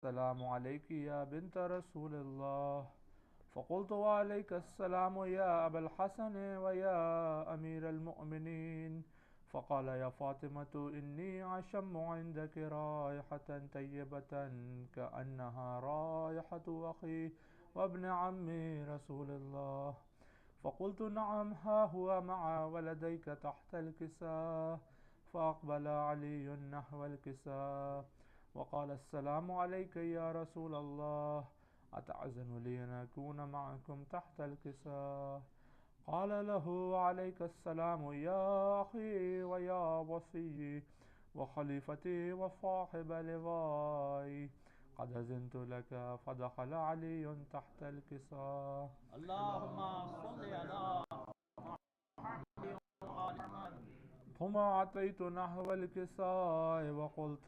السلام عليك يا بنت رسول الله. فقلت وعليك السلام يا أبا الحسن ويا أمير المؤمنين. فقال يا فاطمة إني أشم عندك رائحة طيبة كأنها رائحة أخي وابن عمي رسول الله. فقلت نعم، ها هو مع ولديك تحت الكساء. فأقبل علي نحو الكساء وقال السلام عليك يا رسول الله، أتعزن لي أن أكون معكم تحت الكساء؟ قال له عليك السلام يا أخي ويا وصي وخليفتي وصاحب لواي، قد أذنت لك. فدخل علي تحت الكساء. اللهم صل على محمد. ثم أتيت نحو الكساء وقلت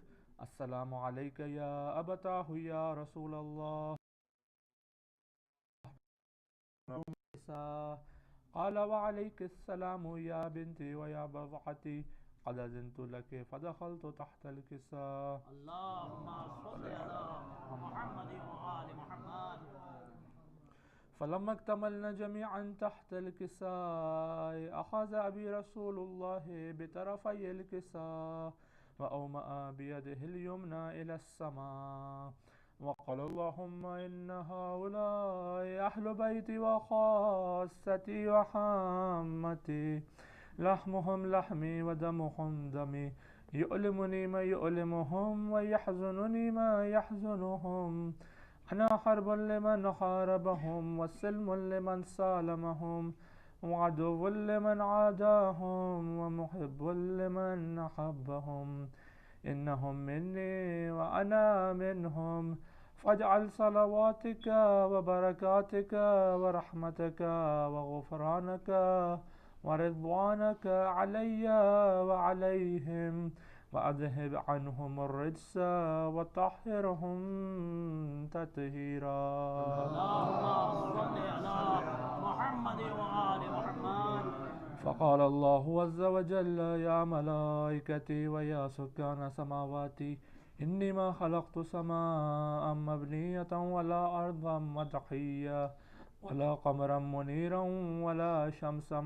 السلام عليك يا أبتاه يا رسول الله. قال وعليك السلام يا بنتي ويا بضعتي، قد أذنت لك. فدخلت تحت الكساء. اللهم صل على محمد وآل محمد. فلما اكتملنا جميعا تحت الكساء أخذ أبي رسول الله بطرفي الكساء وأومأ بيده اليمنى إلى السماء وقال اللهم إن هؤلاء أهل بيتي وخاصتي وحامتي، لحمهم لحمي ودمهم دمي، يؤلمني ما يؤلمهم ويحزنني ما يحزنهم. أنا حرب لمن حاربهم وسلم لمن سالمهم وعدو لمن عاداهم ومحب لمن أحبهم. إنهم مني وأنا منهم، فاجعل صلواتك وبركاتك ورحمتك وغفرانك ورضوانك علي وعليهم، وأذهب عنهم الرجس وطهرهم تطهيرا. اللهم صل على محمد وآل محمد. فقال الله عز وجل يا ملائكتي ويا سكان سماواتي، إني ما خلقت سماء مبنية ولا أرضا مدحية ولا قمرا منيرا ولا شمسا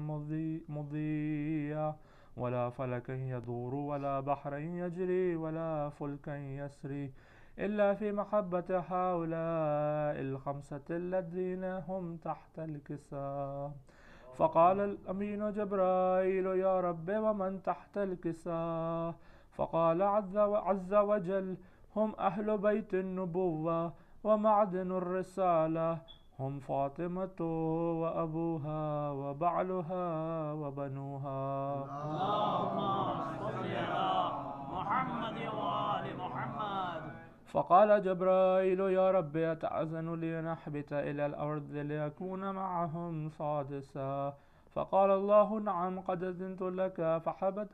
مضيئة ولا فلكا يدور ولا بحرا يجري ولا فلكا يسري إلا في محبة هؤلاء الخمسة الذين هم تحت الكساء. فقال الأمين جبرائيل يا رب ومن تحت الكساء؟ فقال عز وجل هم أهل بيت النبوة ومعدن الرسالة، هم فاطمة وأبوها وبعلها وبنوها. اللهم صل على محمد وآل محمد. فقال جبرائيل يا رب أتأذن لي أن أحبط إلى الأرض لأكون معهم سادسا؟ فقال الله نعم قد أذنت لك.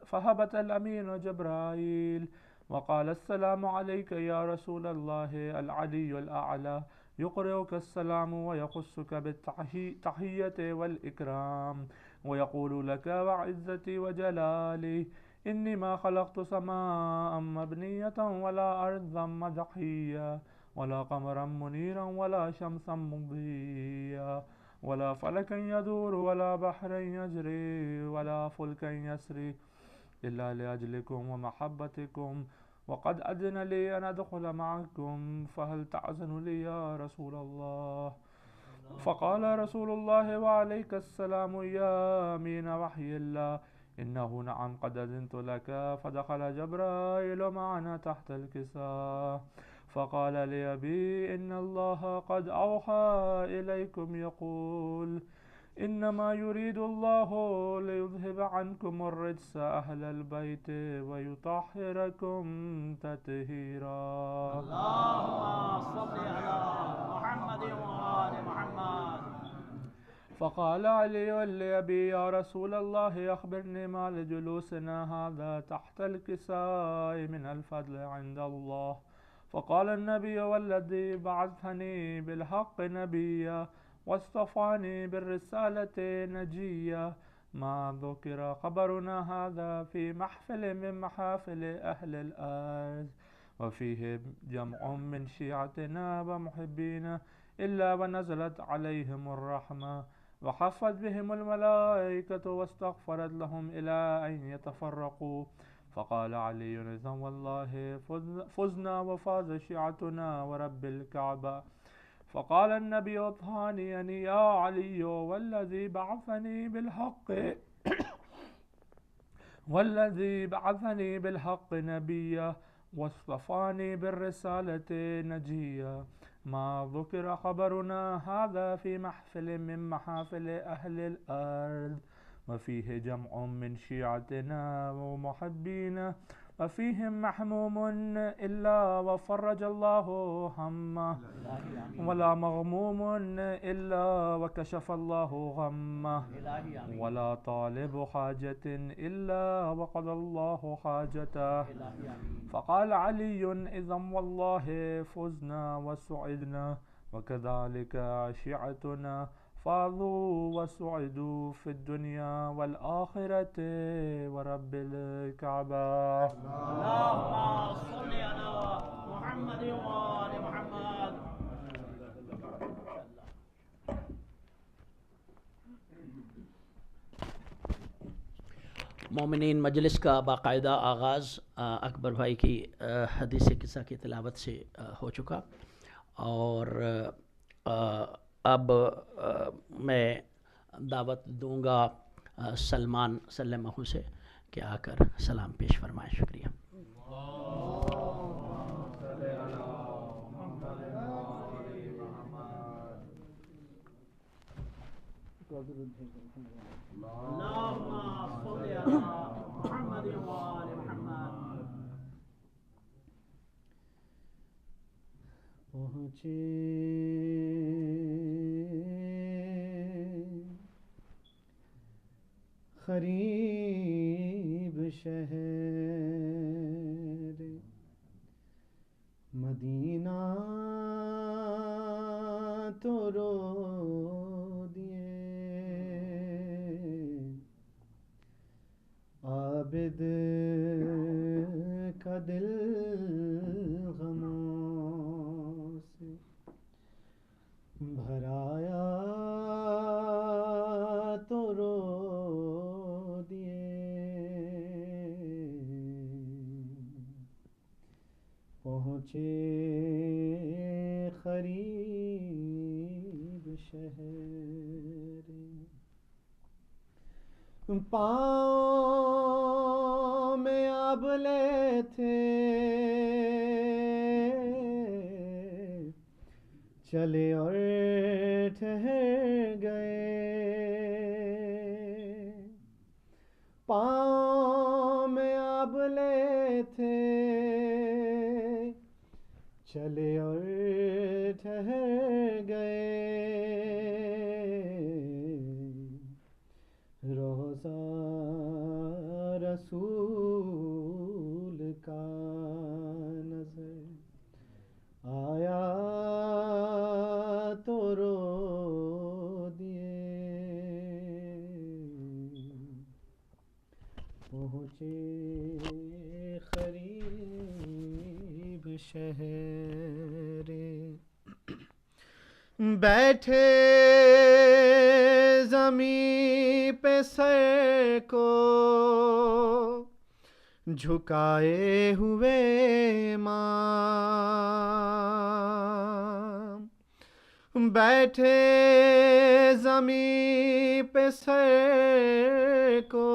فهبط الأمين جبرائيل وقال السلام عليك يا رسول الله العلي الأعلى، يقرئك السلام ويخصك بالتحية والإكرام ويقول لك وعزتي وجلالي إني ما خلقت سماء مبنية ولا أرضا مدحية ولا قمرا منيرا ولا شمسا مضيئة ولا فلكا يدور ولا بحرا يجري ولا فلكا يسري إلا لأجلكم ومحبتكم، وقد أذن لي أن أدخل معكم، فهل تعزن لي يا رسول الله؟ فقال رسول الله وعليك السلام يا أمين وحي الله، إنه نعم قد أذنت لك. فدخل جبرائيل معنا تحت الكساء فقال لأبي إن الله قد أوحى إليكم يقول إنما يريد الله ليذهب عنكم الرجس أهل البيت ويطهركم تطهيرا. اللهم صل على محمد وآل محمد. فقال علي لأبي يا رسول الله أخبرني ما لجلوسنا هذا تحت الكساء من الفضل عند الله. فقال النبي والذي بعثني بالحق نبيا واصطفاني بالرسالة نجيا، ما ذكر خبرنا هذا في محفل من محافل أهل الأرض، وفيه جمع من شيعتنا ومحبينا إلا ونزلت عليهم الرحمة وحفت بهم الملائكة واستغفرت لهم إلى أن يتفرقوا. فقال علي إذا والله فزنا وفاز شيعتنا ورب الكعبة. فقال النبي ثانيا يا علي والذي بعثني بالحق نبيا واصطفاني بالرسالة نجيا ما ذكر خبرنا هذا في محفل من محافل أهل الأرض وفيه جمع من شيعتنا ومحبينا وفيهم محموم إلا وفرج الله همه ولا مغموم إلا وكشف الله غمه ولا طالب حاجة إلا وقضى الله حاجته. فقال علي إذا والله فزنا وسعدنا وكذلك شيعتنا فاضوا وسعدوا في الدنيا والآخرة ورب الكعبة. اللهم صل على محمد وآل محمد. मोमिनीन मजलिस का बाकायदा आगाज़ अकबर भाई की हदीस किस्सा की तिलावत से हो चुका और अब मैं दावत दूंगा सलमान सल्लल्लाहु से कि आकर सलाम पेश फरमाएं। शुक्रिया। पहुँचे ग़रीब शहर मदीना तो रो दिए आबिद का दिल गमों से भराया तो रो दिए पहुँचे ग़रीब शहर पाँव में अबले थे चले और ठहर गए पाँव में अबले थे चले और ठहर गए रोज़ा रसूल का नज़र आया तो रो दिए पहुँचे ग़रीब शहर बैठे ज़मीं पे सर को झुकाए हुए माँ बैठे ज़मीं पे सर को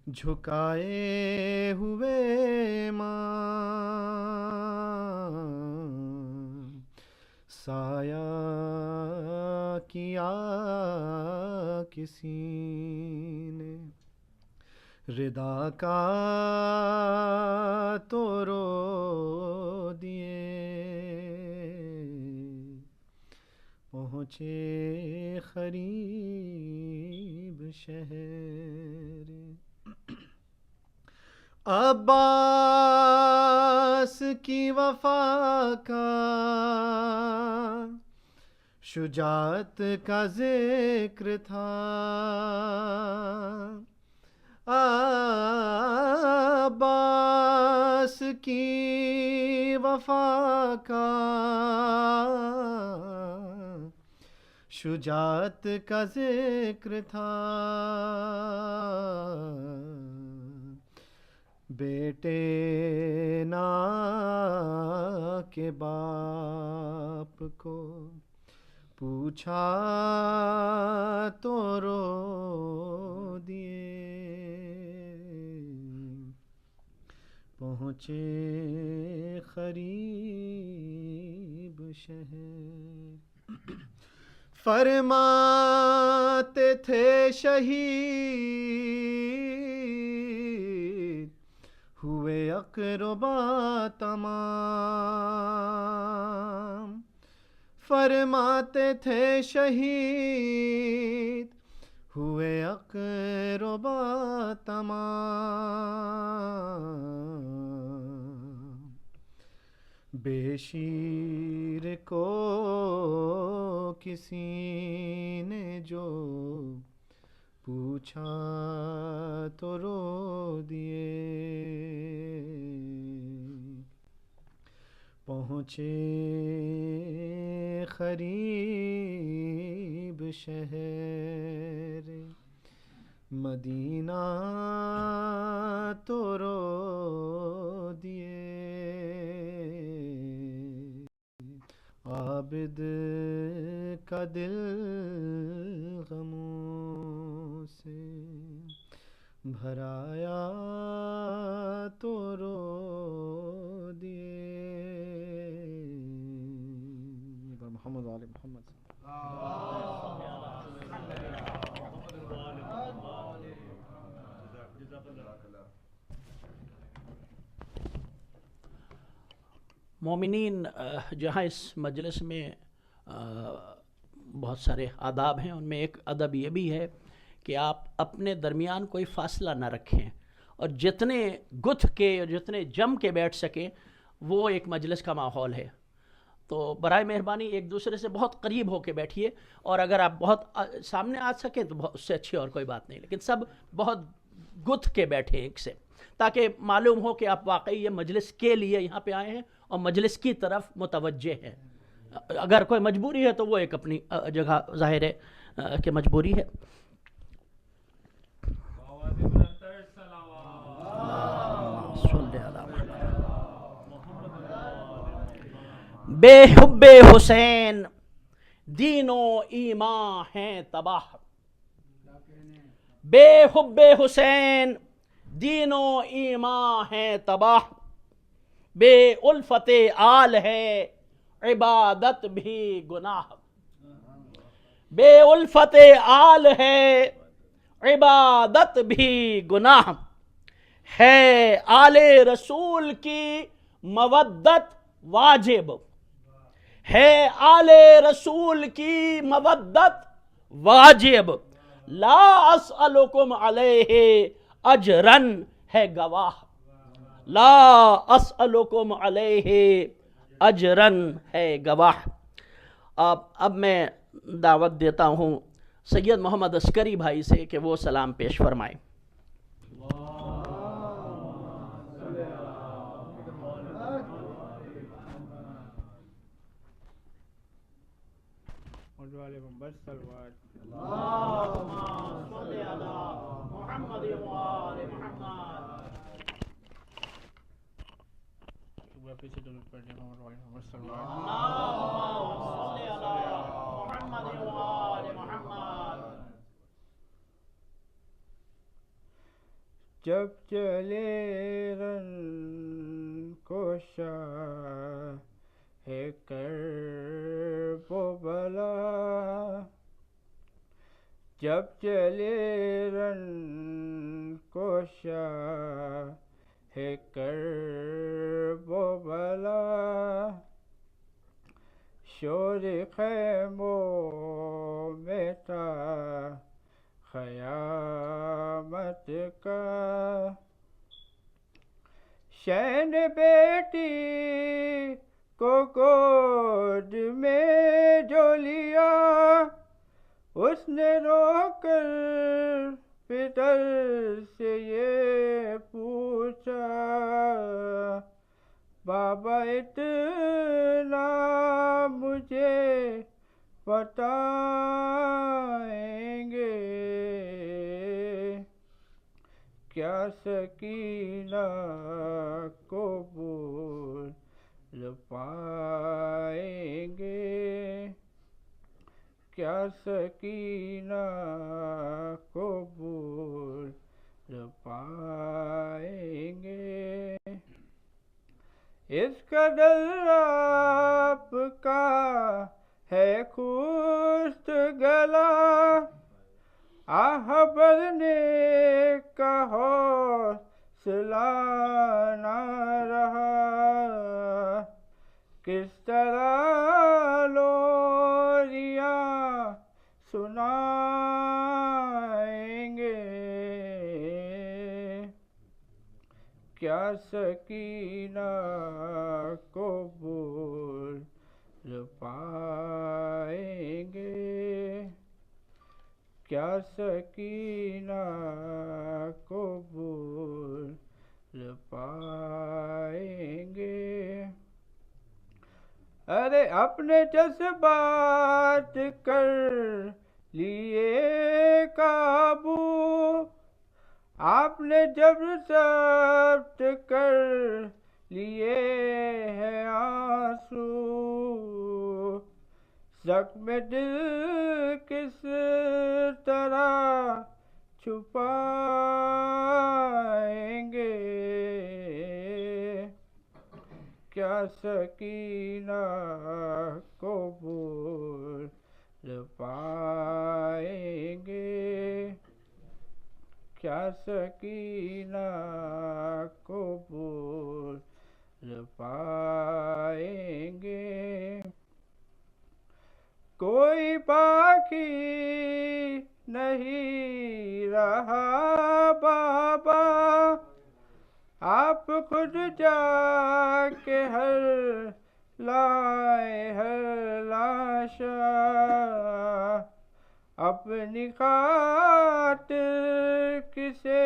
झुकाए हुए माँ साया किया किसी ने रिदा का तो रो दिए पहुँचे ग़रीब शहर अब्बास की वफा का शुजाअत का जिक्र था अब्बास की वफा का, शुजात का जिक्र था। बेटे ना के बाप को पूछा तो रो दिए। पहुँचे खरीब शहर, फरमाते थे शहीद हुए अक़रबा तमाम। फरमाते थे शहीद हुए अक़रबा तमाम। बेशीर को किसी ने जो पूछा तो रो दिए। पहुँचे खरीब शहर, मदीना तो रो दिए। आबिद का दिल गमों से भराया तो रो दिए। मोहम्मद वाले मोहम्मद। मोमिनीन, जहाँ इस मजलिस में बहुत सारे आदाब हैं, उनमें एक अदब ये भी है कि आप अपने दरमियान कोई फ़ासला ना रखें और जितने गुथ के जितने जम के बैठ सकें वो एक मजलिस का माहौल है। तो बराए मेहरबानी एक दूसरे से बहुत करीब होके बैठिए, और अगर आप बहुत सामने आ सकें तो उससे अच्छी और कोई बात नहीं, लेकिन सब बहुत गुथ के बैठे एक से, ताकि मालूम हो कि आप वाकई ये मजलिस के लिए यहाँ पे आए हैं और मजलिस की तरफ मुतवज्जे हैं। अगर कोई मजबूरी है तो वो एक अपनी जगह ज़ाहिर है कि मजबूरी है। बेहुब्बे हुसैन दीनो ईमान हैं तबाह। बेहुब्बे हुसैन दीनो ईमान हैं तबाह। बे उल्फते आल है इबादत भी गुनाह। बे उल्फते आल है इबादत भी गुनाह। है आले रसूल की मवद्दत वाजिब। है आले रसूल की मवद्दत वाजिब। ला अस्अलुकुम अलैहि अजरन है गवाह। ला अस्अलुकुम अलैहि अजरन है गवाह। अब मैं दावत देता हूँ सैयद मोहम्मद अस्करी भाई से कि वो सलाम पेश फरमाएं। जब चले रन को शाहे कर वो बला। जब चले रन को शाहे कर वो बला। शोर खैमों में था क़यामत का। शैन बेटी को गोद में जो लिया, उसने रोकर पितर से ये पूछा, बाबा इतना मुझे बताएंगे, क्या सकीना को भूल पाएंगे, क्या सकीना को भूल पाएंगे। इस कदर आपका है खुश्त गला, आह भरने का हौसला ना रहा, किस तरह लोरियां सुनाएंगे, क्या सकीना को भूल पाएंगे, क्या सकीना को भूल पाएंगे। अरे अपने जज्बात कर लिए काबू, आपने जब्र जब्त कर लिए हैं आंसू, ज़ख्म दिल किस तरह छुपाएंगे, क्या सकीना को भूल पाएंगे, क्या सकीना को भूल पाएंगे। कोई बाकी नहीं रहा बाबा, आप खुद जाके हर लाए हर लाशा, अपनी खातिर किसे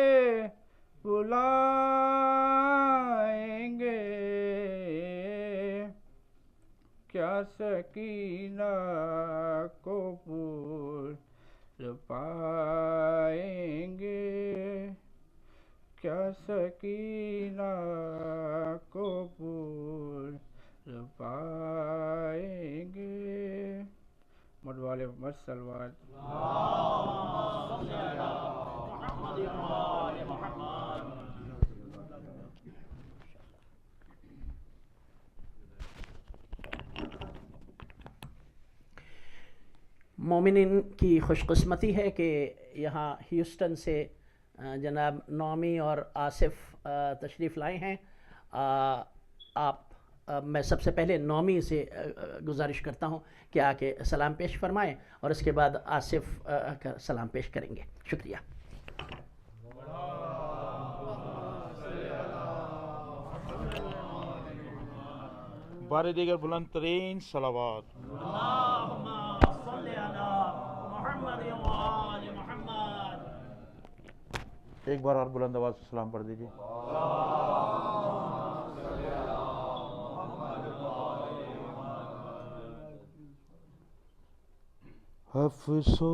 बुलाएंगे, क्या सकीना को भूल पाएंगे, क्या सकीना को भूल पाएंगे। मौलाना मोहम्मद सल्लल्लाहु मोमिनीन की खुशकिस्मती है कि यहाँ ह्यूस्टन से जनाब नौमी और आसिफ तशरीफ़ लाए हैं। मैं सबसे पहले नौमी से गुजारिश करता हूँ कि आके सलाम पेश फरमाएं और उसके बाद आसिफ का सलाम पेश करेंगे। शुक्रिया। बारे दीगर बुलंद तरीन सलावात। एक बार और बुलंद आवाज से सलाम पढ़ दीजिए।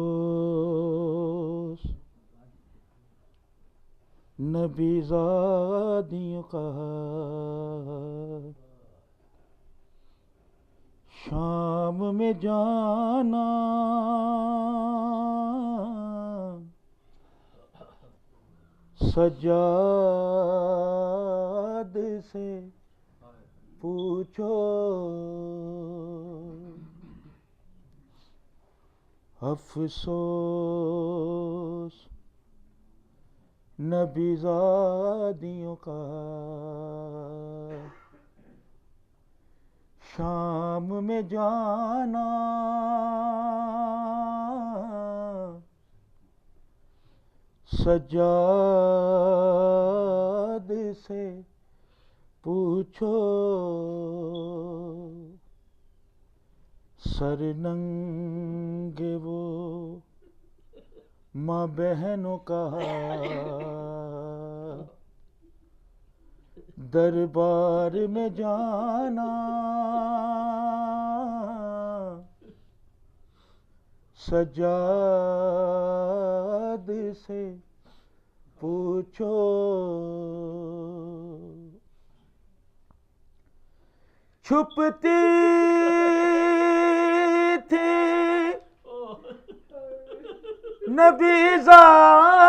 अफसोस नबीज़ादियों का शाम में जाना, सज्जाद से पूछो, अफसोस नबीज़ादियों का शाम में जाना, सज्जाद से पूछो, सर नंगे वो माँ बहनों का दरबार में जाना, सजाद से पूछो। छुपती थी नबीज़ादी,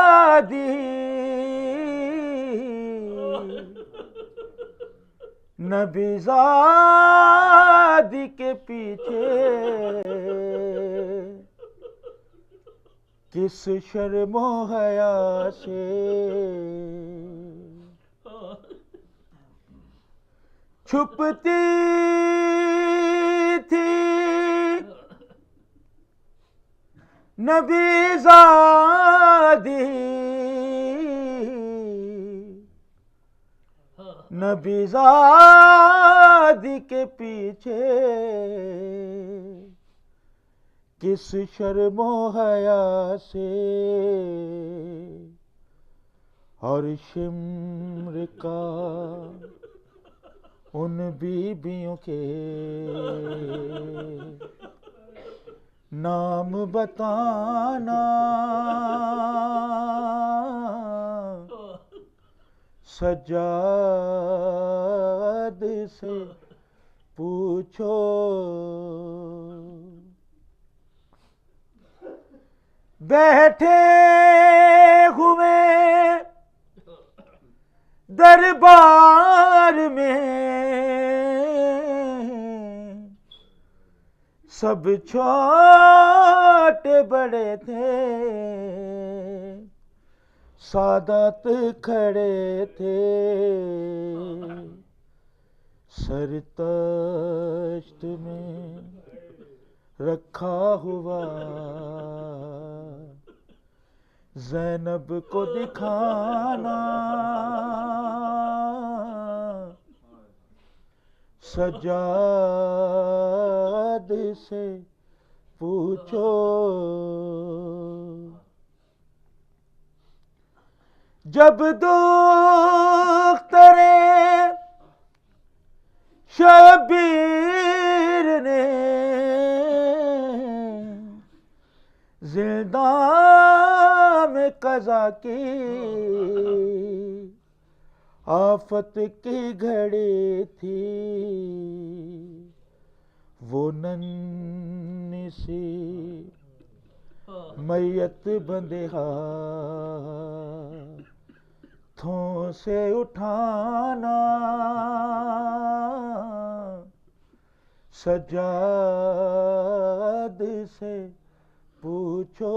नबीज़ादी के पीछे किस शर्मो हया से छुपती थी नबीज़ादी, नबीज़ादी के पीछे किस शर्मो हया से, और शिम्र का उन बीबियों के नाम बताना, सजाद से पूछो। बैठे हुए दरबार में सब छोटे बड़े थे, सादात खड़े थे, सर तश्त में रखा हुआ ज़ैनब को दिखाना, सजाद से पूछो। जब दुख्तरे शबीर ने ज़िंदा में क़ज़ा की, आफत की घड़ी थी, वो नन्ही सी मैयत बंदे हाथों से उठाना, सजाद से पूछो।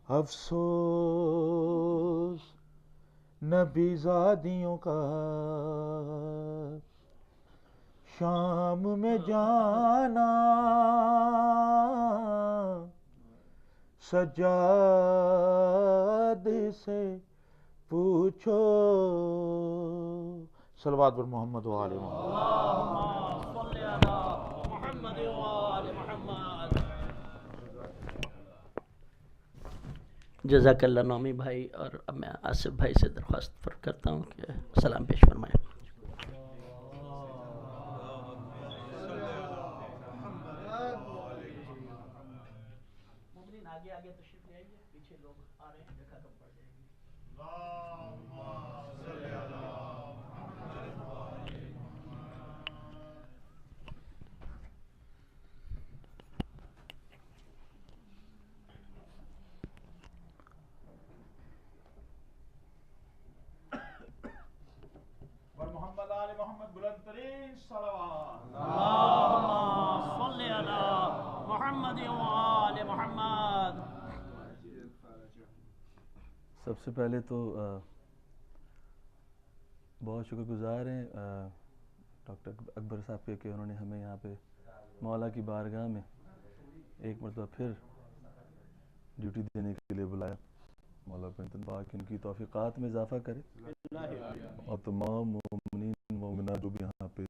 अफसोस नबीज़ादियों का शाम में जाना, सजाद से पूछो। सलवात पर मोहम्मद व आले मोहम्मद। जज़ाकल्लाह नौमी भाई। और अब मैं आसिफ भाई से दरख्वास्त करता हूँ कि सलाम पेश फरमाएं। आगे आगे तशरीफ ले आइए, पीछे लोग आ रहे हैं, जगह कम पड़ जाएगी। मोहम्मद आले मोहम्मद बुलंद तरीन सलावत। सबसे पहले तो बहुत शुक्रगुजार हैं डॉक्टर अकबर साहब के कि उन्होंने हमें यहाँ पे मौला की बारगाह में एक मरतबा फिर ड्यूटी देने के लिए बुलाया। मौला पाक इनकी तौफीक़ात में इजाफ़ा करे और तमाम मोमिनीन मोमिनात जो भी यहाँ पे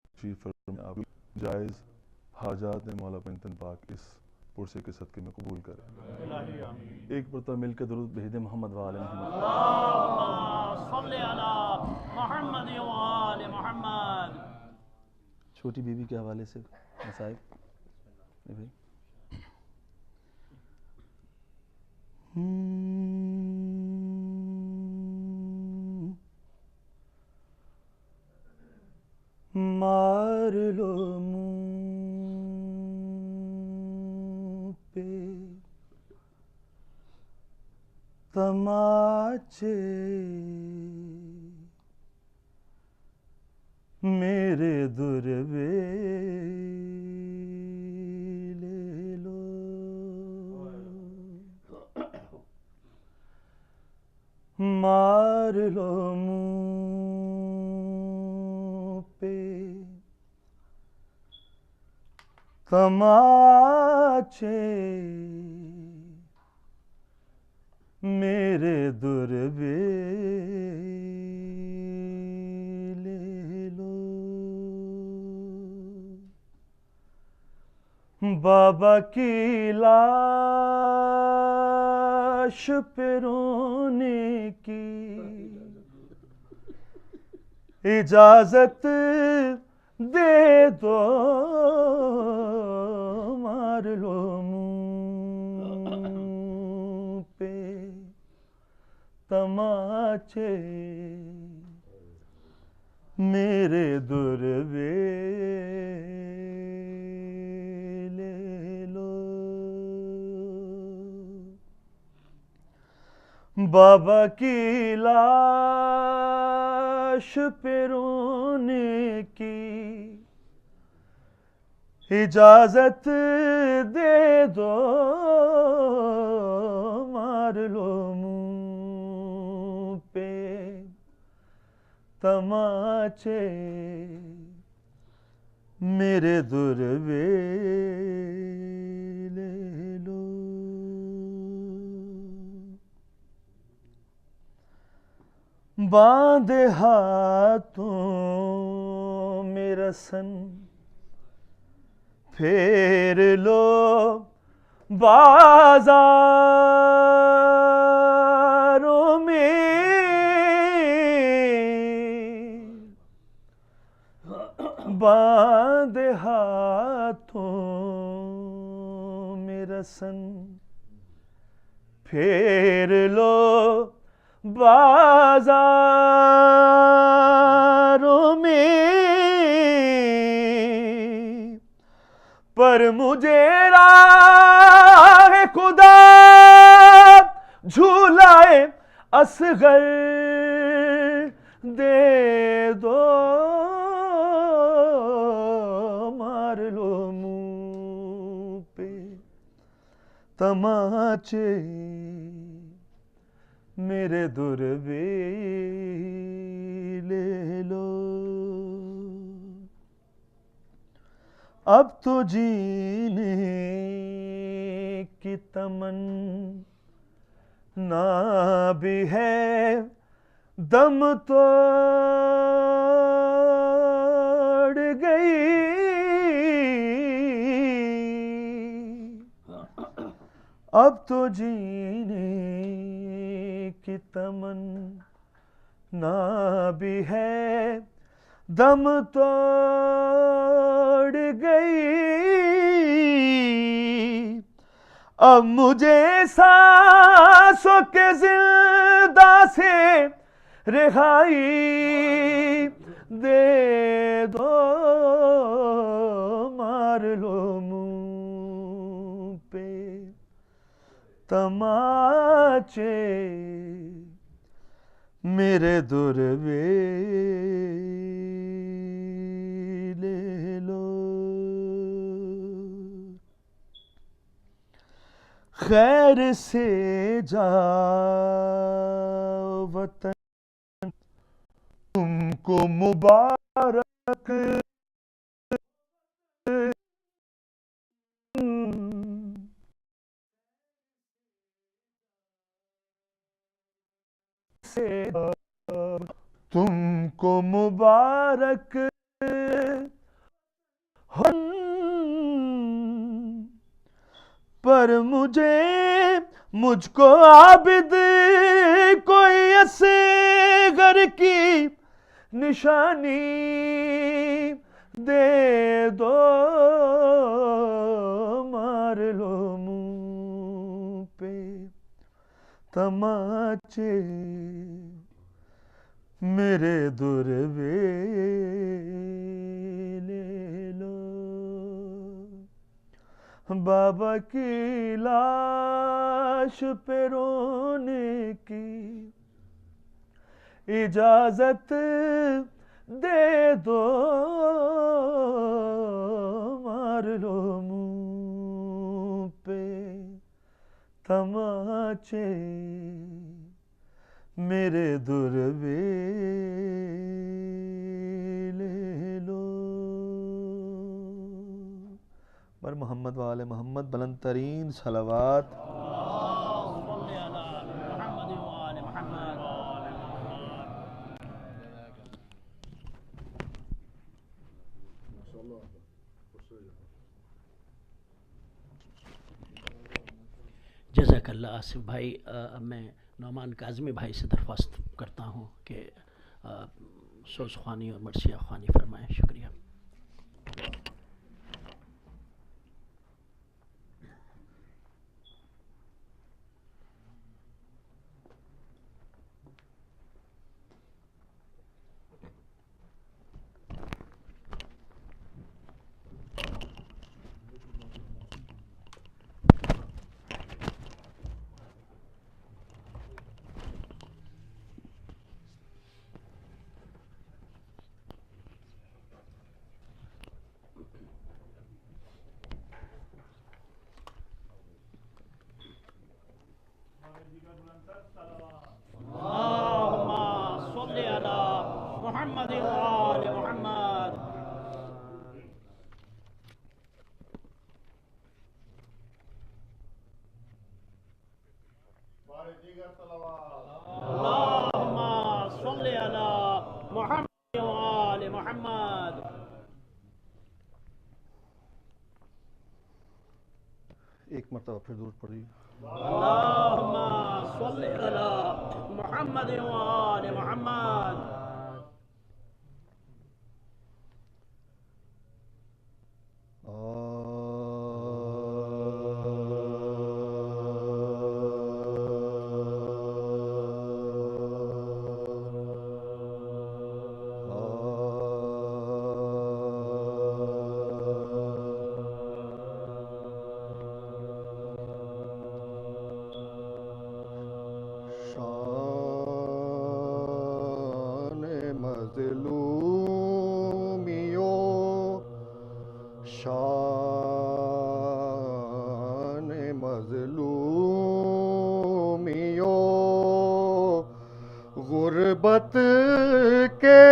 तशरीफ़ फरमा जायज़ हाजात मौला पंतन पाक इस पुरसे के सदक़े में कबूल करे। एक मरतबा मिलकर दुरूद भेज दे मोहम्मद वाले मोहम्मद। छोटी बीबी के हवाले से मसाइब भाई। मार लो मुँह पे तमाचे, मेरे दुर्वे ले लो। मार लो मुँह पे तमाचे, मेरे दुर्वे ले लो। बाबा की लाश पे रोने की इजाजत दे दो। मार लो मुँह पे तमाचे, मेरे दुर्वे ले लो। बाबा की लाश पे रोने की इजाजत दे दो। मार लो मुँह पे तमाचे, मेरे दुर्वे ले लो। बांधे हाथों में रसन फेर लो बाजारों में। बांधे हाथों में रसन फेर लो बाजारों में। पर मुझे राह खुदा झूलाए असगर दे दो। मार लो मुँह पे तमाचे, मेरे दुर्वे ले लो। अब तो जीने की तमन्ना भी है, दम तोड़ गई। अब तो जीने की तमन्ना भी है, दम तोड़ गई। अब मुझे सांसों के जिंदा से रिहाई दे दो। मार लो मुँह पे तमाचे, मेरे दुर्वे ले लो। खैर से जाओ वतन तुमको मुबारक, से तुमको मुबारक पर मुझे मुझको आबिद कोई ऐसे घर की निशानी दे दो, मार लो मुंह पे तमाचे मेरे दुर्वे ले लो। बाबा की लाश पे रोने की इजाजत दे दो, मार लो मुंह पे तमाचे मेरे दुर्वे ले लो। पर मोहम्मद वाले मोहम्मद बुलंद तरीन सलावत। जज़ाकल्लाह आसिफ भाई। अब मैं नौमान काज़मी भाई से दरख्वास्त करता हूँ कि सोज़ ख़्वानी और मरसिया ख़्वानी फरमाएँ। शुक्रिया। एक मरतबा फिर दूर पड़ी। अल्लाहुम्मा सल्ली अला मुहम्मद व आले मुहम्मद। शान मज़लूमियो गुर्बत के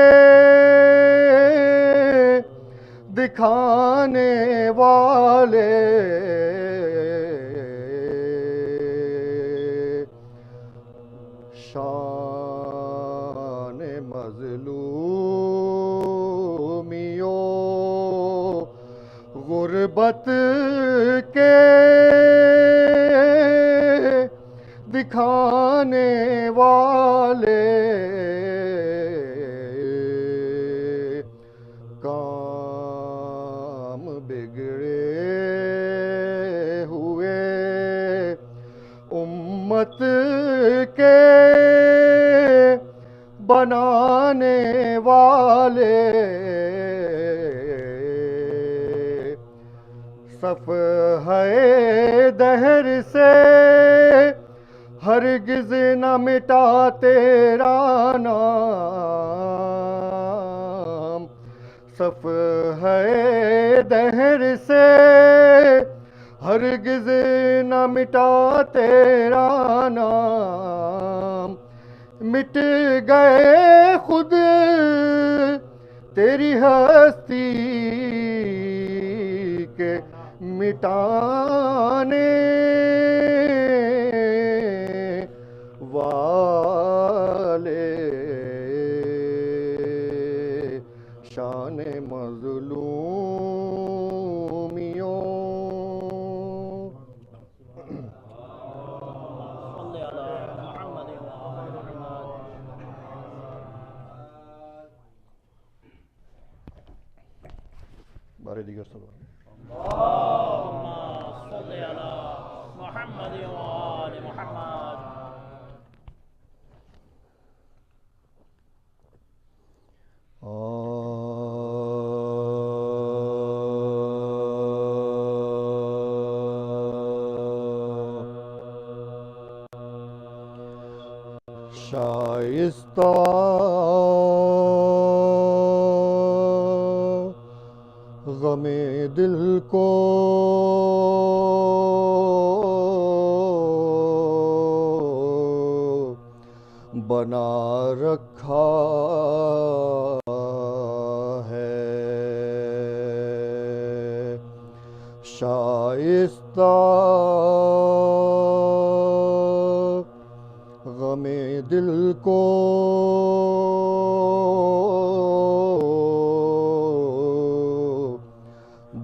दिखाने वाले शान मज़लूमियो गुर्बत के दिखाने वाले काम बिगड़े हुए उम्मत के बनाने वाले सफ़ है दहर से हरगिज़ न मिटा तेरा नाम। सफ़ है दहर से हरगिज़ न मिटा तेरा नाम। मिट गए खुद तेरी हस्ती के मिटाने वाले शान मज़लूमियों सारे दीगर सवाल शाइस्ता गमे दिल को बना रखा है। शाइस्ता गमे दिल को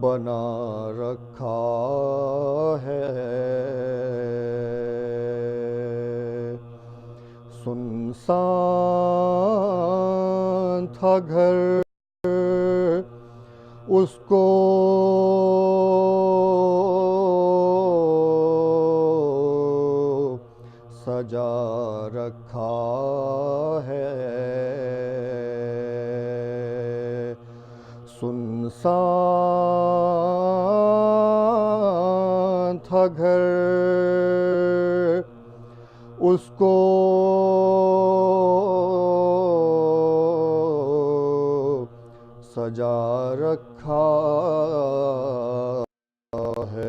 बना रखा है। सुनसान था घर उसको सजा रखा है। सुनसान था घर उसको सजा रखा है।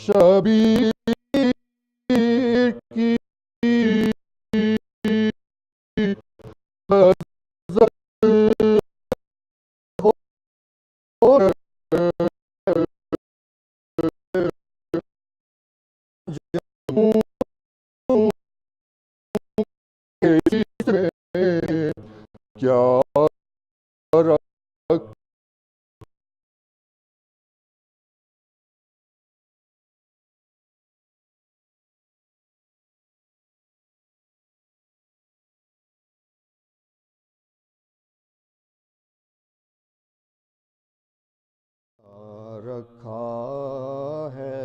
शबीर की क्या रखा है।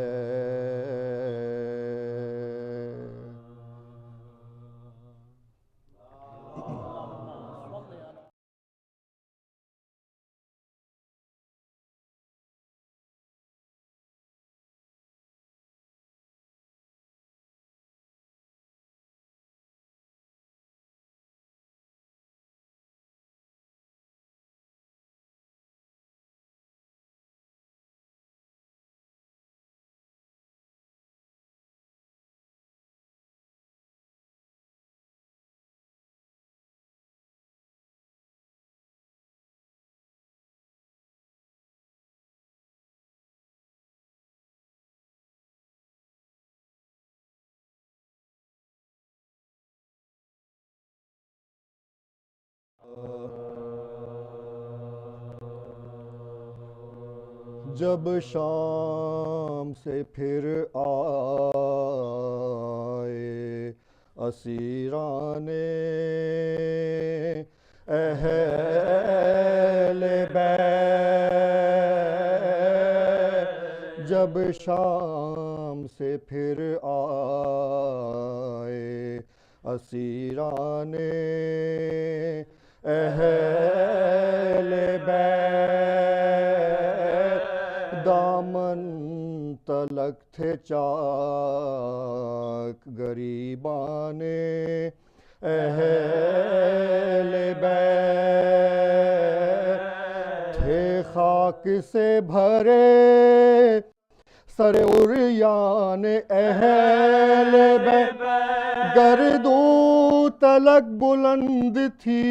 जब शाम से फिर आए असीराने अहले बैत, जब शाम से फिर आए असीराने अहले बैत, दामन तलक थे चाक गरीबाने अहले बैत, थे खाक से भरे सर उरियान अहले बैत, गर्दू तलक बुलंद थी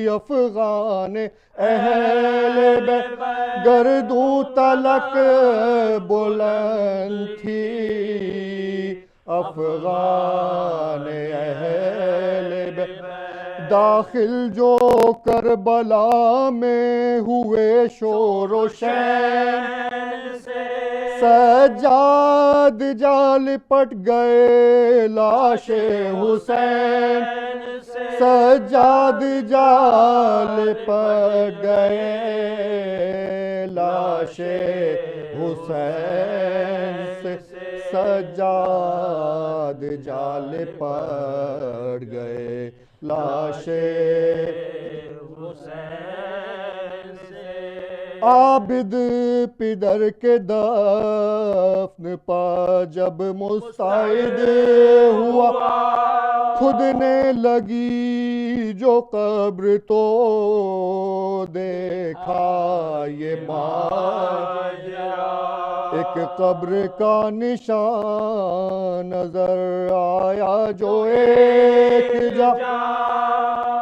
अफगान अहले बैत, गर्दू तलक बुलंद थी अफगान अहले बैत, दाखिल जो करबला में हुए शोर शैन से, सज्जाद जाल पट गए लाशे हुसैन से, सज्जाद जाल पट गए लाशे हुसैन से, सज्जाद जाल पड़ गए लाशे हुसैन से। आबिद पिदर के दफ्न पा जब मुस्तैद हुआ, खुद ने लगी जो कब्र तो देखा ये माजरा, एक कब्र का निशान नजर आया जो एक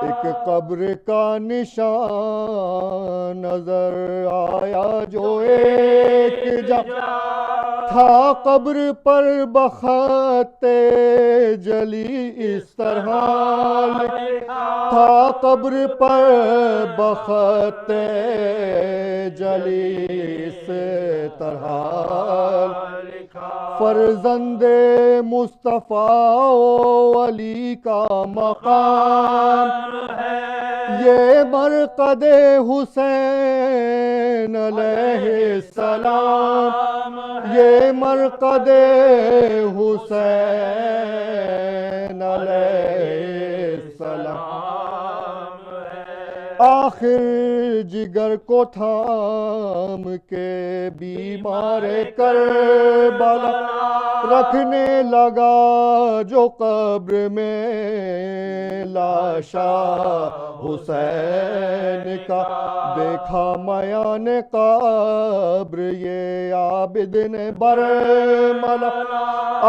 एक कब्र का निशान नजर आया जो एक था, कब्र पर बखते जली इस तरह था, कब्र पर बखते जली इस तरह, फर्जंदे मुस्तफा अली का मकाम है, ये मरकदे हुसैन अलैहिस्सलाम, ये मरकदे हुसैन अलैहिस्सलाम है। आखिर जिगर को थाम के बीमार करबला रखने लगा जो कब्र में लाशा हुसैन का, देखा मयान कब्र ये आबिद ने बरमला,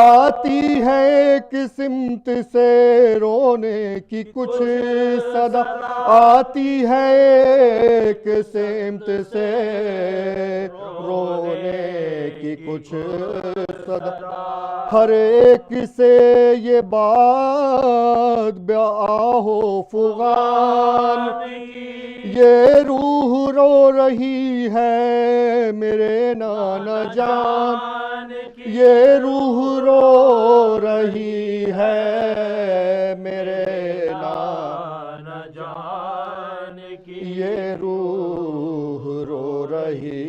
आती है एक सिमत से रोने की कुछ सदा, आती है एक सिमत से रोने की कुछ सदा, हर एक से ये बात ब्याहो फुगान, ये रूह रो रही है मेरे नाना जान, ये रूह रो रही है मेरे नाना जान की, ये रूह रो रही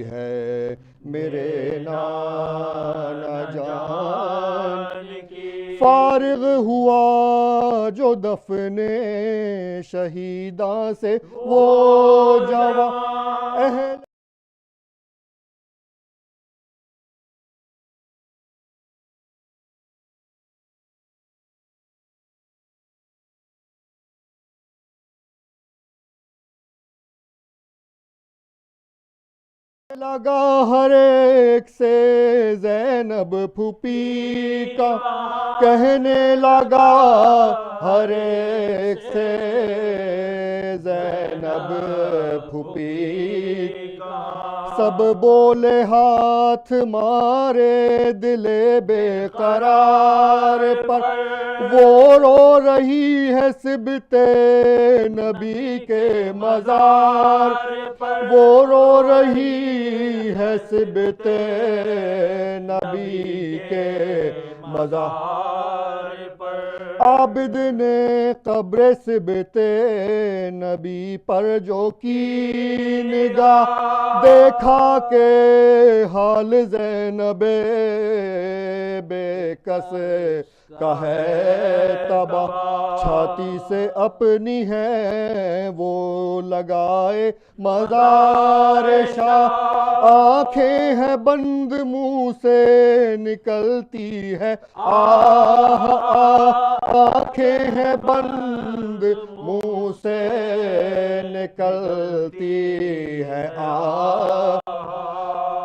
है मेरे नाना जान की। फारिग हुआ जो दफने शहीदा से वो जवान, लगा हर एक से ज़ैनब फूफी का, कहने लगा हर एक से ज़ैनब फूफी का, सब बोले हाथ मारे दिले बेकरार पर, वो रो रही है सिबते नबी के मज़ार पर, वो रो रही है सिबते नबी के मज़ार पर। आबिद ने कब्र सिबते नबी पर जो की निगाह, देखा के हाल ज़ैनबे बेकस का है तबाह, छाती से अपनी है वो लगाए मज़ार शाह, आंखें हैं बंद मुंह से निकलती है आह आंखें हैं बंद मुंह से निकलती है आह,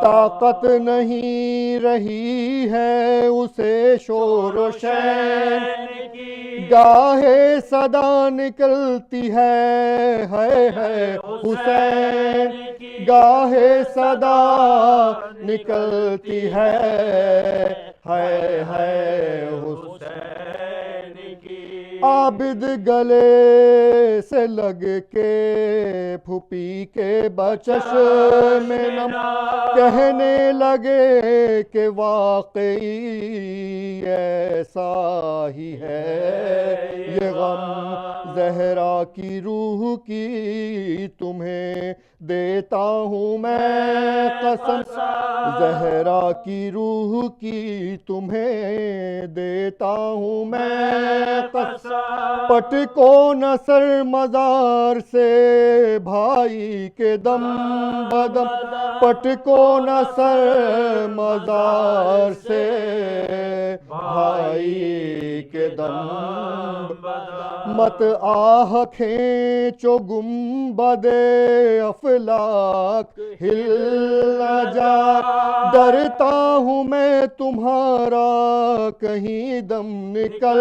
ताकत नहीं रही है उसे शोर शैन की, गाहे सदा निकलती है हुसैन, गाहे सदा निकलती है हुसैन की। आबिद गले से लग के फूफी के बचश में नम कहने लगे कि वाकई ऐसा ही है ये गम ज़हरा की रूह की तुम्हें देता हूँ मैं कसम ज़हरा की रूह की तुम्हें देता हूँ मैं कसम पटको न सर मज़ार से भाई के दम बदम पटको न सर मज़ार से भाई के दम मत आह खींचो गुंबदे अफलाक हिल न जा डरता हूँ मैं तुम्हारा कहीं दम निकल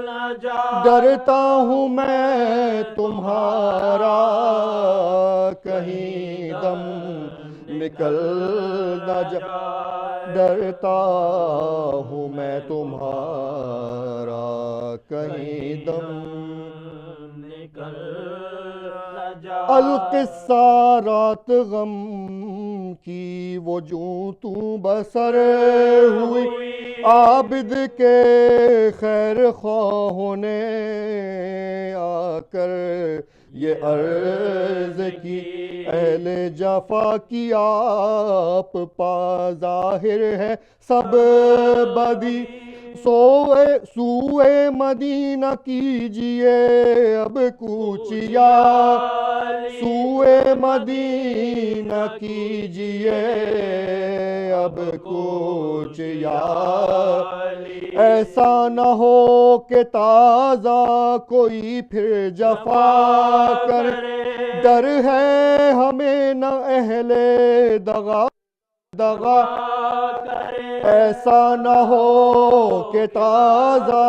न जा डरता हूँ मैं तुम्हारा कहीं दम निकल न जा डरता हूँ मैं तुम्हारा कहीं दम निकल न जा अलकिस्सा रात गम की वो जूं तू बसर हुई आबिद के खैर ख्वाहों ने आकर ये अर्ज की अहले जफा की आप पा जाहिर है सब बदी सूए मदीना कीजिए अब कूचिया सूए मदीना कीजिए अब कूचिया ऐसा न हो कि ताज़ा कोई फिर जफा कर डर है हमें न अहले दगा दगा ऐसा न हो कि ताज़ा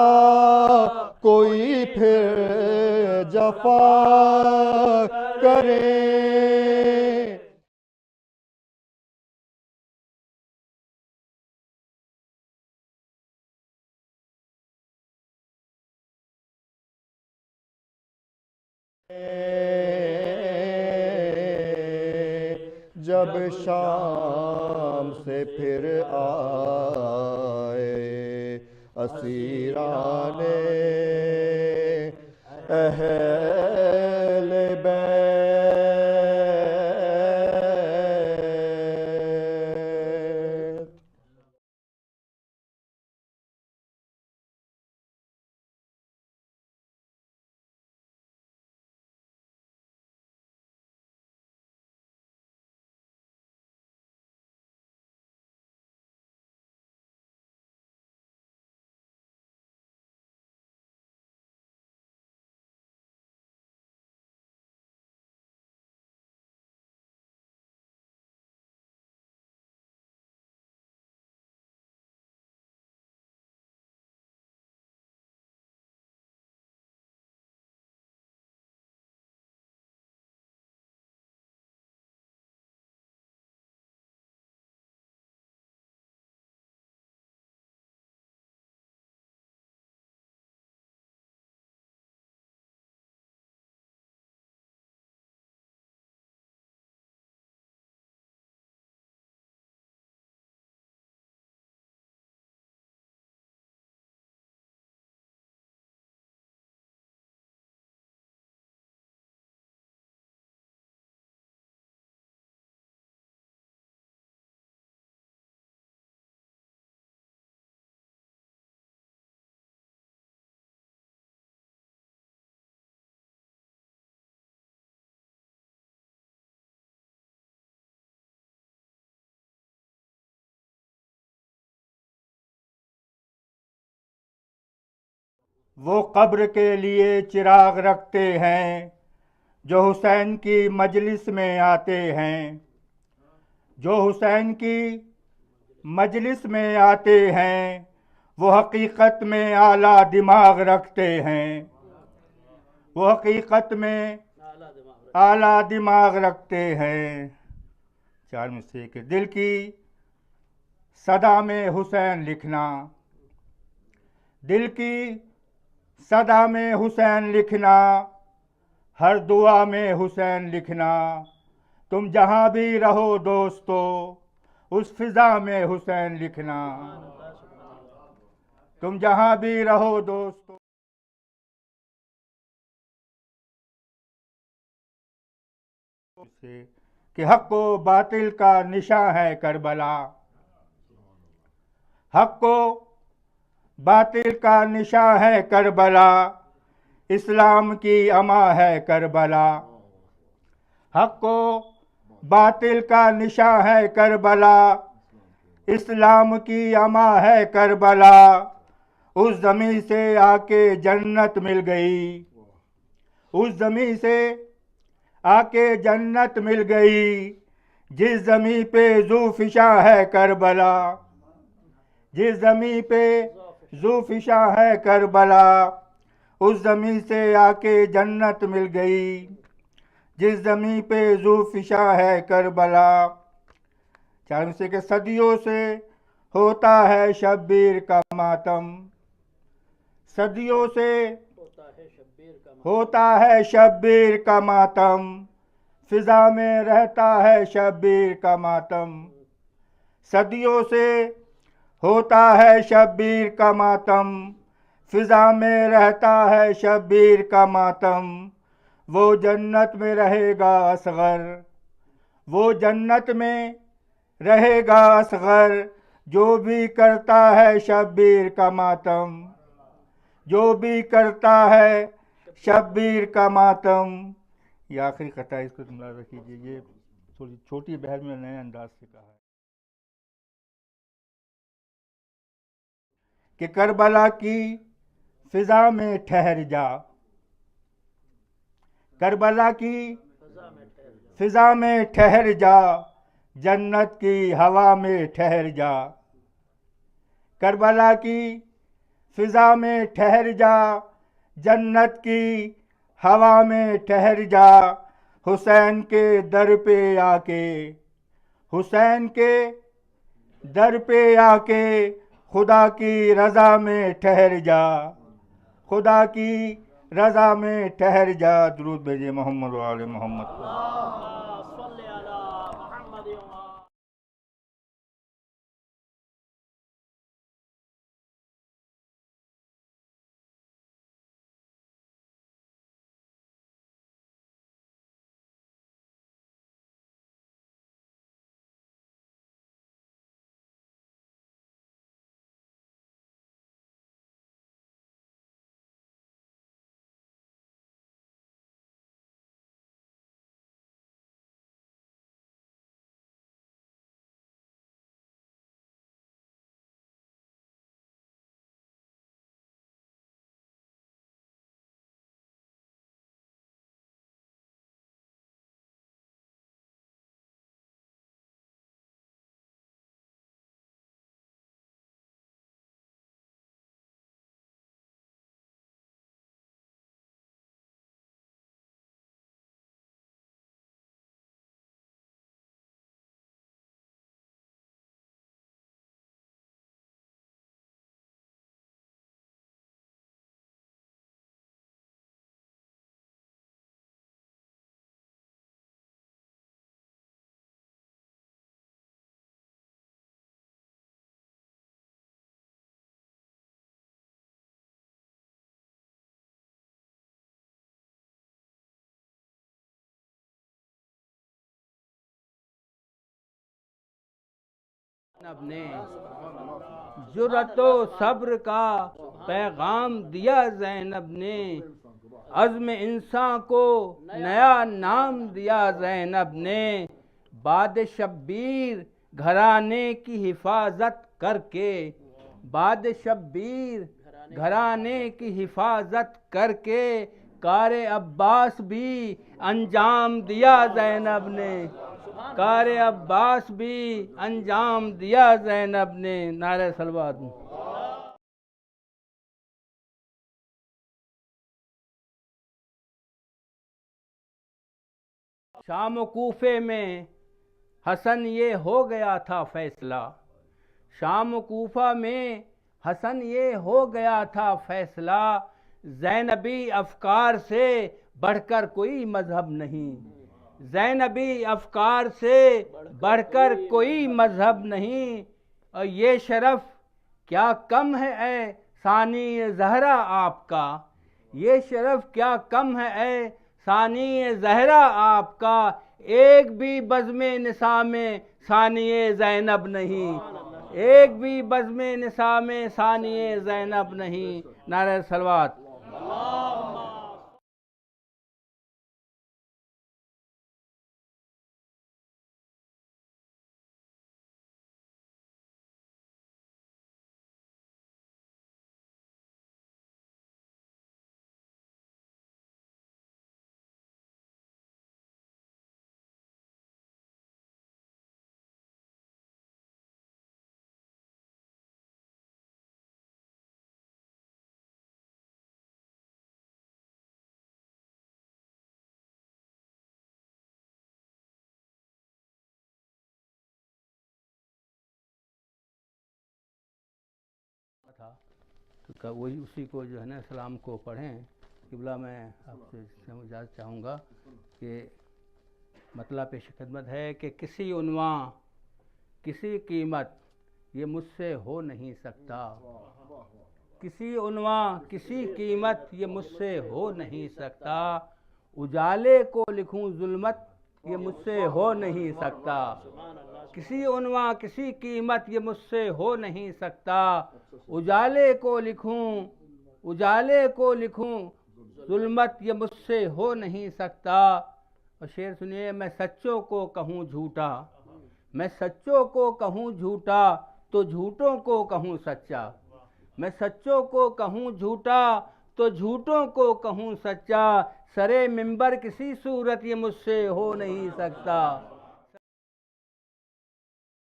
कोई फिर जफा करे जब शाम से फिर आए असीराने अहले बैत वो कब्र के लिए चिराग रखते हैं जो हुसैन की मजलिस में आते हैं, जो हुसैन की मजलिस में आते हैं वो हकीकत में आला दिमाग रखते हैं, वो हकीकत में आला दिमाग रखते हैं। 4 में से एक दिल की सदा में हुसैन लिखना, दिल की सदा में हुसैन लिखना, हर दुआ में हुसैन लिखना। तुम जहां भी रहो दोस्तों, उस फिजा में हुसैन लिखना। तुम जहां भी रहो दोस्तों। कि हक को बातिल का निशान है करबला, हक को बातिल का निशान है करबला, इस्लाम की अमा है करबला। हक को बातिल का निशान है करबला, इस्लाम की अमा है करबला। उस ज़मीं से आके जन्नत मिल गई, उस ज़मीं से आके जन्नत मिल गई। जिस ज़मीं पे ज़ूफ़िशा है करबला, जिस ज़मीं पे ज़ूफ़िशा है करबला, उस ज़मीं से आके जन्नत मिल गई। जिस ज़मीं पे ज़ूफ़िशा है करबला। चार से के सदियों से होता है शब्बीर का मातम, सदियों से होता है शब्बीर का मातम। फिजा में रहता है शब्बीर का मातम, सदियों से होता है शब्बीर का मातम। फिजा में रहता है शब्बीर का मातम। वो जन्नत में रहेगा असगर, वो जन्नत में रहेगा असगर, जो भी करता है शब्बीर का मातम, जो भी करता है शब्बीर का मातम। ये आखिरी कथा, इसको तुम याद रखिए। ये थोड़ी छोटी बहस में नए अंदाज से कहा है कि करबला की फिजा में ठहर जा, करबला की फिजा में ठहर जा, जन्नत की हवा में ठहर जा। करबला की फिजा में ठहर जा, जन्नत की हवा में ठहर जा। हुसैन के दर पे आके, हुसैन के दर पे आके, खुदा की रज़ा में ठहर जा, खुदा की रज़ा में ठहर जा। दुरूद भेजे मोहम्मद व आले मोहम्मद। अपने जुर्रतो सब्र का पैगाम दिया ज़ैनब ने, अज़्म इंसान को नया नाम दिया ज़ैनब ने। बाद शब्बीर घराने की हिफाजत करके, बाद शब्बीर घराने की हिफाजत करके, कारे अब्बास भी अंजाम दिया ज़ैनब ने, कारे अब्बास भी अंजाम दिया ज़ैनब ने। नारे सलवात। शाम कूफे में हसन ये हो गया था फैसला, शाम कूफा में हसन ये हो गया था फैसला। ज़ैनबी अफकार से बढ़कर कोई मजहब नहीं, ज़ैनबी अफकार से बढ़कर कोई मजहब नहीं। और ये शरफ़ क्या कम है ए सानी ज़हरा आपका, ये शरफ़ क्या कम है ए सानी ज़हरा आपका, एक भी बज़्म निसा में सानिए ज़ैनब नहीं, एक भी बज़्म निसा में सानिए ज़ैनब नहीं। नारे सलवात। था तो वही उसी को जो है ना सलाम को पढ़ें। किबला मैं आपसे इजाज़त चाहूँगा कि मतलब पेश खिदमत है कि किसी उन्वा किसी कीमत ये मुझसे हो नहीं सकता, किसी उन्वा किसी कीमत ये मुझसे हो नहीं सकता, उजाले को लिखूं जुल्मत ये मुझसे हो नहीं सकता, किसी उन्वा किसी कीमत ये मुझसे हो नहीं सकता, उजाले को लिखूं जुल्मत ये मुझसे हो नहीं सकता। और शेर सुनिए, मैं सच्चों को कहूँ झूठा, मैं सच्चों को कहूँ झूठा तो झूठों को कहूँ सच्चा, मैं सच्चों को कहूँ झूठा तो झूठों को कहूँ सच्चा, सरे मिंबर किसी सूरत ये मुझसे हो नहीं सकता,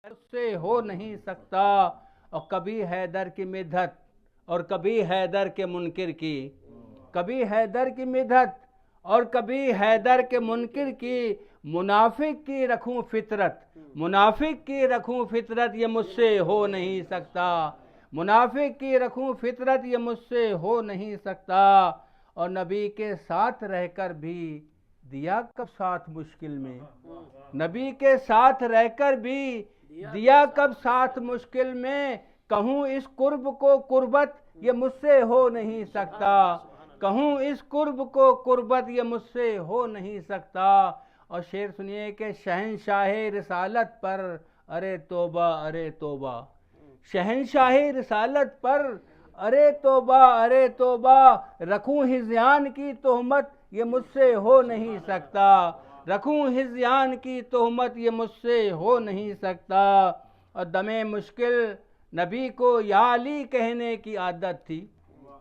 मुझसे हो नहीं सकता। और कभी हैदर की मिदहत और कभी हैदर के मुनकिर की, कभी हैदर की मिदहत और कभी हैदर के मुनकिर की, मुनाफिक की रखूं फितरत, मुनाफिक की रखूं फितरत ये मुझसे हो नहीं सकता, मुनाफिक की रखूं फितरत ये मुझसे हो नहीं सकता। और नबी के साथ रहकर भी दिया कब साथ मुश्किल में, नबी के साथ रहकर भी दिया कब साथ मुश्किल में, कहूँ इस कुर्ब को कुर्बत ये मुझसे हो नहीं सकता, कहूँ इस कुर्ब को कुर्बत ये मुझसे हो नहीं सकता। और शेर सुनिए कि शहंशाह रिसालत पर अरे तोबा अरे तोबा, शहंशाह रिसालत पर अरे तोबा, रखूं हिज़्यान की तोहमत ये मुझसे हो नहीं सकता, रखूं हिज़्यान की तोहमत ये मुझसे हो नहीं सकता। और दमे मुश्किल नबी को या अली कहने की आदत थी,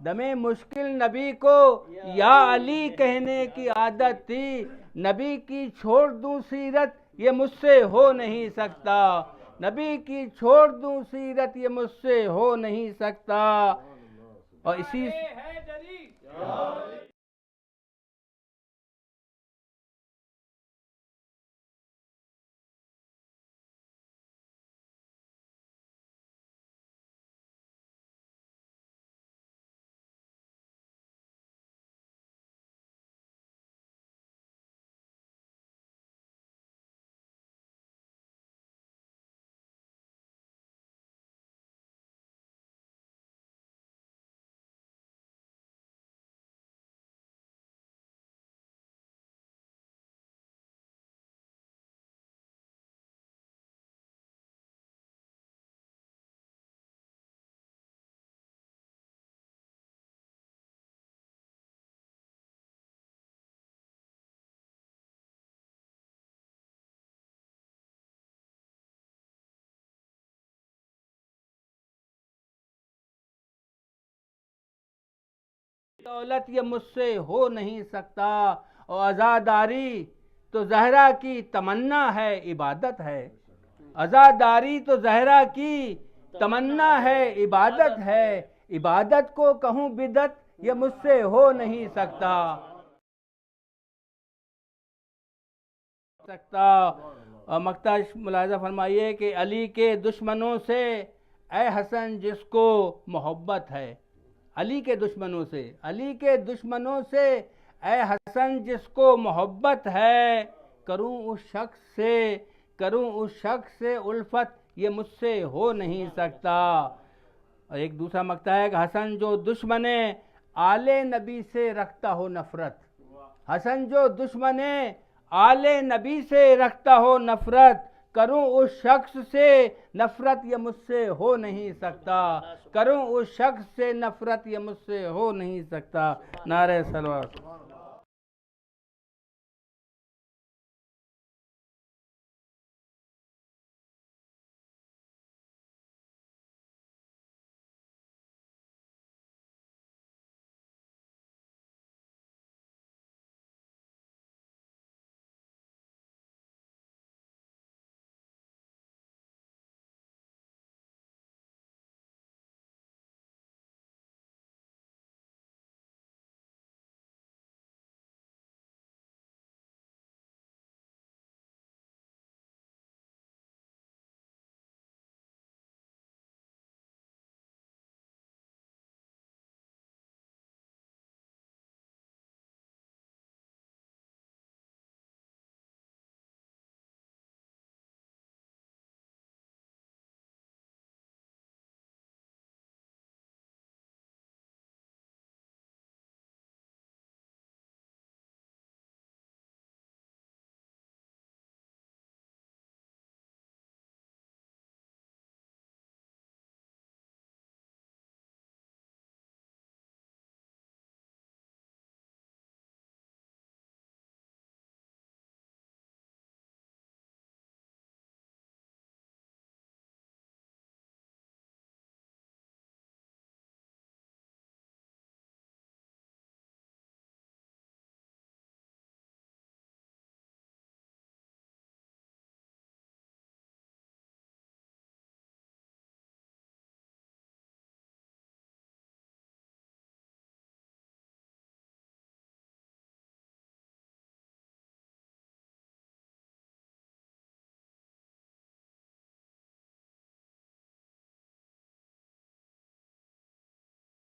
दमे मुश्किल नबी को या अली कहने की आदत थी, नबी की छोड़ दूं सीरत ये मुझसे हो नहीं सकता, नबी की छोड़ दूं सीरत ये मुझसे हो नहीं सकता। और इसी दौलत ये मुझसे हो नहीं सकता, और आज़ादारी तो ज़हरा की तमन्ना है इबादत है, आज़ादारी तो ज़हरा की तमन्ना है इबादत है, इबादत को कहूँ बिदत ये मुझसे हो नहीं सकता। और मक्ता मुलाज़ा फरमाइए कि अली के दुश्मनों से ए हसन जिसको मोहब्बत है, अली के दुश्मनों से, अली के दुश्मनों से ए हसन जिसको मोहब्बत है, करूं उस शख्स से उल्फत, ये मुझसे हो नहीं सकता। और एक दूसरा मकता है कि हसन जो दुश्मने आले नबी से रखता हो नफरत, हसन जो दुश्मने आले नबी से रखता हो नफरत, करूं उस शख्स से नफरत, ये मुझसे हो नहीं सकता, करूं उस शख्स से नफरत, ये मुझसे हो नहीं सकता। नारे सलवात।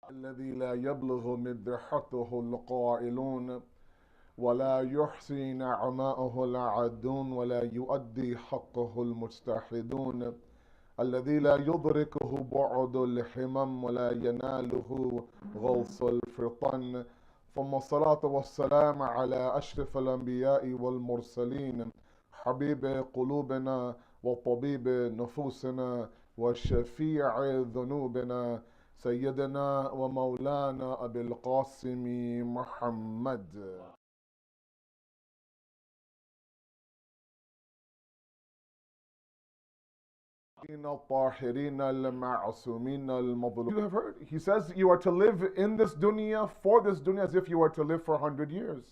الذي لا يبلغ مدحته القائلون ولا يحصي نعماءه العادون ولا يؤدي حقه المجتهدون، الذي لا يدركه بعد الحمم ولا يناله غوص الفطن. ثم الصلاة والسلام على أشرف الأنبياء والمرسلين، حبيب قلوبنا وطبيب نفوسنا وشفيع ذنوبنا، سيدنا ومولانا أبي القاسم محمد. الطاهرين المعصومين المظلومين. You have heard, he says you are to live in this dunya, for this dunya, as if you are to live for 100 years.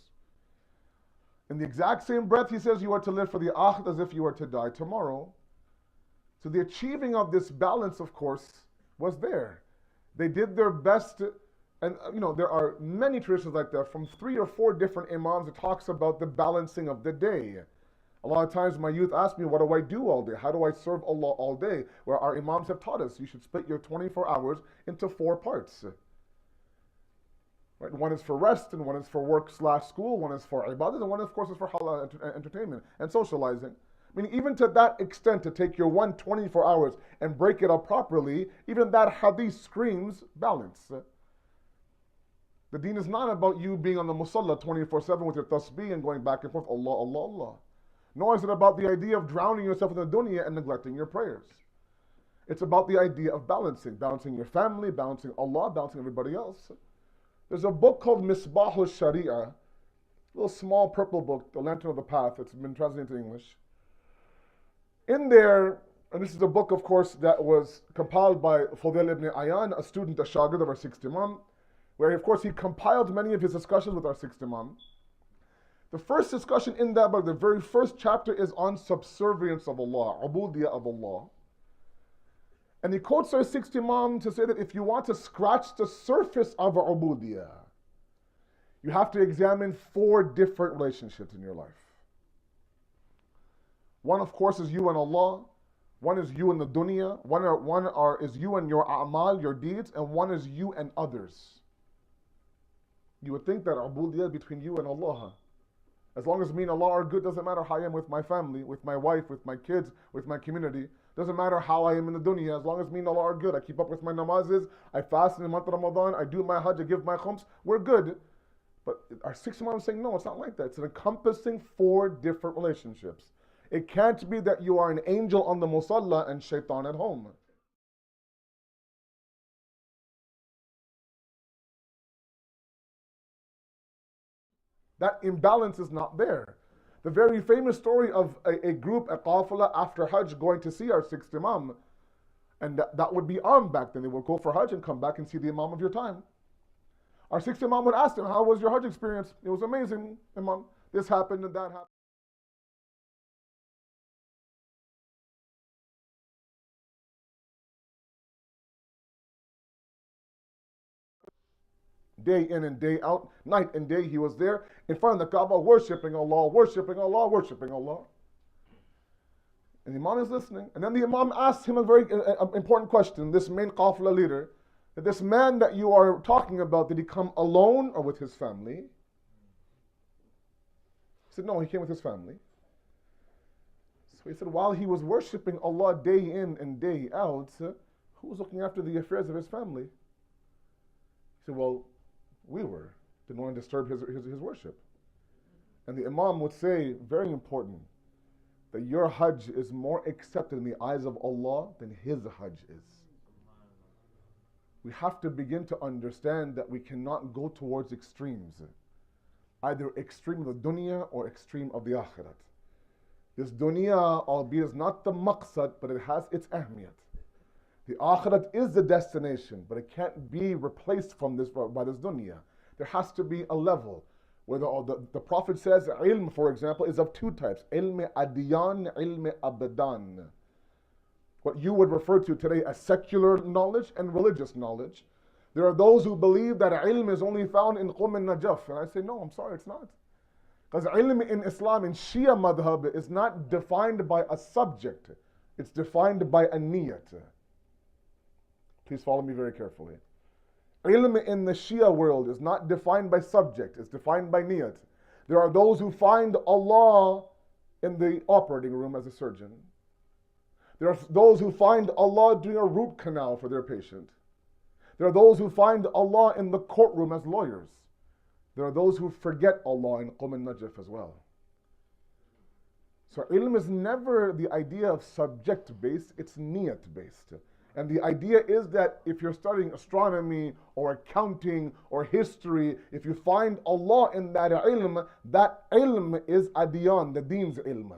In the exact same breath, he says you are to live for the akhirah as if you are to die tomorrow. So the achieving of this balance, of course, was there. They did their best, and there are many traditions like that from 3 or 4 different imams that talks about the balancing of the day. A lot of times my youth ask me, what do I do all day? How do I serve Allah all day? Where our imams have taught us, you should split your 24 hours into 4 parts. Right? One is for rest, and one is for work/school, one is for ibadah, and one, of course, is for halal entertainment and socializing. I mean, even to that extent, to take your 24 hours and break it up properly, even that hadith screams balance. The deen is not about you being on the musalla 24/7 with your tasbih and going back and forth, Allah, Allah, Allah. Nor is it about the idea of drowning yourself in the dunya and neglecting your prayers. It's about the idea of balancing your family, balancing Allah, balancing everybody else. There's a book called Misbah al-Sharia, a little small purple book, The Lantern of the Path. It's been translated into English. In there, and this is a book, of course, that was compiled by Fudail ibn Ayan, a student, a shagird of our 6th Imam, where, of course, he compiled many of his discussions with our 6th Imam. The first discussion in that book, the very first chapter, is on subservience of Allah, ubudiyah of Allah. And he quotes our 6th Imam to say that if you want to scratch the surface of ubudiyah, you have to examine 4 different relationships in your life. One, of course, is you and Allah. One is you and the dunya, one is you and your a'mal, your deeds, and one is you and others. You would think that ubudiyah between you and Allah. As long as me and Allah are good, doesn't matter how I am with my family, with my wife, with my kids, with my community. Doesn't matter how I am in the dunya. As long as me and Allah are good, I keep up with my namazes, I fast in the month of Ramadan, I do my hajj, I give my khums, we're good. But our sixth Imam is saying, no, it's not like that. It's encompassing 4 different relationships. It can't be that you are an angel on the musalla and shaitan at home. That imbalance is not there. The very famous story of a group, a qafila, after Hajj going to see our sixth Imam. And that would be back then. They would go for Hajj and come back and see the Imam of your time. Our sixth Imam would ask them, how was your Hajj experience? It was amazing, Imam. This happened and that happened. Day in and day out, night and day, he was there in front of the Kaaba, worshipping Allah, worshipping Allah, worshipping Allah. And the Imam is listening. And then the Imam asks him a very important question, this main qafla leader, that this man that you are talking about, did he come alone or with his family? He said, no, he came with his family. So he said, while he was worshipping Allah day in and day out, who was looking after the affairs of his family? He said, well, we were. Didn't want to disturb his worship. And the Imam would say, very important, that your Hajj is more accepted in the eyes of Allah than his Hajj is. We have to begin to understand that we cannot go towards extremes. Either extreme of the dunya or extreme of the akhirat. This dunya, albeit is not the maqsad, but it has its ahmiyat. The akhirat is the destination, but it can't be replaced from this by this dunya. There has to be a level where the Prophet says ilm, for example, is of 2 types. Ilm adiyan, ilm abadan. What you would refer to today as secular knowledge and religious knowledge. There are those who believe that ilm is only found in Qum and Najaf. And I say, no, I'm sorry, it's not. Because ilm in Islam, in Shia madhab, is not defined by a subject. It's defined by a niyat. Please follow me very carefully. Ilm in the Shia world is not defined by subject, it's defined by niyat. There are those who find Allah in the operating room as a surgeon. There are those who find Allah doing a root canal for their patient. There are those who find Allah in the courtroom as lawyers. There are those who forget Allah in Qum and Najaf as well. So ilm is never the idea of subject-based, it's niyat-based. And the idea is that if you're studying astronomy or accounting or history, if you find Allah in that ilm is adiyan, the deen's ilm.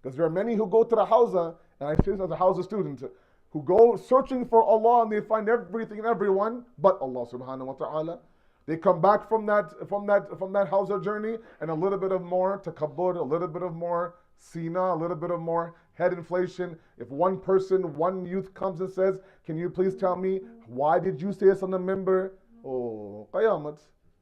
Because there are many who go to the Hawza, and I say this as a Hawza student, who go searching for Allah and they find everything and everyone but Allah subhanahu wa ta'ala. They come back from that Hawza journey and a little bit of more takabbur, a little bit of more sina, a little bit of more head inflation. If one youth comes and says, can you please tell me, why did you say this on the member? Oh, qayamat.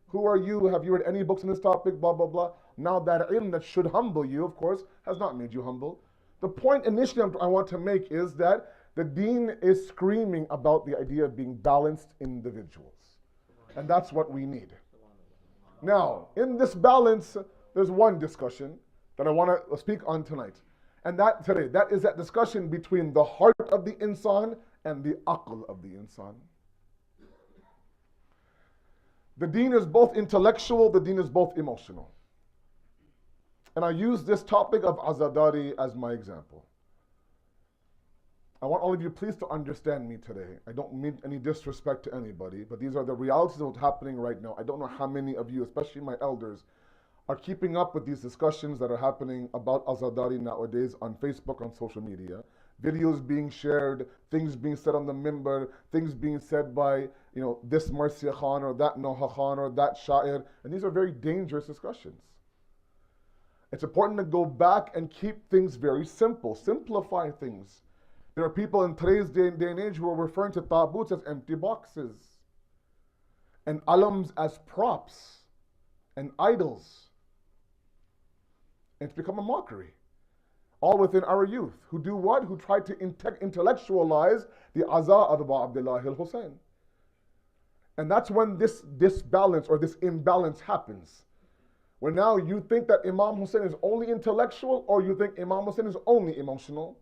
Who are you? Have you read any books on this topic? Blah, blah, blah. Now that ilm that should humble you, of course, has not made you humble. The point initially I want to make is that the deen is screaming about the idea of being balanced individuals. And that's what we need. Now, in this balance, there's one discussion that I want to speak on tonight. And that is that discussion between the heart of the insan and the aql of the insan. The deen is both intellectual, the deen is both emotional. And I use this topic of azadari as my example. I want all of you please to understand me today. I don't mean any disrespect to anybody, but these are the realities of what's happening right now. I don't know how many of you, especially my elders, are keeping up with these discussions that are happening about azadari nowadays on Facebook, on social media. Videos being shared, things being said on the mimbar, things being said by, this Marsiya Khan or that Noha Khan or that Sha'ir. And these are very dangerous discussions. It's important to go back and keep things very simple, simplify things. There are people in today's day and age who are referring to tabuts as empty boxes and alams as props and idols. And it's become a mockery. all within our youth, who do what? Who try to intellectualize the aza of Abu Abdullah al-Hussein. And that's when this disbalance or this imbalance happens. When now you think that Imam Hussein is only intellectual, or you think Imam Hussein is only emotional.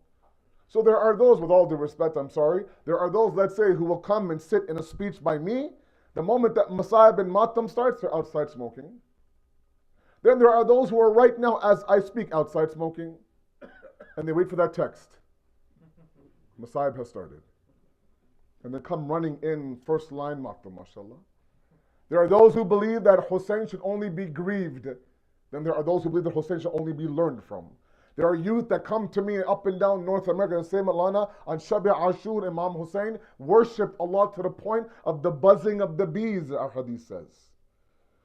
So there are those, with all due respect, I'm sorry, there are those, let's say, who will come and sit in a speech by me. The moment that Masayib and Matam starts, they're outside smoking. Then there are those who are right now, as I speak, outside smoking. And they wait for that text. Masayib has started. And they come running in first line, Matam, mashallah. There are those who believe that Hussein should only be grieved. Then there are those who believe that Hussein should only be learned from. There are youth that come to me up and down North America and say, Maulana, on Shabi Ashur, Imam Hussein worshipped Allah to the point of the buzzing of the bees, our hadith says.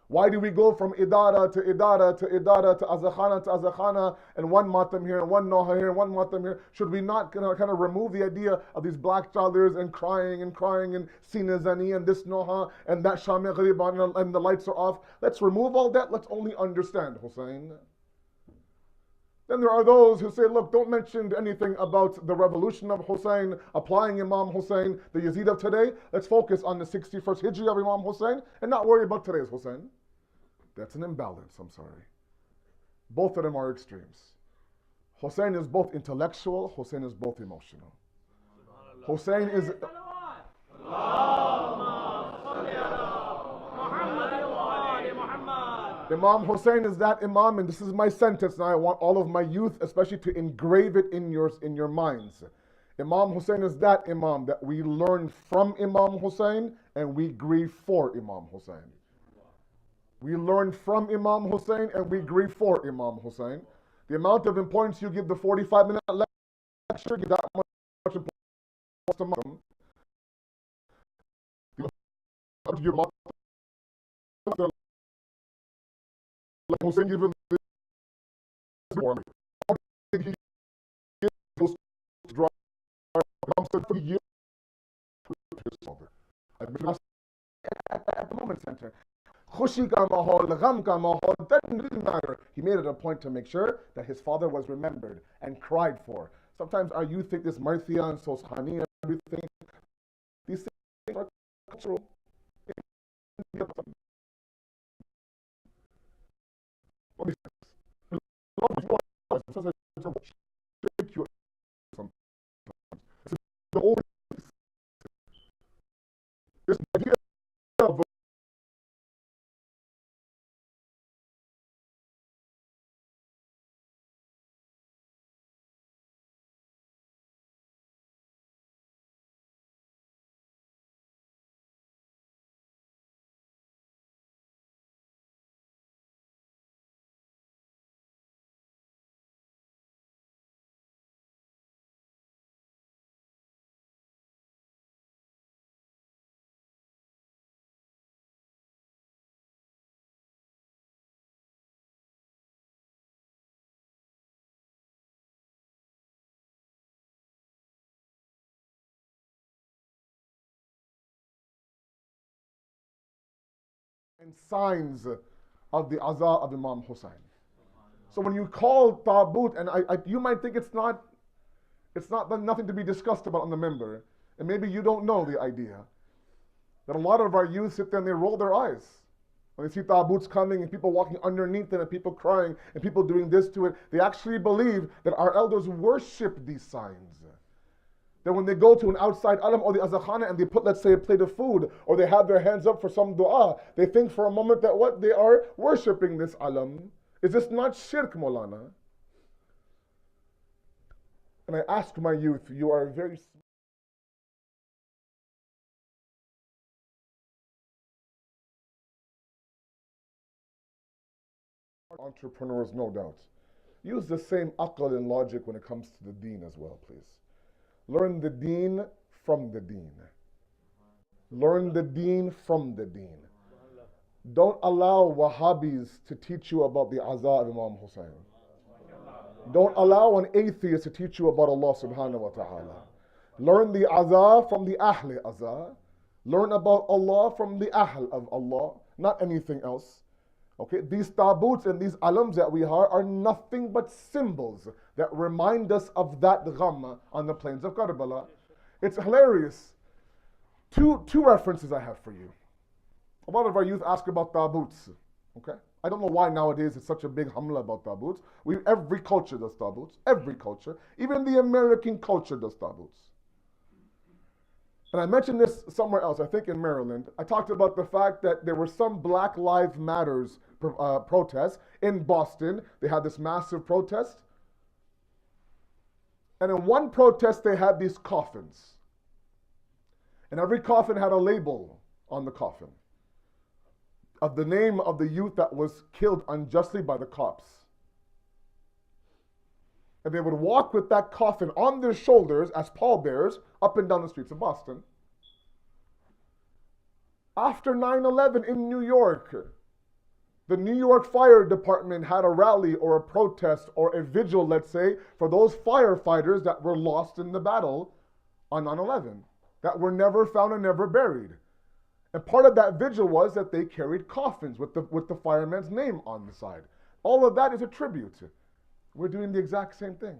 Why do we go from idara to idara to idara to azakhana and one matam here and one noha here and one matam here? Should we not kind of remove the idea of these black toddlers and crying and sina zani and this noha and that shami ghariban and the lights are off? Let's remove all that. Let's only understand Hussein. Then there are those who say, look, don't mention anything about the revolution of Hussein, applying Imam Hussein, the Yazid of today. Let's focus on the 61st Hijri of Imam Hussein and not worry about today's Hussein. That's an imbalance, I'm sorry. Both of them are extremes. Hussein is both intellectual, Hussein is both emotional. Hussein is... Imam Hussein is that Imam, and this is my sentence, and I want all of my youth especially to engrave it in your minds. Imam Hussein is that Imam that we learn from Imam Hussein and we grieve for Imam Hussein. We learn from Imam Hussein and we grieve for Imam Hussein. The amount of importance you give the 45-minute lecture, give that much importance to Muslim. Your mother, like Hussein given this warning. How did he get those to drive? Imam said for years his father. At the moment center. Khushi ka mahol, gham ka mahol, that didn't matter. He made it a point to make sure that his father was remembered and cried for. Sometimes our youth think this Marthia and Soshani and everything. These things are cultural. This idea of and signs of the Azaa of Imam Hussein. So when you call Taboot, and you might think it's not nothing to be discussed about on the member, and maybe you don't know the idea that a lot of our youth sit there and they roll their eyes when they see Taboots coming and people walking underneath it and people crying and people doing this to it. They actually believe that our elders worship these signs. That when they go to an outside alam or the azakhana and they put, let's say, a plate of food, or they have their hands up for some dua, they think for a moment that what? They are worshipping this alam. Is this not shirk, Maulana? And I ask my youth, you are very smart entrepreneurs, no doubt. Use the same aql and logic when it comes to the deen as well, please. Learn the deen from the deen. Learn the deen from the deen. Don't allow Wahhabis to teach you about the Azaa of Imam Hussein. Don't allow an atheist to teach you about Allah subhanahu wa ta'ala. Learn the Azaa from the Ahl Azaa. Learn about Allah from the Ahl of Allah, not anything else. Okay, these tabuts and these alams that we are nothing but symbols that remind us of that gham on the plains of Karbala. It's hilarious. Two references I have for you. A lot of our youth ask about tabuts. Okay, I don't know why nowadays it's such a big hamla about tabuts. Every culture does tabuts. Every culture, even the American culture does tabuts. And I mentioned this somewhere else, I think in Maryland. I talked about the fact that there were some Black Lives Matters protests in Boston. They had this massive protest. And in one protest, they had these coffins. And every coffin had a label on the coffin of the name of the youth that was killed unjustly by the cops. And they would walk with that coffin on their shoulders as pallbearers up and down the streets of Boston. After 9/11 in New York, the New York Fire Department had a rally or a protest or a vigil, let's say, for those firefighters that were lost in the battle on 9/11, that were never found and never buried. And part of that vigil was that they carried coffins with the fireman's name on the side. All of that is a tribute. We're doing the exact same thing.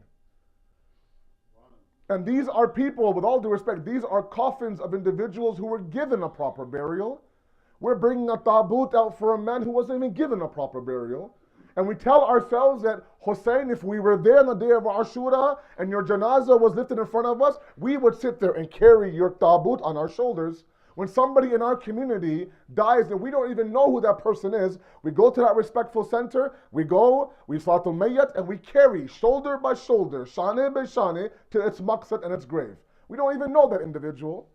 And these are people, with all due respect, these are coffins of individuals who were given a proper burial. We're bringing a tabut out for a man who wasn't even given a proper burial. And we tell ourselves that, Hussein, if we were there on the day of Ashura and your janazah was lifted in front of us, we would sit there and carry your tabut on our shoulders. When somebody in our community dies and we don't even know who that person is, we go to that respectful center, we Salatul Mayyat, and we carry shoulder by shoulder, shane by shane, to its maqsad and its grave. We don't even know that individual.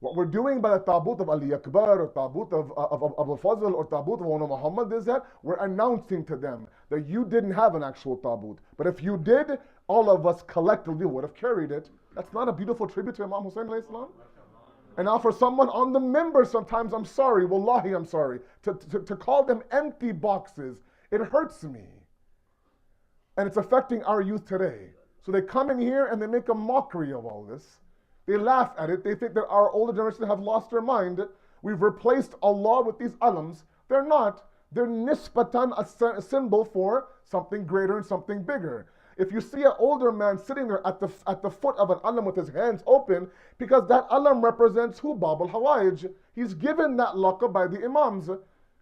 What we're doing by the tabut of Ali Akbar, or tabut of Abu Fazl, or tabut of Maulana Muhammad is that we're announcing to them that you didn't have an actual tabut. But if you did, all of us collectively would have carried it. That's not a beautiful tribute to Imam Hussein alayhi salam? And now for someone on the member, sometimes I'm sorry, wallahi I'm sorry, to call them empty boxes, it hurts me. And it's affecting our youth today. So they come in here and they make a mockery of all this. They laugh at it. They think that our older generation have lost their mind. We've replaced Allah with these alams. They're not. They're nisbatan, a symbol for something greater and something bigger. If you see an older man sitting there at the foot of an alam with his hands open, because that alam represents who? Bab al-Hawaj. He's given that laqab by the imams,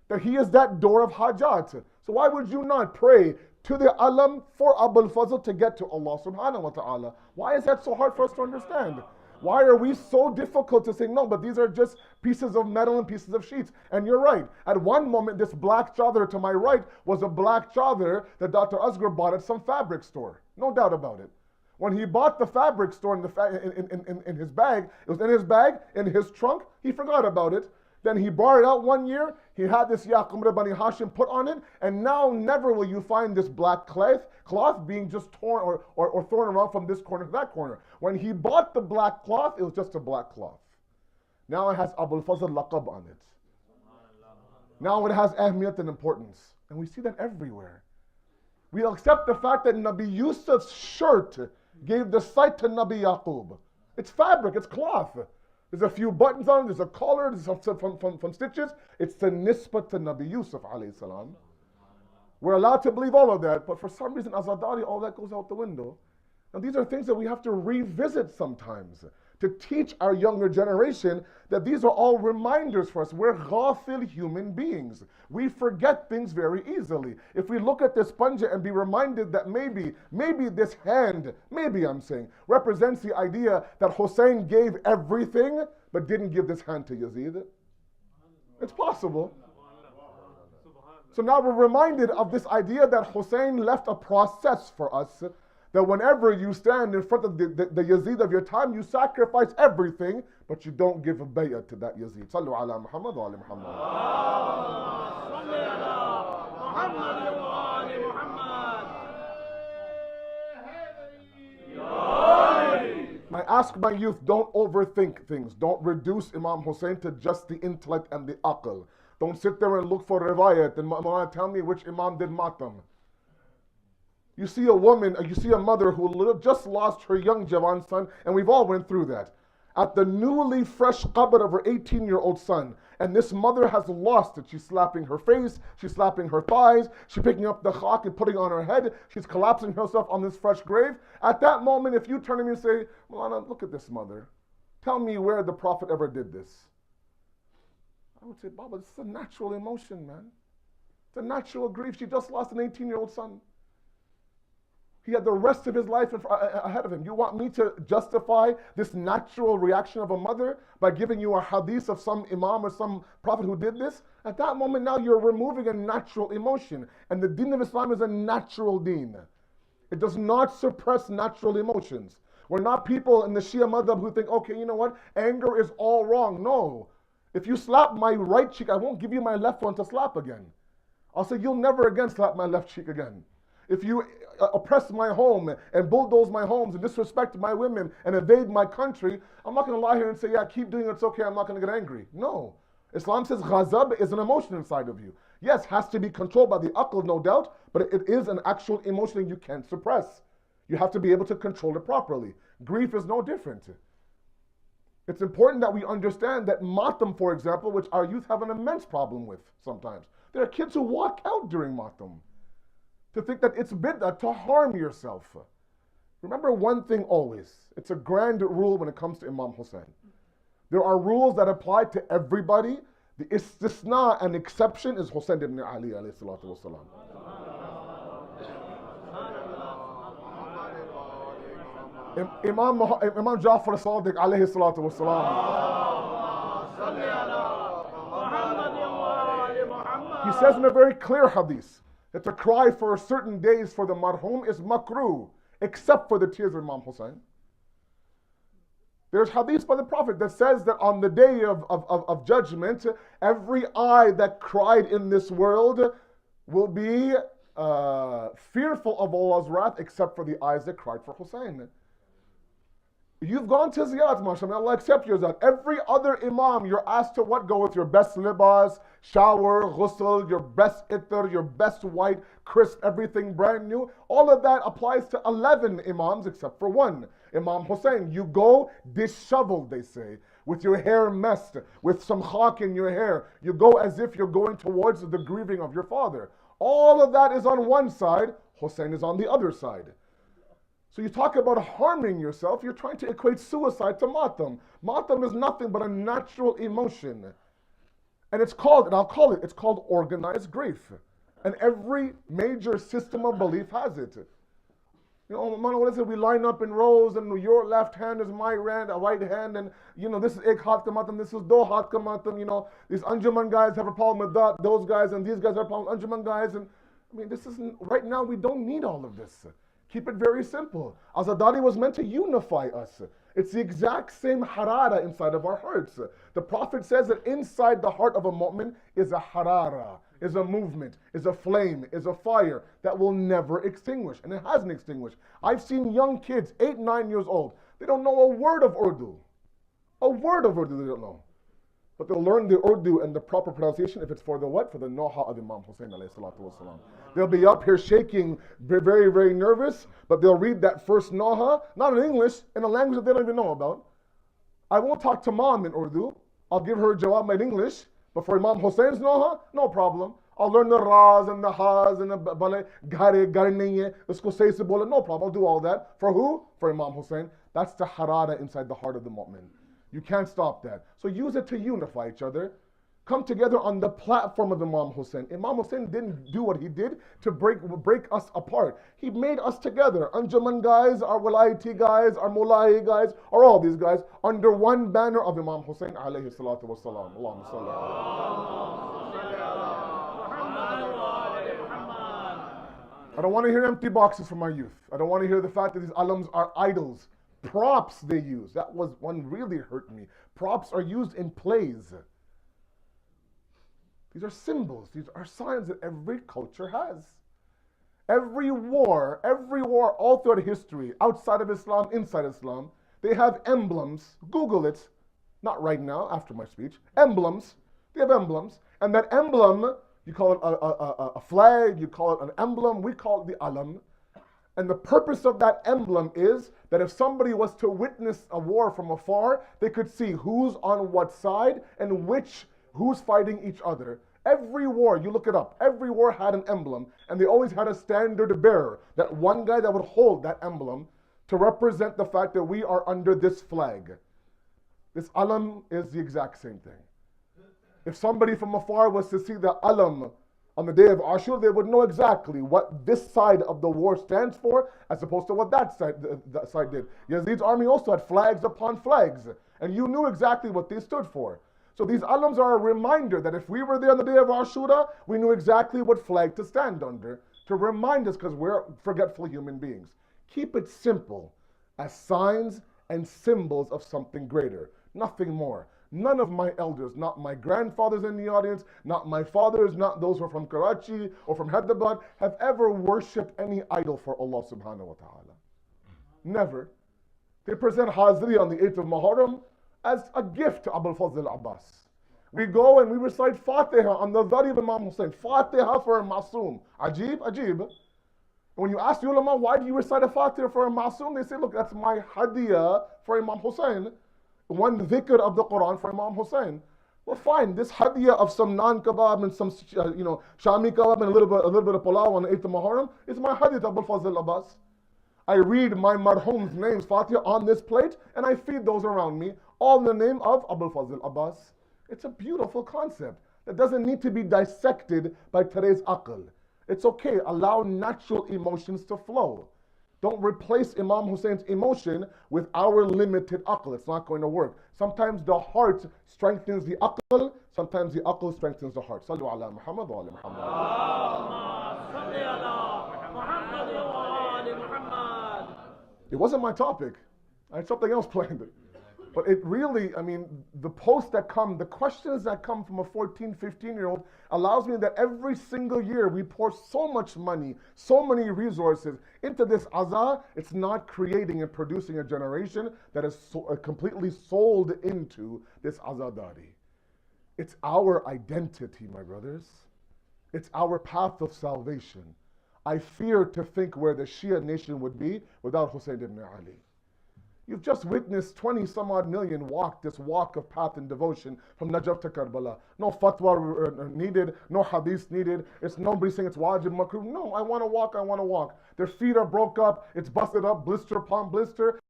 that he is that door of hajat. So why would you not pray to the alam for Abul Fazl to get to Allah subhanahu wa ta'ala? Why is that so hard for us to understand? Why are we so difficult to say, no, but these are just pieces of metal and pieces of sheets? And you're right. At one moment, this black chadar to my right was a black chadar that Dr. Asghar bought at some fabric store. No doubt about it. When he bought the fabric store in his bag, it was in his bag, in his trunk, he forgot about it. Then he brought it out one year, he had this Yaqub Bani Hashim put on it, and now never will you find this black cloth being just torn or thrown around from this corner to that corner. When he bought the black cloth, it was just a black cloth. Now it has Abul Fazl laqab on it. Now it has ahmiyat and importance. And we see that everywhere. We accept the fact that Nabi Yusuf's shirt gave the sight to Nabi Yaqub. It's fabric, it's cloth. There's a few buttons on it, there's a collar, there's some stitches. It's the nisbat to Nabi Yusuf alayhi salam. We're allowed to believe all of that, but for some reason, Azadari, all that goes out the window. Now these are things that we have to revisit sometimes, to teach our younger generation that these are all reminders for us. We're ghafil human beings. We forget things very easily. If we look at this panja and be reminded that maybe this hand, represents the idea that Hussein gave everything but didn't give this hand to Yazid. It's possible. So now we're reminded of this idea that Hussein left a process for us, that whenever you stand in front of the Yazid of your time, you sacrifice everything, but you don't give a bay'ah to that Yazid. Sallu ala Muhammad wa ala Muhammad. I ask my youth, don't overthink things. Don't reduce Imam Hussein to just the intellect and the aql. Don't sit there and look for riwayat and Maulana tell me which Imam did matam. You see a woman, you see a mother who just lost her young Javan son, and we've all went through that. At the newly fresh qabr of her 18-year-old son, And this mother has lost it. She's slapping her face, she's slapping her thighs, she's picking up the khak and putting it on her head, she's collapsing herself on this fresh grave. At that moment, if you turn to me and say, Maulana, look at this mother. Tell me where the Prophet ever did this. I would say, Baba, this is a natural emotion, man. It's a natural grief. She just lost an 18-year-old son. He had the rest of his life ahead of him. You want me to justify this natural reaction of a mother by giving you a hadith of some imam or some prophet who did this? At that moment now you're removing a natural emotion. And the deen of Islam is a natural deen. It does not suppress natural emotions. We're not people in the Shia madhab who think, okay, you know what, anger is all wrong. No. If you slap my right cheek, I won't give you my left one to slap again. I'll say, you'll never again slap my left cheek again. If you oppress my home and bulldoze my homes and disrespect my women and invade my country, I'm not going to lie here and say, yeah, keep doing it, it's okay, I'm not going to get angry. No. Islam says ghazab is an emotion inside of you. Yes, has to be controlled by the aql, no doubt, but it is an actual emotion you can't suppress. You have to be able to control it properly. Grief is no different. It's important that we understand that matam, for example, which our youth have an immense problem with sometimes. There are kids who walk out during matam to think that it's bid'ah to harm yourself. Remember one thing always. It's a grand rule when it comes to Imam Hussein. There are rules that apply to everybody. The istisna and exception is Hussein ibn Ali alayhi salatu wasalam. Imam Ja'far as-Sadiq alayhi salatu wasalam. He says in a very clear hadith that to cry for certain days for the marhum is makruh, except for the tears of Imam Hussein. There's hadith by the Prophet that says that on the day of judgment, every eye that cried in this world will be fearful of Allah's wrath, except for the eyes that cried for Hussein. You've gone to ziyarah, mashallah, Allah accept your ziyarah. Every other imam, you're asked to what? Go with your best libas, shower, ghusl, your best itr, your best white, crisp, everything brand new. All of that applies to 11 imams except for one. Imam Hussein, you go disheveled, they say, with your hair messed, with some khak in your hair. You go as if you're going towards the grieving of your father. All of that is on one side, Hussein is on the other side. So you talk about harming yourself, you're trying to equate suicide to matam. Matam is nothing but a natural emotion. And it's called, and I'll call it, it's called organized grief. And every major system of belief has it. You know, what is it? We line up in rows and your left hand is my right hand, and you know, this is ek hat ka matam, this is do hat ka matam, you know, these Anjuman guys have a problem with that, those guys, and these guys have a problem with Anjuman guys, and I mean, this isn't, right now we don't need all of this. Keep it very simple. Azadari was meant to unify us. It's the exact same harara inside of our hearts. The Prophet says that inside the heart of a mu'min is a harara, is a movement, is a flame, is a fire that will never extinguish. And it hasn't extinguished. I've seen young kids, 8, 9 years old. They don't know a word of Urdu. A word of Urdu they don't know. But they'll learn the Urdu and the proper pronunciation if it's for the what? For the Noha of Imam Hussein alayhi salatu wasalam. They'll be up here shaking, very, very nervous, but they'll read that first Noha, not in English, in a language that they don't even know about. I won't talk to mom in Urdu. I'll give her jawab in English, but for Imam Hussein's Noha, no problem. I'll learn the Ras and the Has and the Bale, Gare, Garniye, usko say se bole, no problem. I'll do all that. For who? For Imam Hussein. That's the harara inside the heart of the mu'min. You can't stop that. So use it to unify each other. Come together on the platform of Imam Hussein. Imam Hussein didn't do what he did to break us apart. He made us together. Anjuman guys, our Walayati guys, our Mulai guys, or all these guys, under one banner of Imam Hussein alayhi salatu wasalam. Allahumma salli. I don't want to hear empty boxes from our youth. I don't want to hear the fact that these alams are idols. Props they use. That was one really hurt me. Props are used in plays. These are symbols. These are signs that every culture has. Every war all throughout history, outside of Islam, inside Islam, they have emblems. Google it. Not right now, after my speech. Emblems. They have emblems. And that emblem, you call it a flag, you call it an emblem, we call it the alam. And the purpose of that emblem is that if somebody was to witness a war from afar, they could see who's on what side and which Who's fighting each other? Every war, you look it up, every war had an emblem, and they always had a standard bearer, that one guy that would hold that emblem to represent the fact that we are under this flag. This alam is the exact same thing. If somebody from afar was to see the alam on the day of Ashur, they would know exactly what this side of the war stands for, as opposed to what that side did. Yazid's army also had flags upon flags, and you knew exactly what they stood for. So these alams are a reminder that if we were there on the day of Ashura, we knew exactly what flag to stand under, to remind us, because we're forgetful human beings. Keep it simple, as signs and symbols of something greater, nothing more. None of my elders, not my grandfathers in the audience, not my fathers, not those who are from Karachi or from Hyderabad, have ever worshipped any idol for Allah subhanahu wa ta'ala. Never. They present Hazri on the 8th of Muharram as a gift to Abul Fazl Abbas. We go and we recite Fatiha on the Dhari of Imam Hussein. Fatiha for a Masoom. Ajib, Ajib. When you ask the ulama, why do you recite a Fatiha for a Masoom? They say, look, that's my hadiyah for Imam Hussein. One dhikr of the Quran for Imam Hussein. Well, fine, this hadiyah of some naan kebab and some shami kebab and a little bit of pulao on the 8th of Muharram is my hadiyah to Abul Fazl Abbas. I read my marhum's names, Fatiha, on this plate, and I feed those around me, all in the name of Abul Fazl Abbas. It's a beautiful concept that doesn't need to be dissected by today's aql. It's okay, allow natural emotions to flow. Don't replace Imam Hussein's emotion with our limited aql. It's not going to work. Sometimes the heart strengthens the aql, sometimes the aql strengthens the heart. Sallu ala Muhammad wa ala Muhammad. It wasn't my topic. I had something else planned. But it really, I mean, the posts that come, the questions that come from a 14, 15-year-old allows me that every single year we pour so much money, so many resources into this azah. It's not creating and producing a generation that is completely sold into this azadari. It's our identity, my brothers. It's our path of salvation. I fear to think where the Shia nation would be without Hussein ibn Ali. You've just witnessed 20 some odd million walk this walk of path and devotion from Najaf to Karbala. No fatwa needed, no hadith needed. It's nobody saying it's wajib makruh. No, I want to walk, I want to walk. Their feet are broke up, it's busted up, blister upon blister.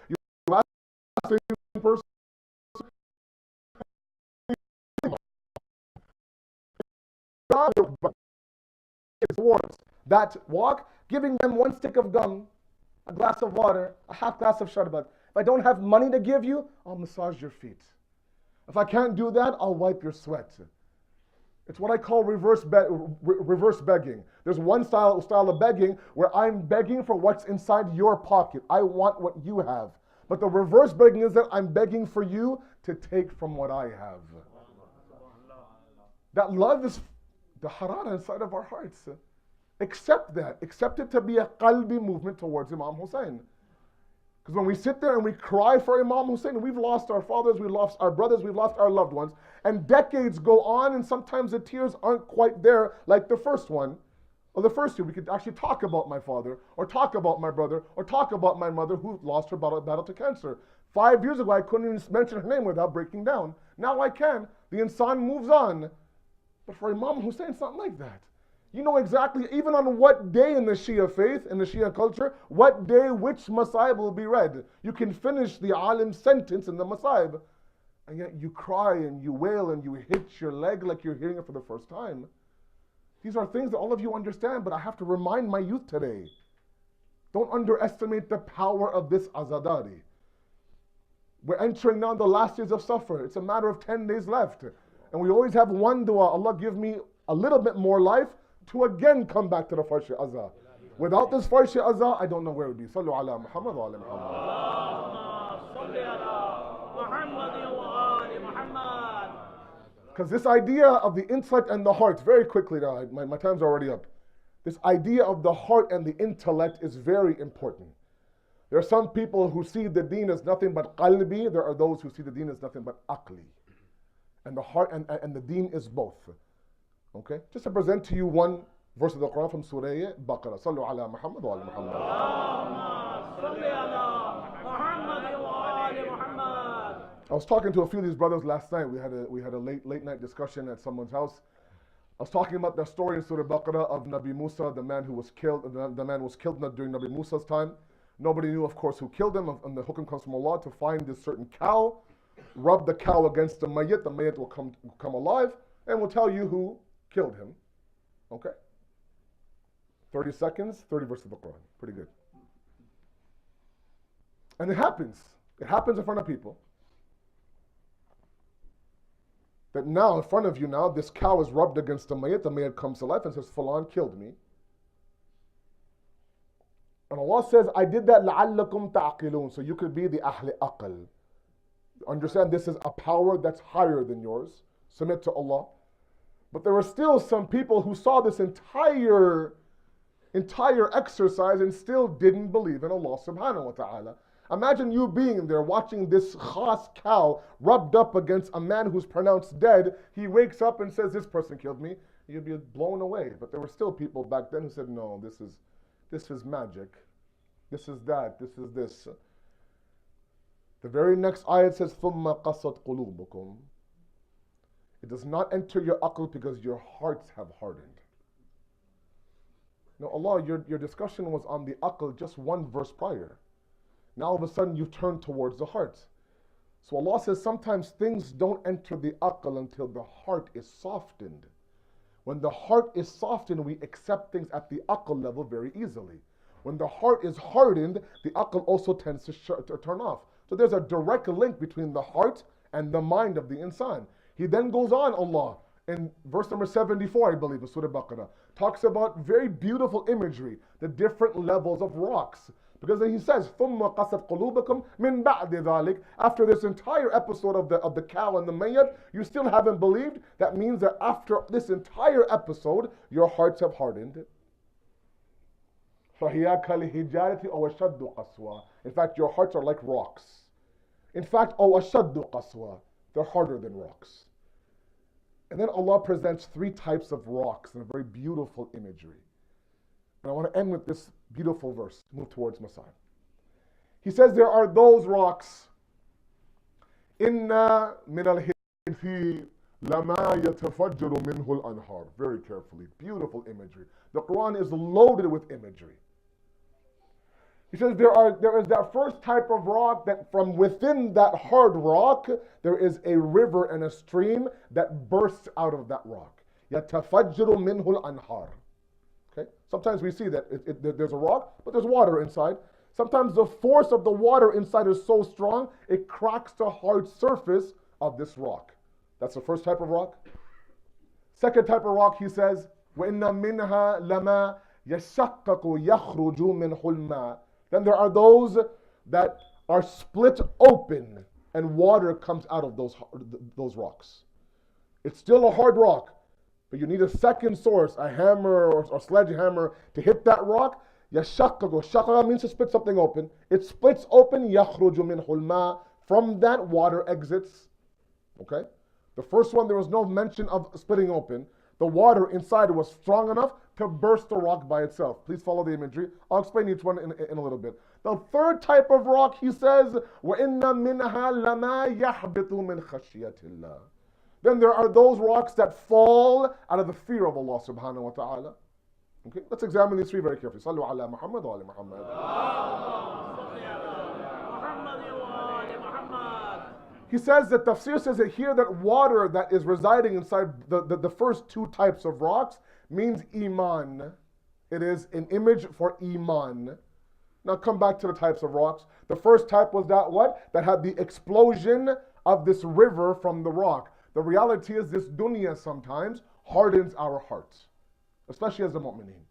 You ask the person, that walk, giving them one stick of gum, a glass of water, a half glass of sharbat. If I don't have money to give you, I'll massage your feet. If I can't do that, I'll wipe your sweat. It's what I call reverse begging. There's one style of begging where I'm begging for what's inside your pocket. I want what you have. But the reverse begging is that I'm begging for you to take from what I have. That love is the harara inside of our hearts. Accept that. Accept it to be a qalbi movement towards Imam Hussein. Because when we sit there and we cry for Imam Hussein, we've lost our fathers, we've lost our brothers, we've lost our loved ones. And decades go on and sometimes the tears aren't quite there like the first one. Or the first two, we could actually talk about my father, or talk about my brother, or talk about my mother who lost her battle to cancer. 5 years ago, I couldn't even mention her name without breaking down. Now I can. The insan moves on. But for Imam Hussein, it's not like that. You know exactly, even on what day in the Shia faith, in the Shia culture, what day which Masaib will be read. You can finish the alim sentence in the Masaib, and yet you cry and you wail and you hit your leg like you're hearing it for the first time. These are things that all of you understand, but I have to remind my youth today. Don't underestimate the power of this azadari. We're entering now the last days of Safar. It's a matter of 10 days left. And we always have one dua, Allah give me a little bit more life to again come back to the Farshi Azah. Without this Farshi Azah, I don't know where it would be. Sallu ala Muhammad wa ala Muhammad. Because this idea of the intellect and the heart, very quickly now, my time's already up. This idea of the heart and the intellect is very important. There are some people who see the deen as nothing but qalbi. There are those who see the deen as nothing but aqli. And the heart and the deen is both. Okay? Just to present to you one verse of the Quran from Surah Baqarah. Sallu ala Muhammad wa ala Muhammad. I was talking to a few of these brothers last night. We had a late night discussion at someone's house. I was talking about the story in Surah Baqarah of Nabi Musa, the man who was killed. The man was killed during Nabi Musa's time. Nobody knew, of course, who killed him. And the hukum comes from Allah to find this certain cow, rub the cow against the mayyit. The mayyit will come alive and will tell you who killed him. Okay? 30 seconds, 30 verses of the Quran. Pretty good. And it happens. It happens in front of people. That now, in front of you now, this cow is rubbed against the mayyit comes to life and says, Fulan killed me. And Allah says, I did that لَعَلَّكُمْ تَعْقِلُونَ, so you could be the Ahl Aql. Understand, this is a power that's higher than yours. Submit to Allah. But there were still some people who saw this entire exercise and still didn't believe in Allah subhanahu wa ta'ala. Imagine you being there watching this khas cow rubbed up against a man who's pronounced dead. He wakes up and says, this person killed me. You'd be blown away. But there were still people back then who said, no, this is magic. This is that. This is this. The very next ayat says, ثُمَّ قَصَتْ قُلُوبُكُمْ. It does not enter your aql because your hearts have hardened. Now Allah, your discussion was on the aql just one verse prior. Now all of a sudden you turn towards the heart. So Allah says sometimes things don't enter the aql until the heart is softened. When the heart is softened, we accept things at the aql level very easily. When the heart is hardened, the aql also tends to turn off. So there's a direct link between the heart and the mind of the insan. He then goes on, Allah, in verse number 74, I believe, of Surah Baqarah, talks about very beautiful imagery, the different levels of rocks. Because then he says, ثُمَّ قَصَتْ قُلُوبَكُمْ مِنْ بَعْدِ ذَلِكَ. After this entire episode of the cow and the mayyat, you still haven't believed. That means that after this entire episode, your hearts have hardened. فَهِيَا كَالْحِجَارَةِ أَوْ أَشَدُّ قَسْوَةً. In fact, your hearts are like rocks. In fact, أَوْ أَشَدُّ قَسْوَةً. They're harder than rocks. And then Allah presents three types of rocks in a very beautiful imagery. And I want to end with this beautiful verse. Move towards Messiah. He says there are those rocks. Inna min al-hidfi lama yatafajjaru minhu al-anhar. Very carefully. Beautiful imagery. The Quran is loaded with imagery. He says there is that first type of rock that from within that hard rock, there is a river and a stream that bursts out of that rock. Yatafajjaru minhu al-anhar. Okay? Sometimes we see that there's a rock, but there's water inside. Sometimes the force of the water inside is so strong, it cracks the hard surface of this rock. That's the first type of rock. Second type of rock, he says, وَإِنَّ مِنْهَا لَمَا يَشَقَّقُ يَخْرُجُ مِنْهُ الْمَاءِ. Then there are those that are split open and water comes out of those rocks. It's still a hard rock, but you need a second source, a hammer or sledgehammer to hit that rock. يَشَقَّقُ. Shaqqa means to split something open. It splits open. يَخْرُجُ مِنْهُ الْمَاءِ. From that water exits. Okay? The first one, there was no mention of splitting open. The water inside was strong enough to burst the rock by itself. Please follow the imagery. I'll explain each one in a little bit. The third type of rock, he says, وَإِنَّ مِنْهَا لَمَا يَحْبِطُ مِنْ خَشْيَةِ اللَّهِ. Then there are those rocks that fall out of the fear of Allah subhanahu wa ta'ala. Okay, let's examine these three very carefully. Sallu ala Muhammad wa ala Muhammad. He says that tafsir says that here that water that is residing inside the first two types of rocks means iman. It is an image for iman. Now come back to the types of rocks. The first type was that what? That had the explosion of this river from the rock. The reality is this dunya sometimes hardens our hearts, especially as a mu'mineen.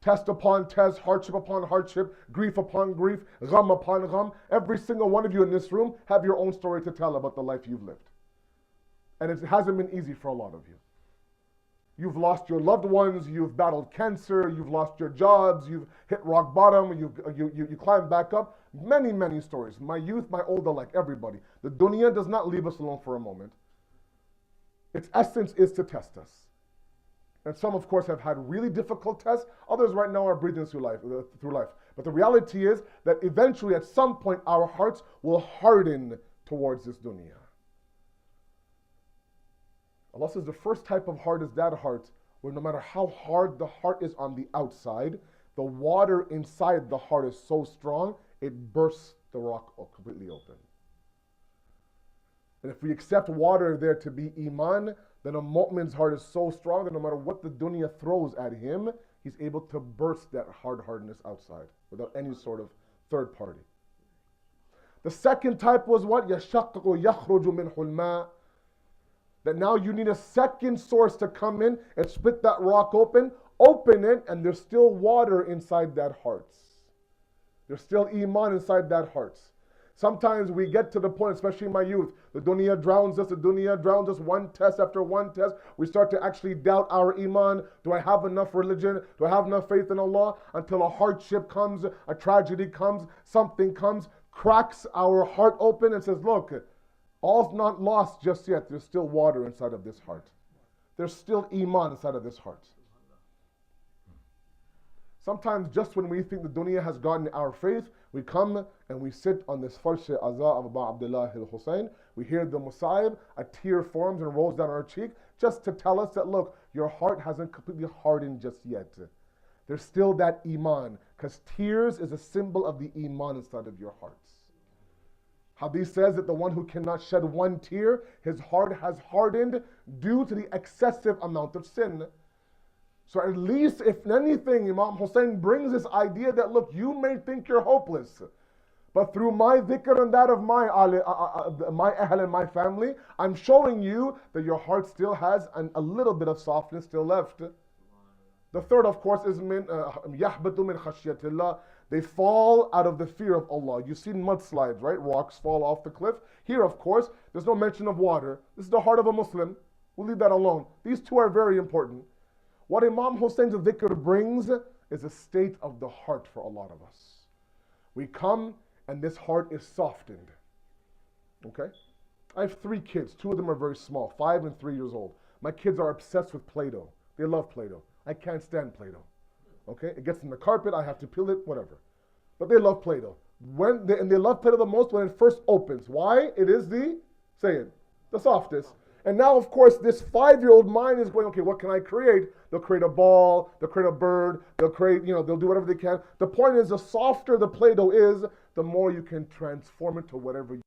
Test upon test, hardship upon hardship, grief upon grief, gham upon gham. Every single one of you in this room have your own story to tell about the life you've lived. And it hasn't been easy for a lot of you. You've lost your loved ones, you've battled cancer, you've lost your jobs, you've hit rock bottom, you climbed back up. Many, many stories. My youth, my older, like everybody. The dunya does not leave us alone for a moment. Its essence is to test us. And some, of course, have had really difficult tests. Others right now are breathing through life. But the reality is that eventually, at some point, our hearts will harden towards this dunya. Allah says the first type of heart is that heart where no matter how hard the heart is on the outside, the water inside the heart is so strong, it bursts the rock completely open. And if we accept water there to be iman, then a mu'min's heart is so strong that no matter what the dunya throws at him, he's able to burst that hardness outside without any sort of third party. The second type was what? يَشَقَّقُ يَخْرُجُ مِنْهُ الْمَاءِ. That now you need a second source to come in and split that rock open it, and there's still water inside that heart. There's still iman inside that heart. Sometimes we get to the point, especially in my youth, the dunya drowns us one test after one test. We start to actually doubt our iman. Do I have enough religion? Do I have enough faith in Allah? Until a hardship comes, a tragedy comes, something comes, cracks our heart open and says, look, all's not lost just yet. There's still water inside of this heart. There's still iman inside of this heart. Sometimes just when we think the dunya has gotten our faith, we come and we sit on this farsh aza of Abu Abdullah al-Hussein. We hear the Musa'ib, a tear forms and rolls down our cheek just to tell us that, look, your heart hasn't completely hardened just yet. There's still that iman, because tears is a symbol of the iman inside of your hearts. Hadith says that the one who cannot shed one tear, his heart has hardened due to the excessive amount of sin. So at least, if anything, Imam Hussein brings this idea that, look, you may think you're hopeless, but through my dhikr and that of my ahl and my family, I'm showing you that your heart still has a little bit of softness still left. The third, of course, is yahbatu min khashyatillah. They fall out of the fear of Allah. You've seen mudslides, right? Rocks fall off the cliff. Here, of course, there's no mention of water. This is the heart of a Muslim. We'll leave that alone. These two are very important. What Imam Hussein's dhikr brings is a state of the heart for a lot of us. We come and this heart is softened. Okay? I have 3 kids. 2 of them are very small, 5 and 3 years old. My kids are obsessed with Play-Doh. They love Play-Doh. I can't stand Play-Doh. Okay? It gets in the carpet, I have to peel it, whatever. But they love Play-Doh. And they love Play-Doh the most when it first opens. Why? It is the softest. And now, of course, this 5-year-old mind is going, okay, what can I create? They'll create a ball, they'll create a bird, they'll do whatever they can. The point is, the softer the Play-Doh is, the more you can transform it to whatever you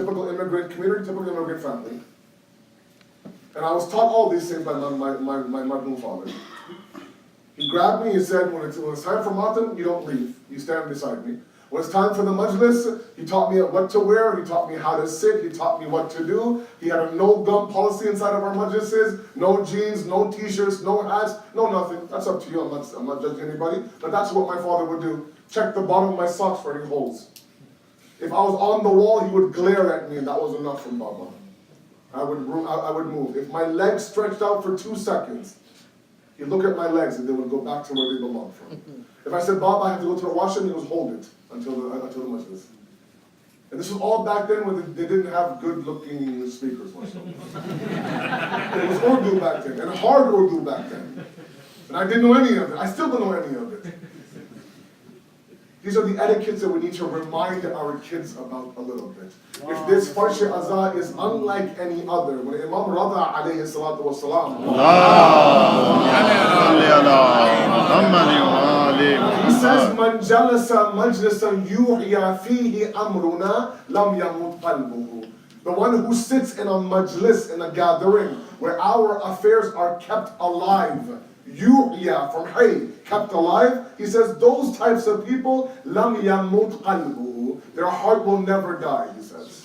typical immigrant community, typical immigrant family. And I was taught all these things by my Muslim father. He grabbed me, he said, when it's time for matam, you don't leave. You stand beside me. When it's time for the majlis, he taught me what to wear, he taught me how to sit, he taught me what to do. He had a no gum policy inside of our majlises, no jeans, no t-shirts, no hats, no nothing. That's up to you, I'm not judging anybody, but that's what my father would do. Check the bottom of my socks for any holes. If I was on the wall, he would glare at me, and that was enough from Baba. I would move. If my legs stretched out for 2 seconds, he'd look at my legs, and they would go back to where they belong from. If I said, Baba, I have to go to the washroom, he would hold it until the majlis. And this was all back then when they didn't have good-looking speakers. It was Urdu back then, and hard Urdu back then. And I didn't know any of it. I still don't know any of it. These are the etiquettes that we need to remind our kids about a little bit. If this Farsh Azah is unlike any other, when Imam Rada alayhi salatu wa salam, he says, Man jalasa majlisan yuhya fihi amruna lam yamut qalbuhu. The one who sits in a majlis, in a gathering, where our affairs are kept alive, yuhya, from hay, kept alive. He says those types of people, lam yamut qalbuhu, their heart will never die, he says.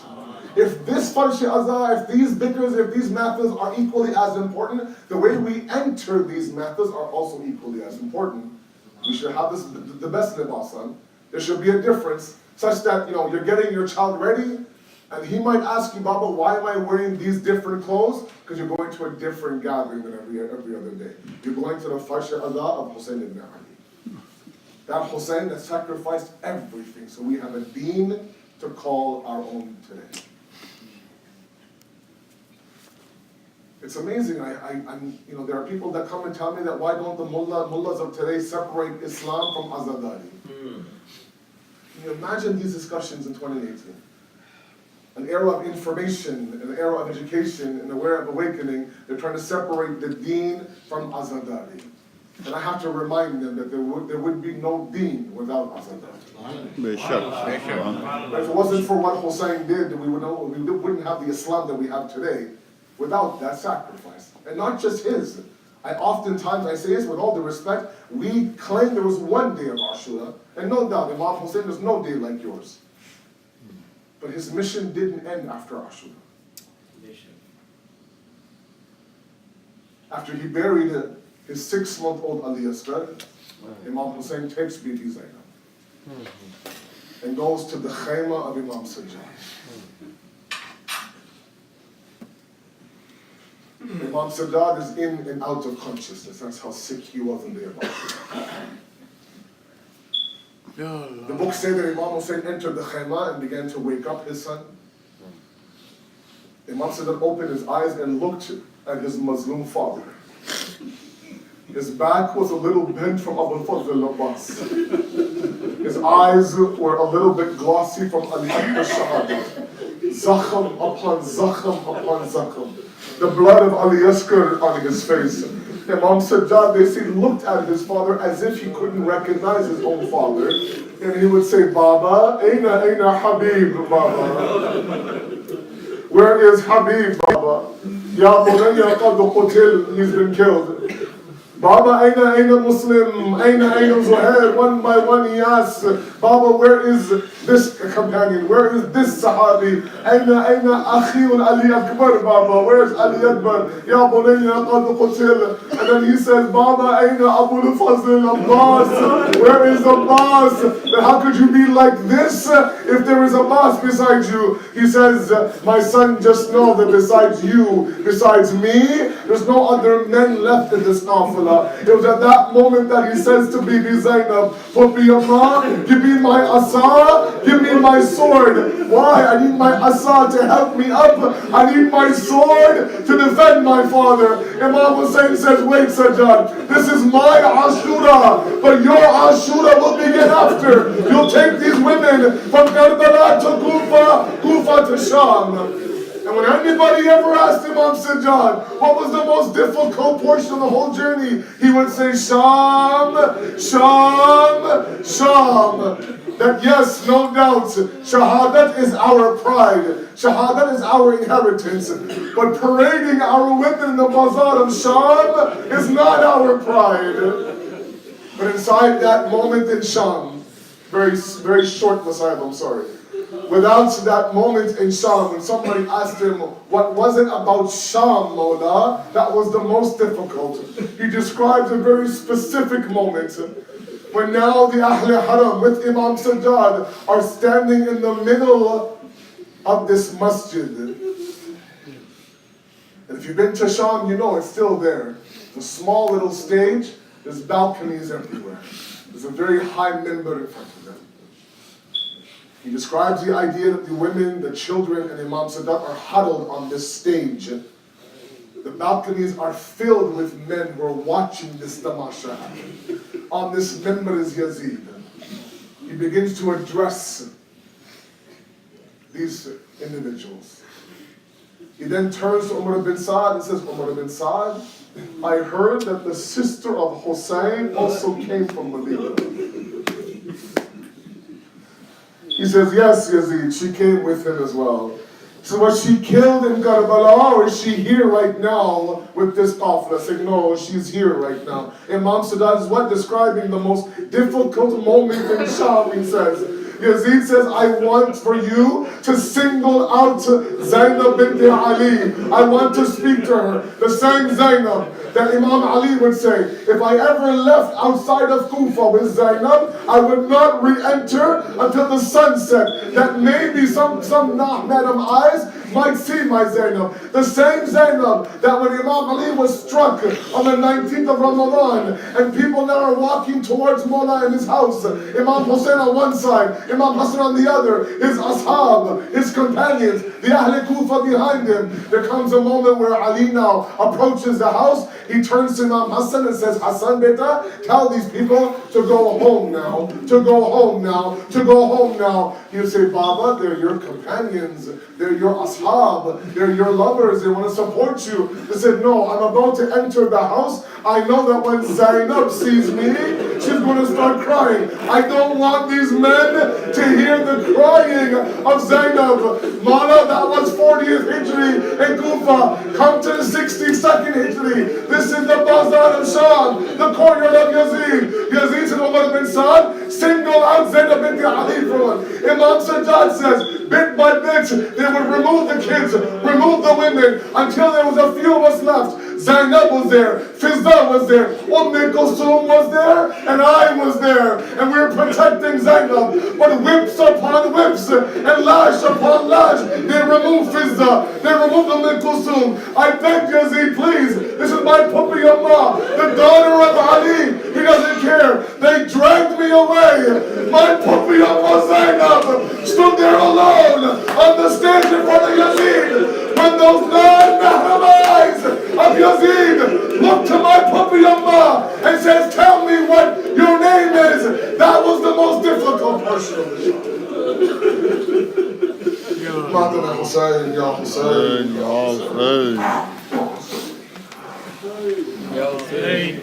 If this farsh azah, if these dhikrs, if these matters are equally as important, the way we enter these matters are also equally as important. We should have this, the best libas on. There should be a difference, such that, you're getting your child ready, and he might ask you, Baba, why am I wearing these different clothes? Because you're going to a different gathering than every other day. You're going to the farsh azah of Hussein ibn Ali. That Hussein that sacrificed everything, so we have a deen to call our own today. It's amazing. There are people that come and tell me that why don't the mullahs of today separate Islam from Azadari? Can you imagine these discussions in 2018? An era of information, an era of education, an era of awakening. They're trying to separate the deen from Azadari. And I have to remind them that there would be no deen without Azadari. If it wasn't for what Hussein did, we wouldn't have the Islam that we have today. Without that sacrifice. And not just his. I say this with all due respect, we claim there was one day of Ashura, and no doubt, Imam Hussein, there's no day like yours. But his mission didn't end after Ashura. After he buried his 6-month-old Ali Asghar, Imam Hussein takes Bibi Zainab and goes to the khayma of Imam Sajjad. Imam Sajjad is in and out of consciousness. That's how sick he was in the Imam. The books say that Imam Hussein entered the khayma and began to wake up his son. Imam Sajjad opened his eyes and looked at his Muslim father. His back was a little bent from Abu Fadl Abbas. His eyes were a little bit glossy from Ali Akbar Shahada. Zakham upon zakham upon zakham. The blood of Ali Asghar on his face. Imam Sajjad, they say, looked at his father as if he couldn't recognize his own father. And he would say, Baba, Aina Habib, Baba. Where is Habib, Baba? Ya Maulana qad qutil, he's been killed. Baba, Aina Muslim, Aina Zuhair, one by one he asks, Baba, where is this companion? Where is this Sahabi? Aina Akhiul Ali Akbar, Baba, where's Ali Akbar? Ya Bunayya qad qutil. And then he says, Baba, Aina Abu Fazl Abbas, where is Abbas? Then how could you be like this if there is Abbas beside you? He says, my son, just know that besides you, besides me, there's no other men left in this qafila. It was at that moment that he says to Bibi Zainab, Pupi Allah, give me my asa, give me my sword. Why? I need my asa to help me up. I need my sword to defend my father. Imam Hussein says, wait Sajjad, this is my Ashura, but your Ashura will begin after. You'll take these women from Karbala to Kufa to Sham. And when anybody ever asked Imam Sajjad what was the most difficult portion of the whole journey, he would say, Sham, Sham, Sham. That yes, no doubt, Shahadat is our pride. Shahadat is our inheritance. But parading our women in the bazaar of Sham is not our pride. But inside that moment in Sham, very short Messiah, I'm sorry. Without that moment in Sham, when somebody asked him, what was it about Sham, Mawla, that was the most difficult? He describes a very specific moment when now the Ahl Haram with Imam Sajjad are standing in the middle of this masjid. And if you've been to Sham, you know it's still there. It's a small little stage, there's balconies everywhere. There's a very high minbar in front of them. He describes the idea that the women, the children, and Imam Sajjad are huddled on this stage. The balconies are filled with men who are watching this tamasha happen. On this minbar is Yazid. He begins to address these individuals. He then turns to Umar bin Saad and says, Umar bin Saad, I heard that the sister of Hussein also came from Medina. He says, yes, Yazid, she came with him as well. So was she killed in Karbala, or is she here right now with this qafla? Saying, no, she's here right now. Imam Sadat is what? Describing the most difficult moment in Sham, he says. Yazid says, I want for you to single out Zainab bint Ali. I want to speak to her. The same Zainab that Imam Ali would say, if I ever left outside of Kufa with Zainab, I would not re-enter until the sun set. That maybe some Madam eyes might see my Zainab. The same Zainab that when Imam Ali was struck on the 19th of Ramadan, and people now are walking towards Maulana in his house, Imam Hussein on one side, Imam Hassan on the other, his ashab, his companions, the Ahl Kufa behind him. There comes a moment where Ali now approaches the house. He turns to Imam Hassan and says, Hassan beta, tell these people to go home now, to go home now, to go home now. He'll say, Baba, they're your companions, they're your ashab, they're your lovers, they want to support you. They said, no, I'm about to enter the house. I know that when Zainab sees me, she's going to start crying. I don't want these men to hear the crying of Zainab. Maulana, that was 40th Hijri in Kufa. Come to the 62nd Hijri. This is the Bazaar of Sham, the courtyard of Yazid. Yazid said, Umar bin Saad, single out Zainab bint Ali for one. Imam Sajjad says, bit by bit, they would remove the kids, remove the women, until there was a few of us left. Zainab was there, Fizza was there, Kulthum was there, and I was there. And we were protecting Zainab. But whips upon whips, and lash upon lash, they removed Fizza, they removed Kulthum. I beg Yazid, please, this is my puppy Allah, the daughter of Ali. He doesn't care. They dragged me away. My puppy Allah Zainab stood there alone on the stage in front of Yazid. When those 9 Mahram eyes of Yazid looked to my puppy Allah and says, tell me what your name is, that was the most difficult portion of the show. Madana Hussein, Ya Hussein, Ya Hussein. Ya Hussein.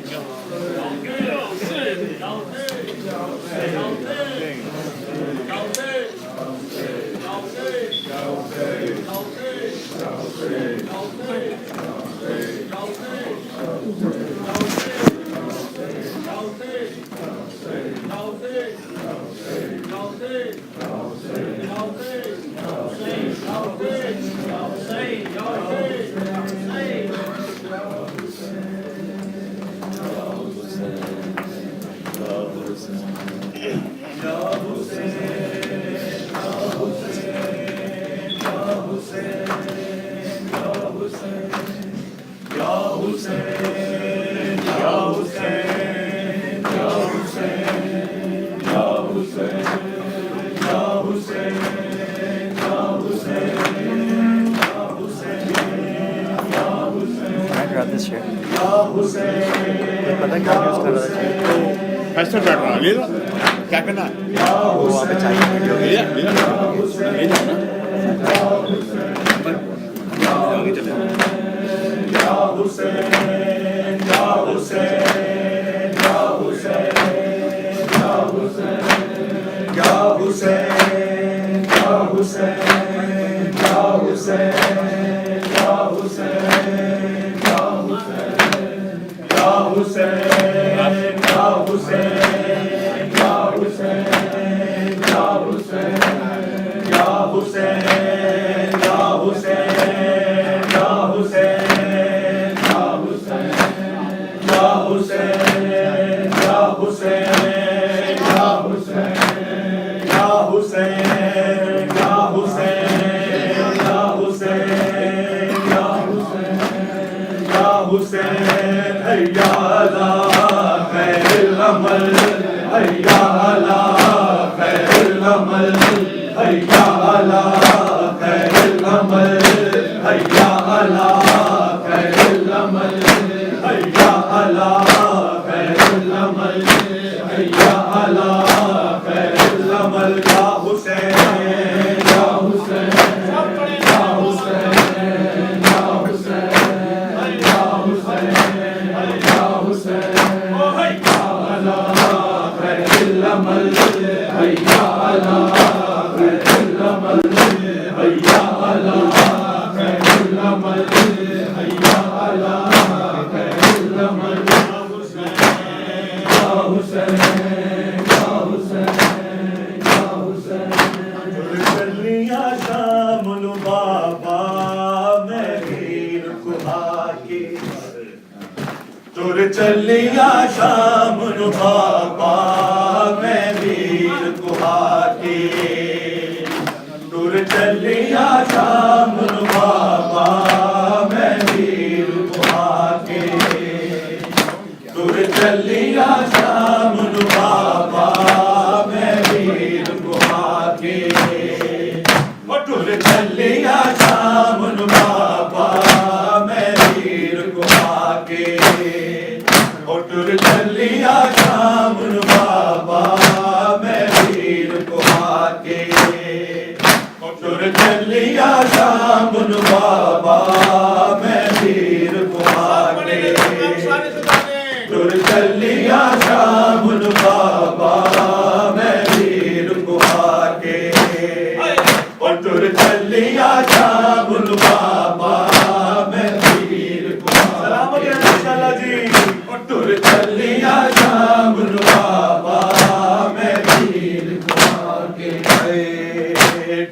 Fashion बैठ रहा ले लो क्या करना है वो वहाँ पे चाहिए वीडियो ले जा ले जाओ ना आगे चले या हुसैन या हुसैन या हुसैन या हुसैन या हुसैन या हुसैन या हुसैन या हुसैन या हुसैन या हुसैन Allah चलिया शाम नु बाबा मैं वीर कुहाके टुर चलिया शाम नु बाबा मैं वीर कुहाके टुर चलिया शाम नु बाबा मैं वीर कुहाके टुर चलिया शाम नु बाबा मैं वीर कुहाके टुर चलिया शाम नु बाबा मैं वीर कुहाके टुर चलिया शाम नु बाबा मैं वीर कुहाके टुर चलिया शाम नु बाबा मैं वीर कुहाके टुर चलिया शाम नु बाबा मैं वीर कुहाके टुर चलिया शाम नु बाबा मैं वीर कुहाके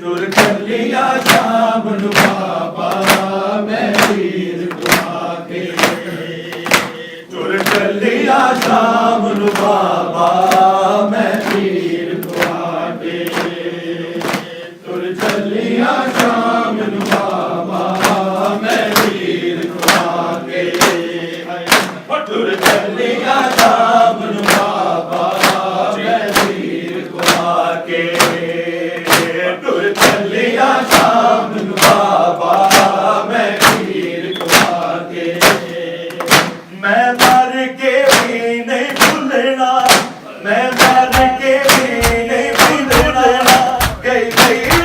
टुर चलिया शाम नु बाबा मैं वीर कुहाके टुर चलिया शाम नु बाबा मैं वीर कुहाके टुर चलिया शाम नु बाबा मैं वीर कुहाके टुर चलिया शाम नु बाबा मैं वीर कुहाके टुर चलिया शाम नु बाबा मैं वीर कुहाके मैं मर के भी नहीं भूलना मैं मर के भी नहीं भूलना गई गई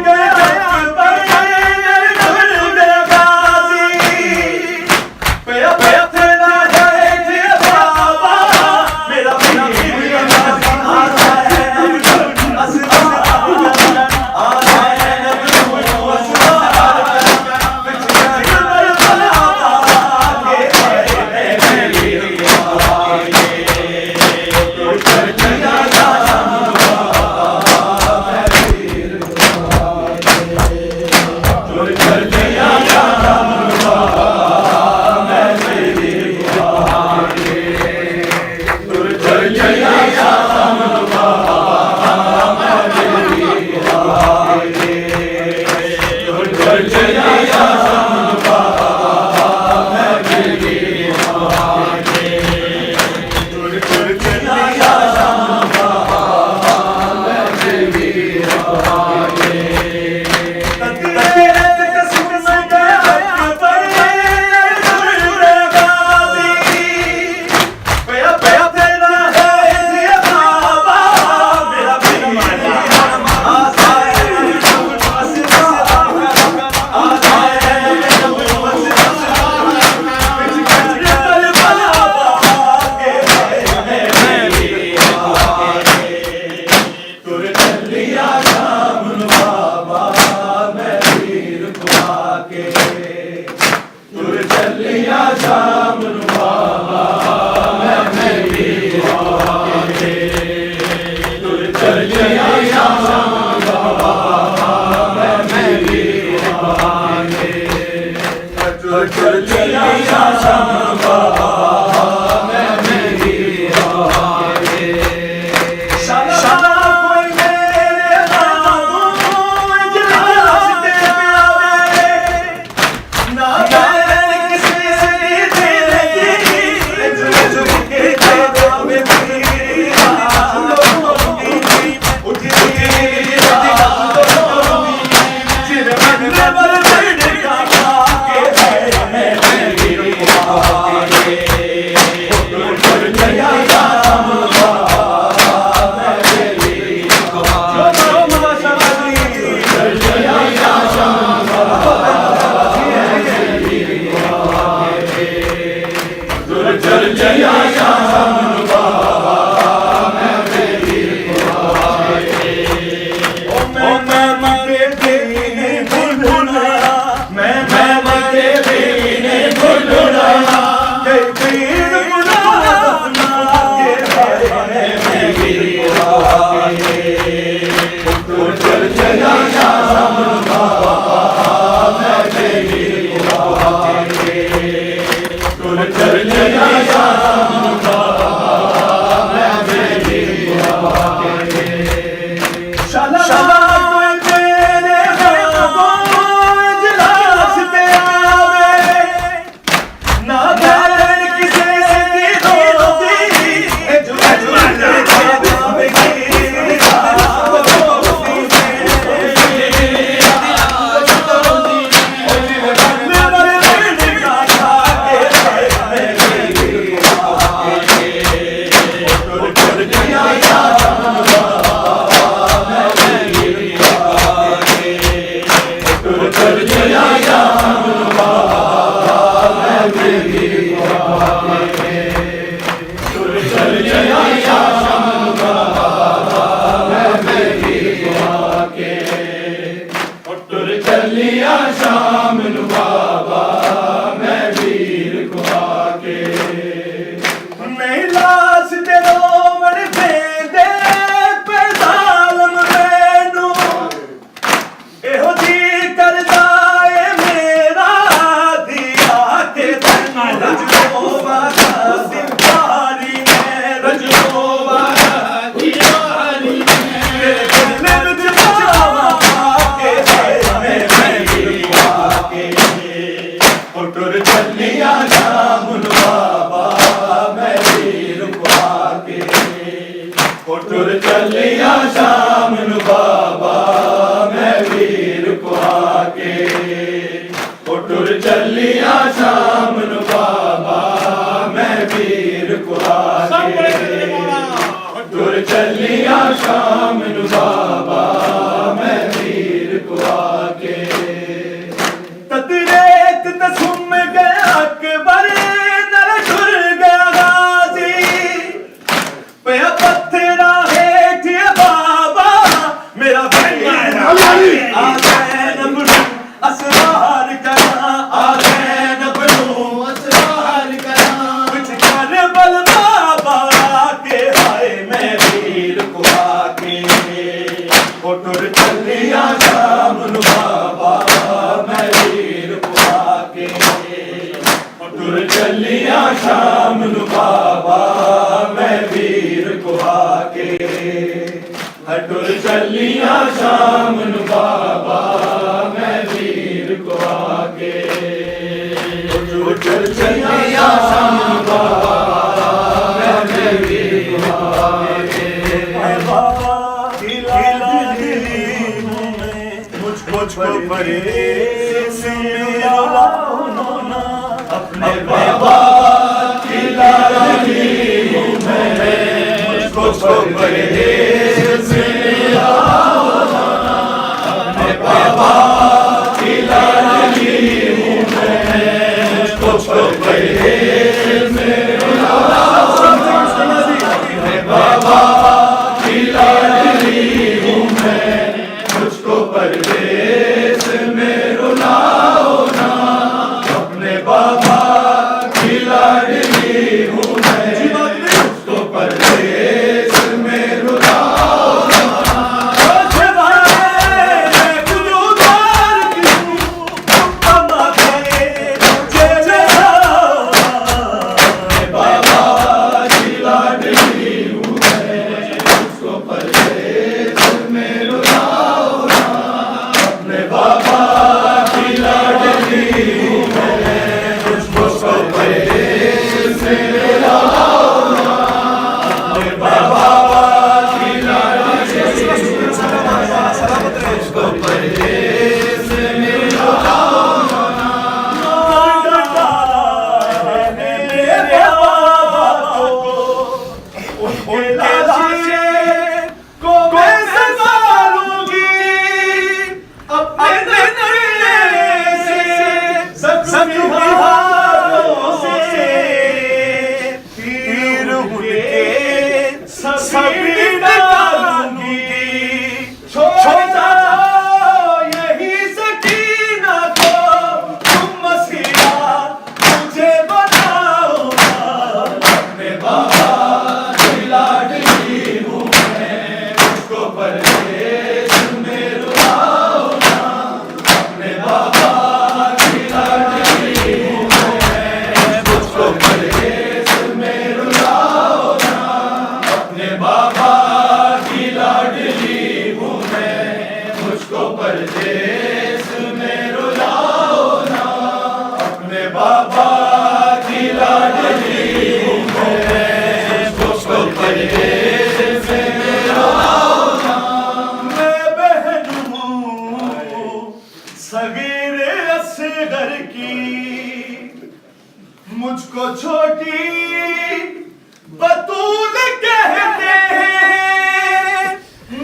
गया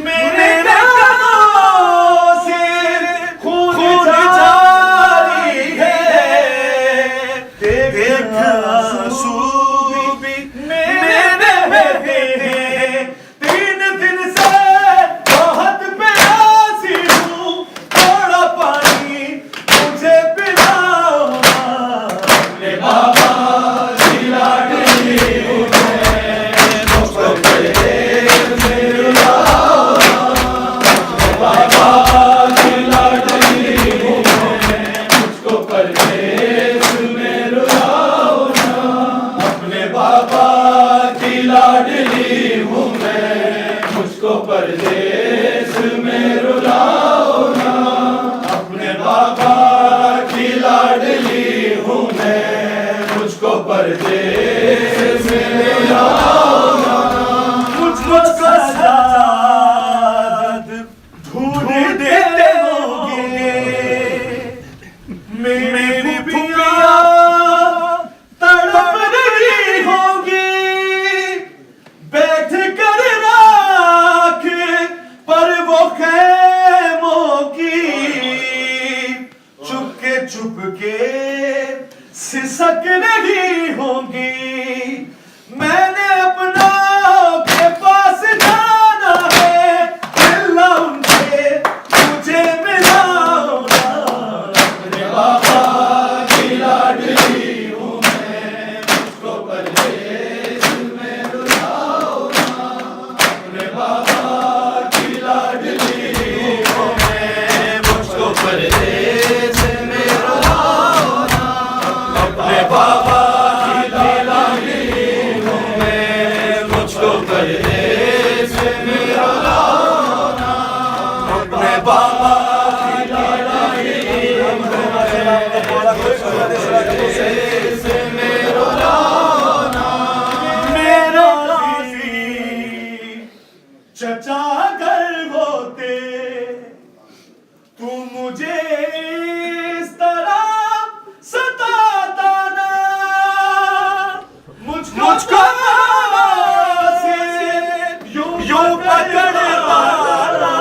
मेरे कदमों से खून चुपके सिसक रही होंगी, मैंने अपना के पास जाना है, मिलना उनसे मुझे मिलाना। अपने बाबा की लाडली हूँ मैं, मुझको परदेस में रुलाओ ना। अपने बाबा की लाडली हूँ मैं, मुझको परदेस में रुलाओ ना। अपने बाबा की लाडली हूँ मैं, मुझको परदेस में रुलाओ ना। अपने बाबा की लाडली हूँ मैं, मुझको परदेस में रुलाओ ना। मेरा राज़ी चचा अगर होते, तू मुझे इस तरह सताता ना। मुझको से यूं पकड़वाना,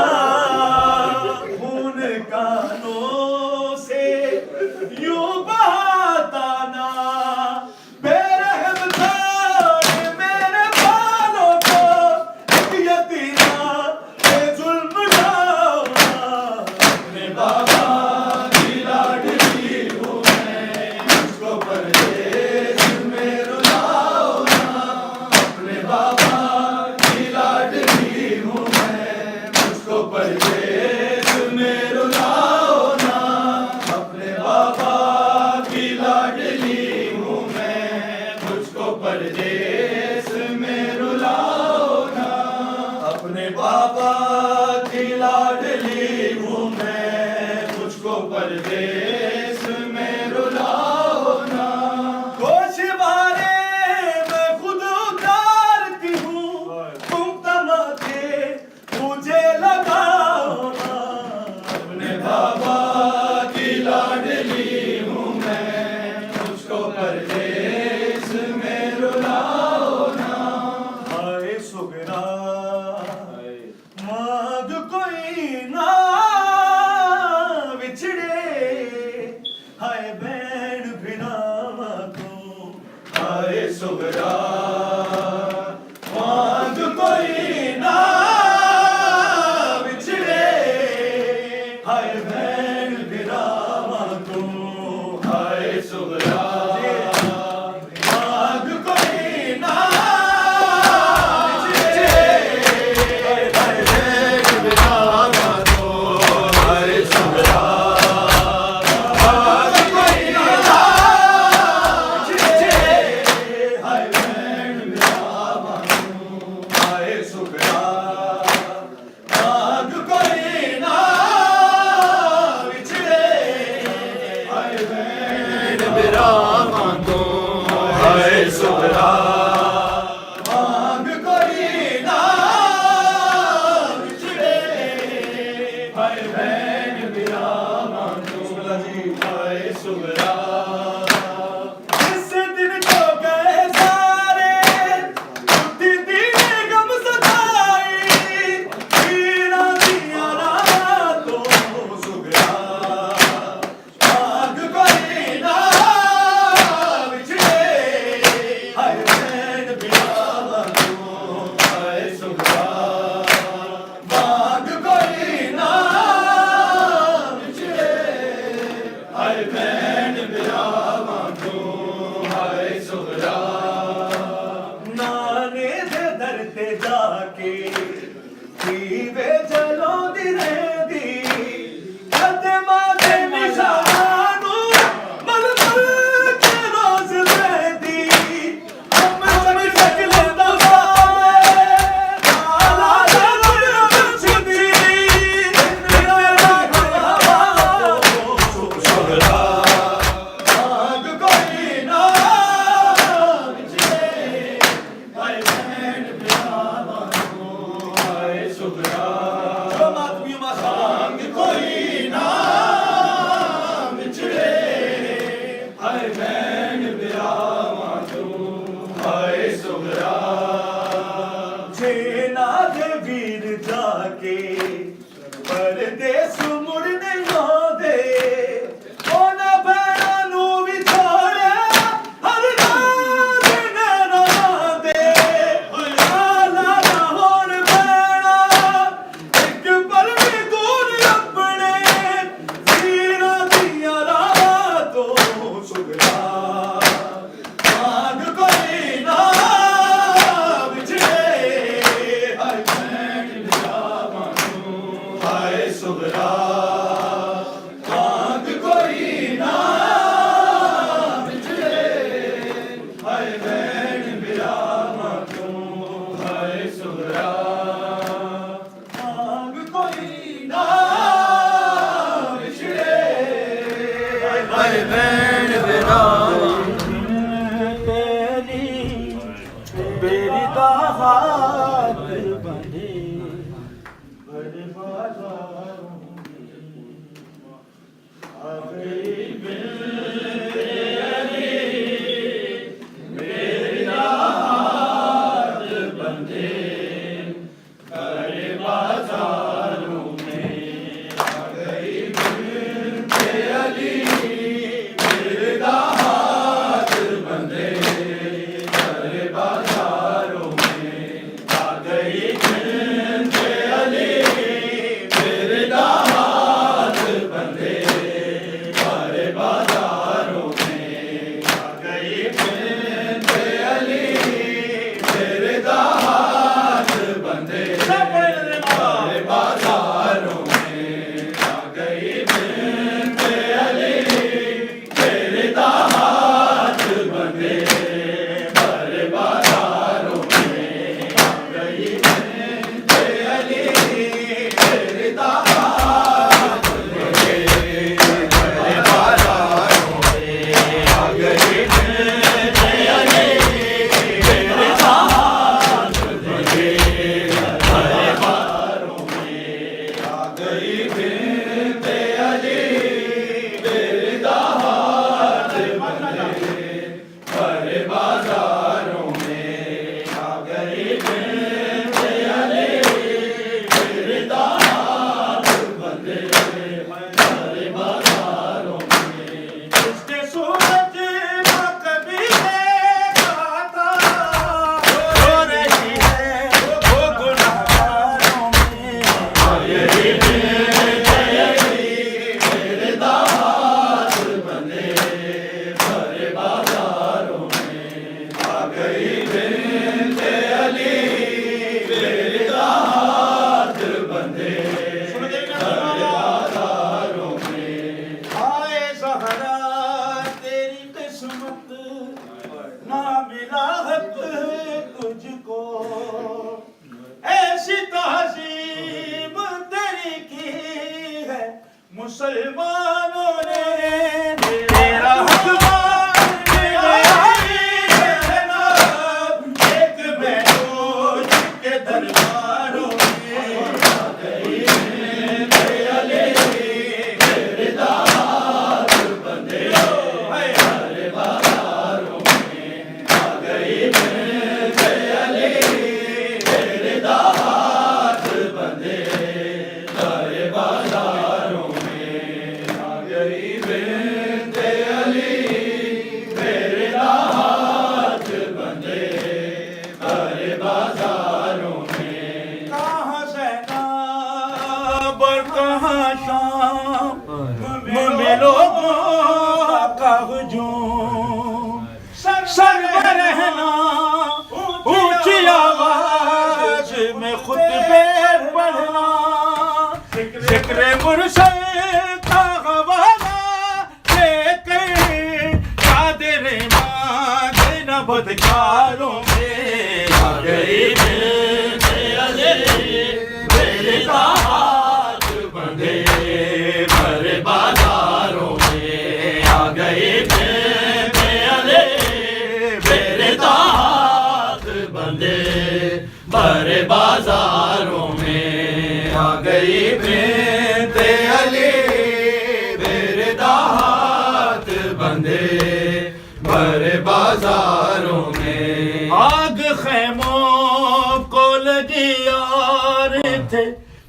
खून कानों से यूं बहाता ना। बेरहम छोड़ मेरे बालों को, एक यतीमा पे जुल्म ढाओना। अपने बाबा की लाडली हूँ मैं, मुझको परदेस में रुलाओ ना। अपने बाबा की लाडली हूँ मैं, मुझको परदेस में रुलाओ ना। अपने बाबा की लाडली हूँ मैं, मुझको परदेस में रुलाओ ना। अपने बाबा की लाडली हूँ मैं, मुझको परदेस में रुलाओ ना। गोशवारे मैं खुद उतारती हूँ, तुम तमाचे मुझे लगाओ ना। अपने बाबा की लाडली हूँ मैं, मुझको परदेस में रुलाओ ना। हाय सुगरा मांग कोई ना बिछड़े, हाय बैन भिड़ा को। हाय सुगरा मांग कोई ना बिछड़े, हाय बैन भिड़ा को। हाय सुगरा मांग कोई ना बिछड़े, हाय बैन भिड़ा को। हाय सुगरा मांग कोई ना बिछड़े, हाय बैन भिड़ा को। हाय सुगरा मांग कोई ना बिछड़े, हाय बैन भिड़ा को। हाय सुगरा मांग कोई ना बिछड़े, हाय बैन भिड़ा को। हाय सुगरा जिस दिन को गए सारे, उठी दीने गम सताई, पीरा दिया रातों सुगरा। मांग कोई ना बिछड़े, हाय बैन भिड़ा को। हाय सुगरा मांग कोई ना बिछड़े, हाय बैन भिड़ा को। हाय सुगरा नाने दे धरते जाके, पीवे चलो दिने दी, कदे माथे निशानू मल मल के रोज रहती। हम सब शक्ल दबाए, काला रंग बिछती, मेरा हवा सुगरा।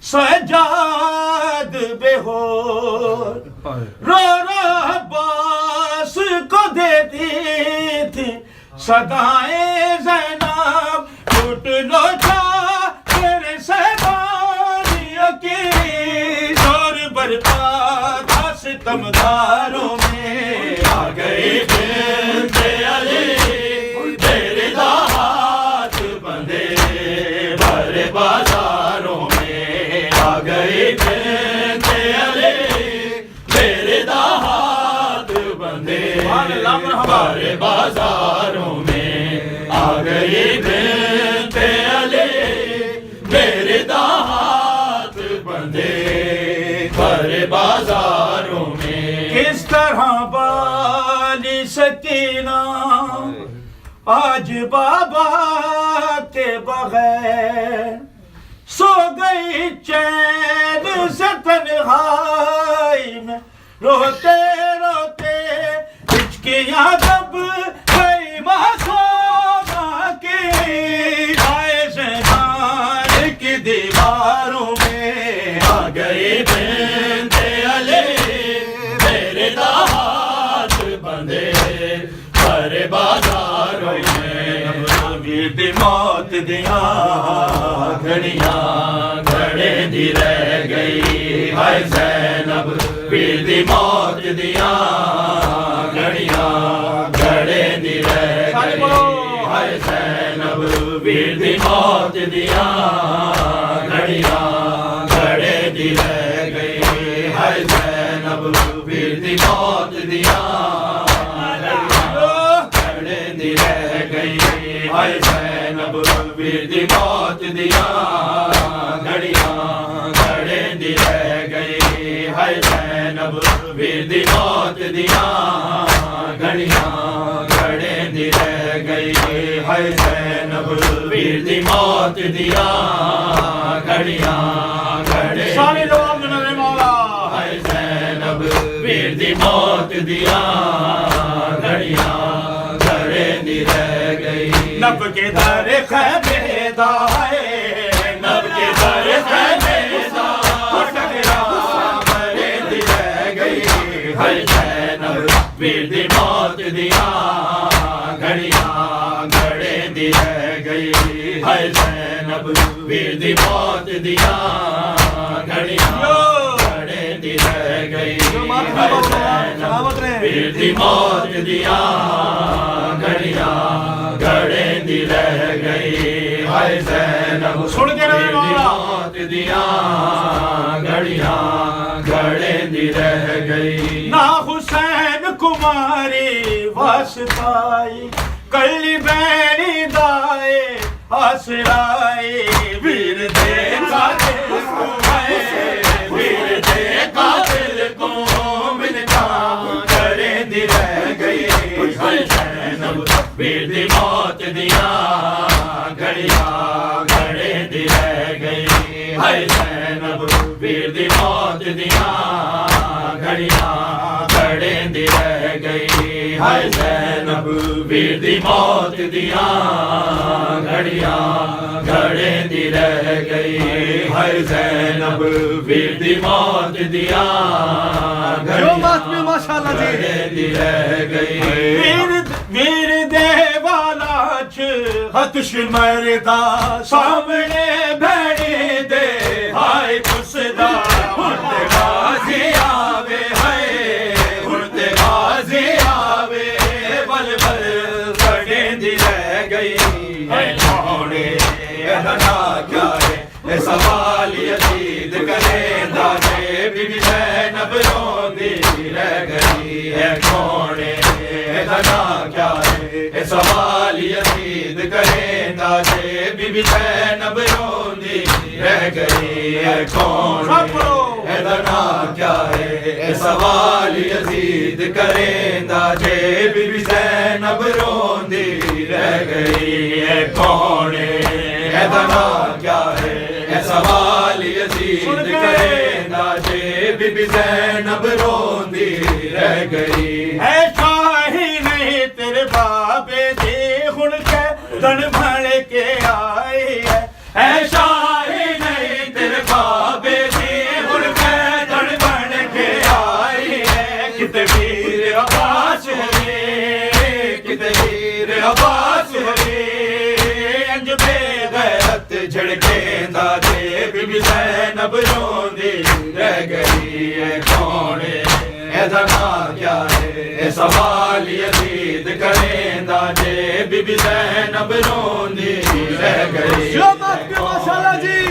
सजाद बेहोर रो रो अब्बास को देती थी सदाएं ज़ैनब टूट लो जा तेरे सदानियों की जोर बरपा था सितमगारों में आ गई बिन्ते अली तेरे दामाद बंदे भरे बाजारों में आ गई बिन्ते अली तेरे दामाद बंदे भरे बाजारों में आ गई बिन्ते अली मेरे दामाद बंदे भरे बाजारों में किस तरह बाली सकीना आज बाबा के बगैर सो गई चैन से तन्हाई में रोते रोते हिचकियां दब गई मासूमा की आए ज़िंदान की दीवारों में आ गई बिंते अली मेरे दामाद बंदे सारे बाजारों में वीर मौत दिया घड़ियां घड़े दी रह गई हाय ज़ैनब वीर दी मौत दिया घड़ियां घड़े दी रह गई हाय ज़ैनब वीर दी मौत दिया घड़ियां घड़े दी रह गई हाय ज़ैनब वीर दी मौत दिया घड़े दी रह गई हाय ज़ैनब वीर दी मौत दिया घड़ियां घड़े दी रह गई हाय ज़ैनब वीर दी मौत दिया घड़ियां घड़े दी रह गई हाय ज़ैनब वीर दी मौत दिया घड़ियां घड़े सारे लोग नबी मौला हाय ज़ैनब वीर दी मौत दिया घड़ियां घड़े दी रह गई नब के दर खैमेदा है नब के दर खैमेदा घड़े दी रह गई हाय ज़ैनब वीर दी मौत दिया घड़ियां घड़े दी रह गई हाय ज़ैनब वीर दी मौत दिया घड़ियां घड़े दी रह गई हाय ज़ैनब वीर दी मौत दिया घड़ियां घड़े दी रह गई हाय ज़ैनब सुन के वीर दी मौत दिया घड़ियां घड़े दी रह गई ना हुसैन कुमारी वास्ताई कली बैनी दाए आसराई वीर दे कातिल को वीर दे कातिल को मिलता घड़े दी रह गई हाय ज़ैनब वीर दी मौत दिया घड़ियां घड़े दी रह गई हाय ज़ैनब वीर दी मौत दिया घड़ियां घड़े दी रह गई हाय ज़ैनब वीर दी मौत दिया घड़ियां घड़े दी रह गई हाय ज़ैनब वीर दी मौत दिया घड़ियां माशाअल्लाह जी दी रह गई वीर देवाला च हतश मरदा सामने भैणी दे हाय पुसदा हुंदे गाज़ी आवे हाय हुंदे गाज़ी आवे बल बल कड़े दी रह गई है छोड़े एहना क्या है ए सवाल यजीद करे दादे बीबी ज़ैनब रोंदी रह गई है छोड़े एहना क्या है ए सवाल यजीद करे दादे बीबी ज़ैनब रोंदी रह गई है कौन एहना क्या है ए सवाल यजीद करे दादे बीबी ज़ैनब रोंदी रह गई है कौन एहना क्या है ए सवाल यजीद करे दादे बीबी ज़ैनब रोंदी रह गई है शाही नहीं तेरे बाबे दी हुण के धन भण के आई है शाही नहीं तेरे बाबे दी हुण के धन भण के आई है किते वीर अब्बास हुए किते वीर अब्बास हुए अंज बेगैरत झड़के दादे बीबी ज़ैनब रोंदी रह गई है कौन एहना क्या है ए सवाल यजीद करे दादे बीबी ज़ैनब रोंदी रह गई माशाअल्लाह जी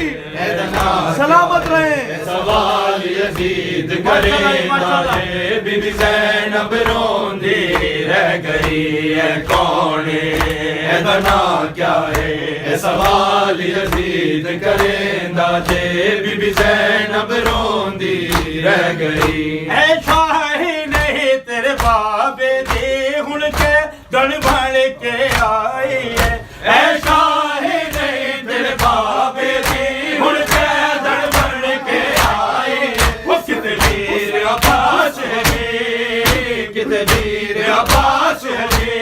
सलामत रहे सवाल यजीद करे दादे बीबी ज़ैनब रोंदी रह गई है कौन एहना क्या है ए सवाल यजीद करे दादे बीबी ज़ैनब रोंदी रह गई है शाही नहीं शहीद वीर अब्बास अली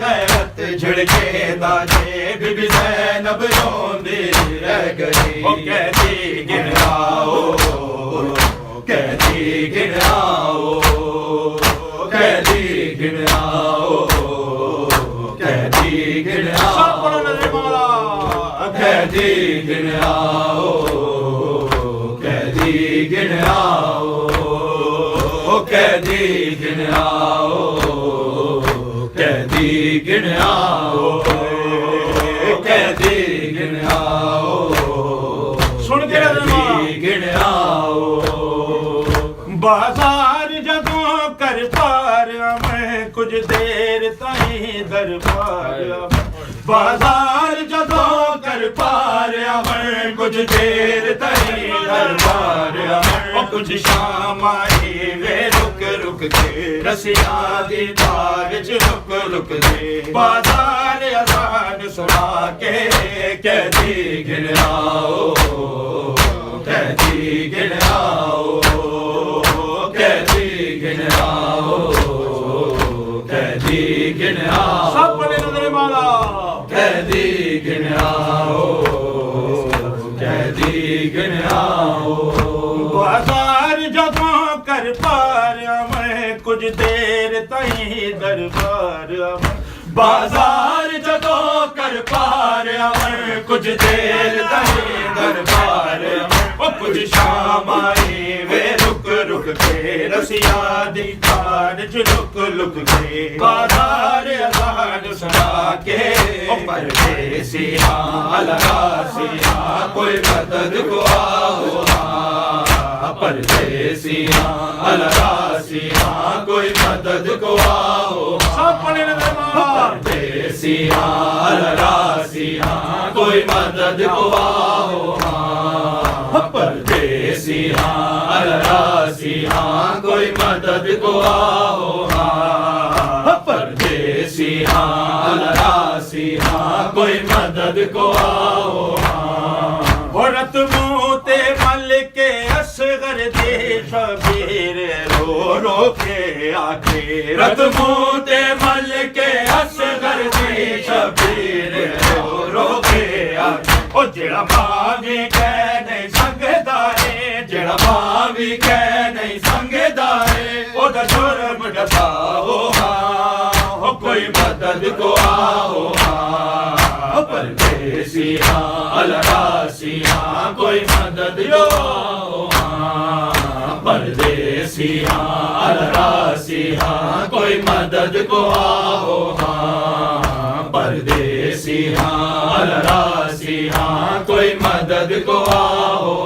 गैरत झड़के दाजे बीबी ज़ैनब रोंदी रह गई। ओ कहती गिन आओ, कहती गिन आओ, कहती गिन आओ, कहती गिन आओ, कहती गिन आओ, कहती गिन आओ, कहती गिन आओ, कहती गिन आओ, कहती गिन आओ, सुन के गिन आओ। बाजार जदों कर पार मैं कुछ देर ताईं दरबार, बाजार जदों कर पार मैं कुछ देर ताईं दरबार, कुछ शाम आई वे रुक रुक के रसिया दी तार च रुक रुक के बाजार अजान सुना के कहती गिन आओ, कहती गिन आओ, कहती गिन आओ, कहती गिन आओ, सब बोले नजर माला, कहती गिन आओ, कहती गिन आओ। बाजार जदों कर पार मैं कुछ देर ताईं दरबार, बाजार जदों कर पार मैं कुछ देर ताईं दरबार, ओ कुछ शाम आई वे रुक रुक के रसिया दी तार च लुक लुक के बाजार अजान सुना के ओ परदेसिया अलरासिया कोई मदद को आओ, परदेसिया अलरासिया कोई मदद को आओ, परदेसिया अलरासिया कोई मदद को आओ, परदेसिया अलरासिया कोई मदद को आओ, परदेसिया अलरासिया कोई मदद को आओ। औरत मोते मल के असगर दे शबीर रो रो के आखे, रत मोते मल के असगर दे शबीर रो रो के आखे, ओ जेड़ा भावी कह नहीं संगदा है, जेड़ा भावी कह नहीं संगदा है, ओदा जुर्म डसाओ ओ कोई मदद को आओ, परदेसिया अलरासिया कोई मदद को आओ, परदेसिया अलरासिया कोई मदद को आओ, परदेसिया अलरासिया कोई मदद को आओ।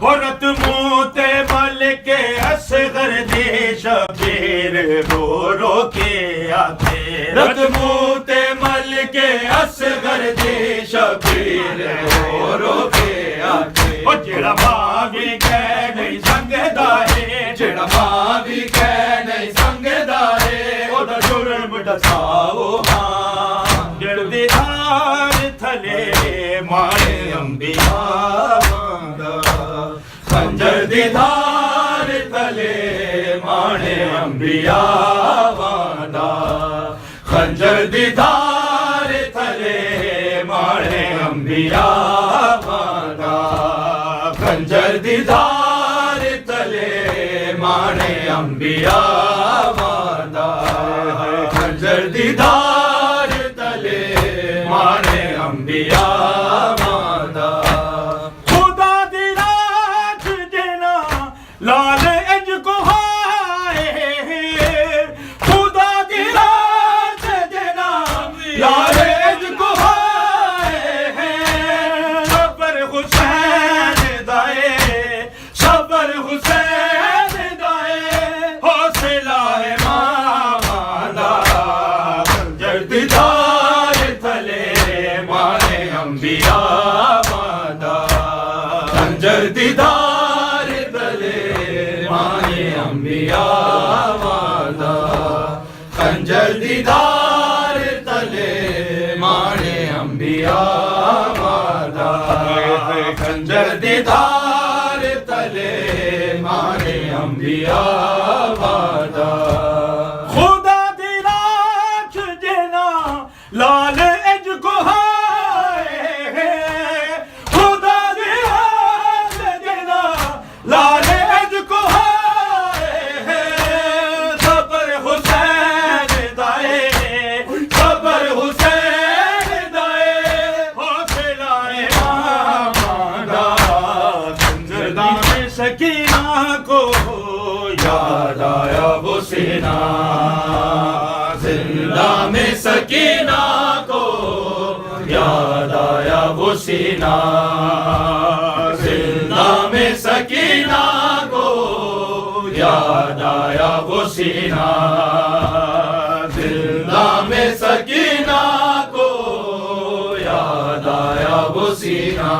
औरत मोते मल के असगर दे शबीर रो रो के आते, रत मोते मल के असगर दे शबीर रो रो के आते, ओ जेड़ा भावी कह नहीं संगदा है, जेड़ा भावी कह नहीं संगदा है, ओदा जुर्म डसाओ जल्दी धार थले मारे अंबिया खंजर दी धार तले माने अंबिया वादा, खंजर दी धार तले माने अंबिया वादा, खंजर दी धार तले माने अंबिया वादा, खंजर दी धार तले माने अंबिया वादा। लाल एज को हाय खुदा दी रात देना, लाल एज को हाय सबर हुसैन दाए, सबर हुसैन दाए, हौसला है मामादा, खंजर दी धार थले माने अंबिया वादा, खंजर दी धार अंबिया वादा, खंजर दी धार तले माने अंबिया वादा, खंजर दी धार तले माने अंबिया को याद आया वो सीना, जिंदा में सकीना को याद आया वो सीना, जिंदा में सकीना को याद आया वो सीना, जिंदा में सकीना को याद आया वो सीना।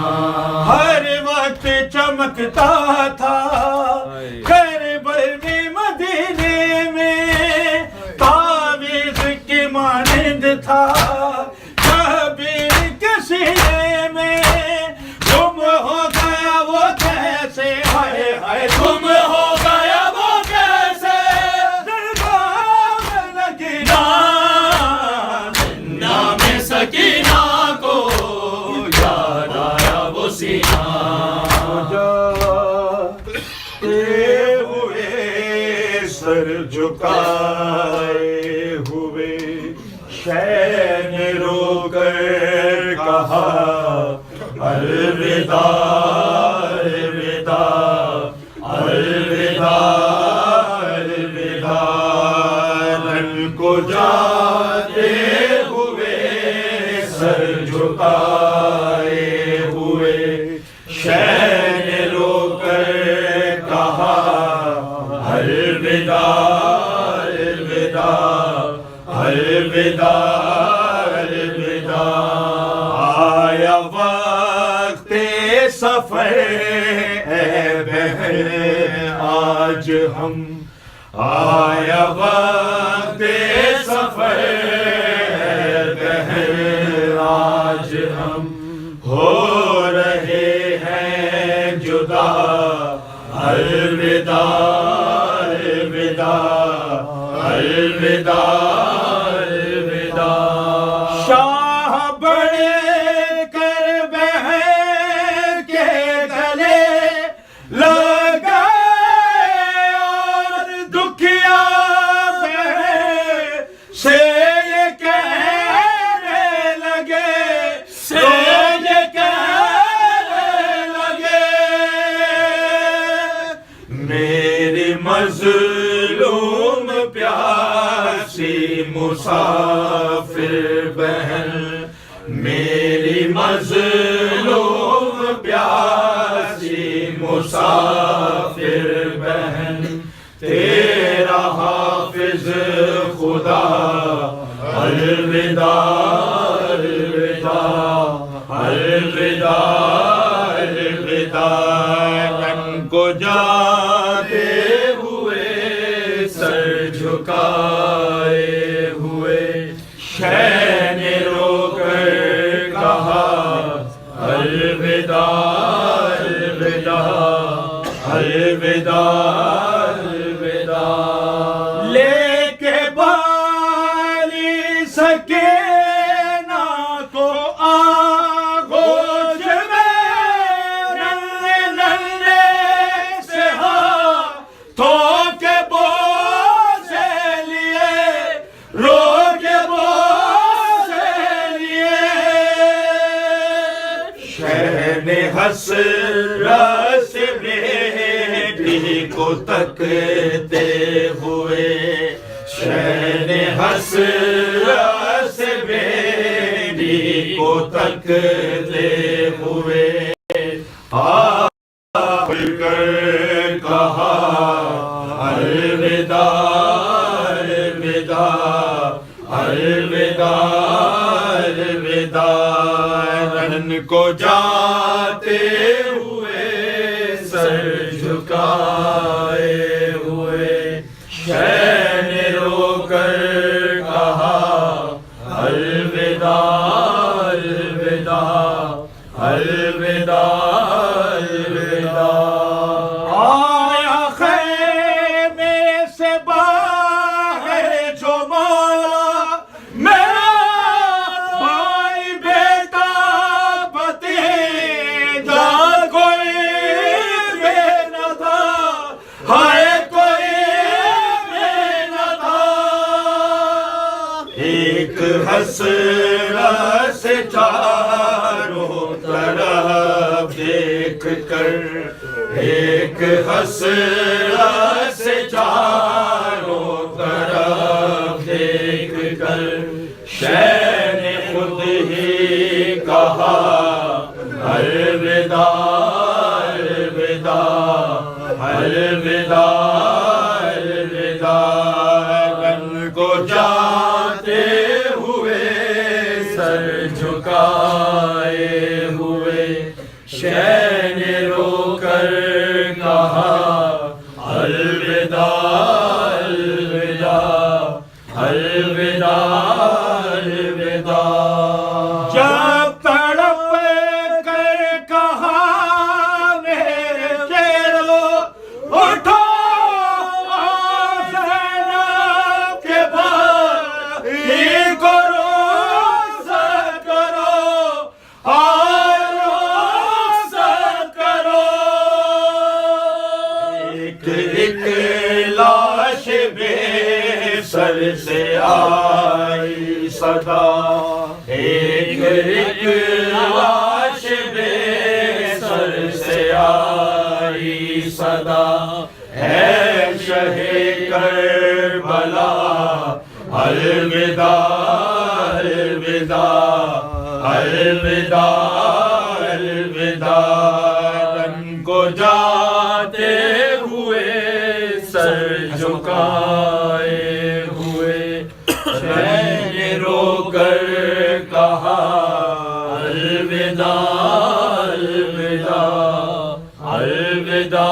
हर वक्त चमकता था करबल में मदीने में, तावीज़ की मानिंद था शबीर के सीने में। गुम हो गया वो कैसे, हाय हाय गुम हो गया वो कैसे, दरगाह में लगीना, जिंदा में सकीना को याद आया वो सीना। सर झुकाए हुए शैन रोकर कहा अलविदा अलविदा अलविदा अलविदा। रन को जाते हुए सर झुकाए हुए शैन रोकर कहा अलविदा अलविदा अलविदा अलविदा। आया वक्त सफर है बहन आज हम, आया वक्त सफर है बहन आज हम, हो रहे हैं जुदा अलविदा अलविदा अलविदा अलविदा। शाह बड़े कर बहन के गले लग गए और दुखिया बहन से ये कहने लगे, से ये कहने लगे मेरी मज़लूम प्यासी मुसाफिर बहन, मेरी मज़लूम प्यासी मुसाफिर बहन। तेरा हाफिज खुदा अलविदा अलविदा अलविदा अलविदा। रन को जाते हुए सर झुकाए हुए शैन रोकर कहा अलविदा अलविदा अलविदा अलविदा। लेके बाली सकीना को आगोश में नन्हे नन्हे से हाथों के बोझे लिए, रो के बोझे लिए। शहन हसरत बेटी को तकते हुए, शहन हसरत बेटी को तकते हुए कर कहा अलविदा अलविदा अलविदा अलविदा। रन को जाते हुए सर झुकाए हुए शैन रोकर कहा अलविदा अलविदा अलविदा अलविदा। आया खैमे से बाहर जो मौला मेरा भाई बेटा भतीजा, कोई भी न था, हाय कोई भी न था। एक हसरत से चारों तरफ देख कर एक हसरत से चारों तरफ देख कर शह ने खुद ही कहा अलविदा अलविदा अलविदा अलविदा। रन को जाते हुए सर झुकाए हुए शह ने रोकर कहा अलविदा अलविदा अलविदा अलविदा। जब तड़प कर कहा मेरे चेहरों उठो ज़ैनब के भाई को रोज़त करो और रोज़त करो। एक एक लाश बेसर से आई सदा एक एक लाश बेसर से आई सदा है शहे करबला अलविदा अलविदा अलविदा अलविदा। रन को जाते हुए सर झुकाए हुए शह रोकर कहा अलविदा अलविदा अलविदा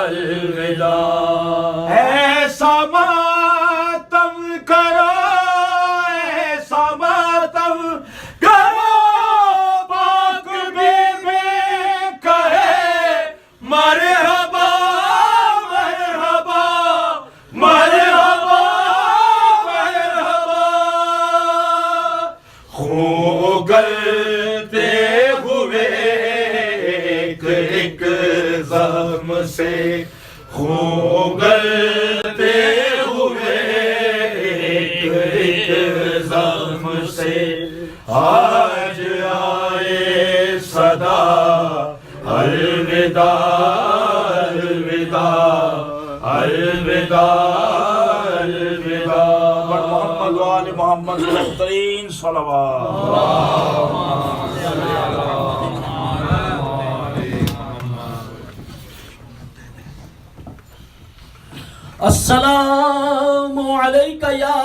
अलविदा। ऐसा मातम करो ऐसा मातम करो पाक बीबी कहे मरहबा मरहबा मरहबा मरहबा। खून गलते हुए एक एक जख्म से खून गलते हुए एक एक जख्म से आज आए सदा अलविदा अलविदा अलविदा अलविदा। मोहम्मद वाले मोहम्मद बेहतरीन सलवात। अस्सलामु अलैका या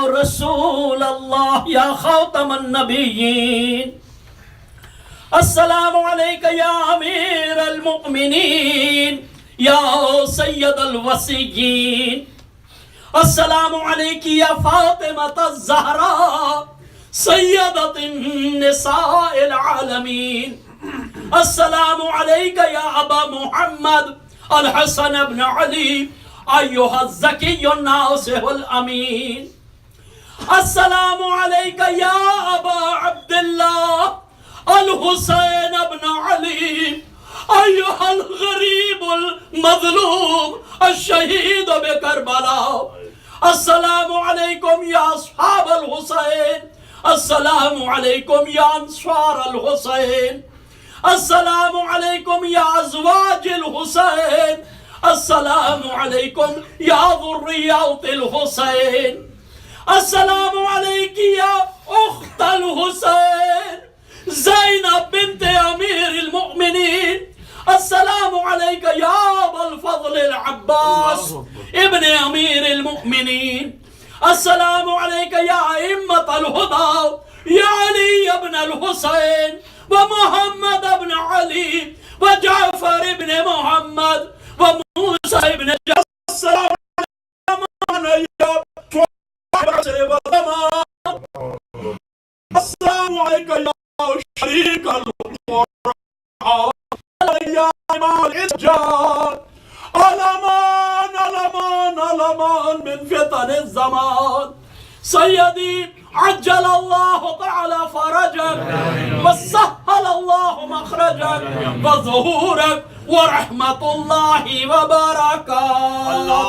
रसूल अल्लाह या खातमन नबिय्यीन। अस्सलामु अलैका या अमीर अल मुमिनीन या सय्यद अल वसीय्यीन। अस्सलामु अलैकी या फातिमा ज़हरा सय्यदतिन निसाइल आलमीन। अस्सलामु अलैका या अबा मुहम्मद अल हसन इब्न अली अय्युहा ज़किय्युन नासिहुल अमीन। अस्सलामु अलैका या अबा अब्दुल्लाह अल हुसैन इब्न अली अय्युहल गरीबुल मज़लूम अश-शहीद बिकरबला। अस्सलामु अलैकुम या अस्हाबल हुसैन अस्सलामु अलैकुम या अंसार अल हुसैन अस्सलामु अलैकुम या अज़वाजिल हुसैन अस्सलामु अलैकुम या ज़ुर्रियतिल हुसैन अस्सलामु अलैकी या उख्तल हुसैन ज़ैनब बिन्ते अमीरिल मुमिनीन। अस्सलामु अलैका या अबल फ़ज़्ल अब्बास इब्न अमीरिल मुमिनीन। अस्सलामु अलैका या अइम्मतल हुदा या अली इब्न अल हुसैन व मुहम्मद इब्न अली व जाफर इब्न मुहम्मद व मूसा इब्न अस्सलामु अलैका या शरीक अल या इमाम इस्जाद अलमान अलमान अलमान मिन फितन ज़मान सय्यदी अज्जल अल्लाह तआला फरजक व सहल अल्लाह मखरजक व ज़ुहूरक व रहमतुल्लाहि व बरकातुहु।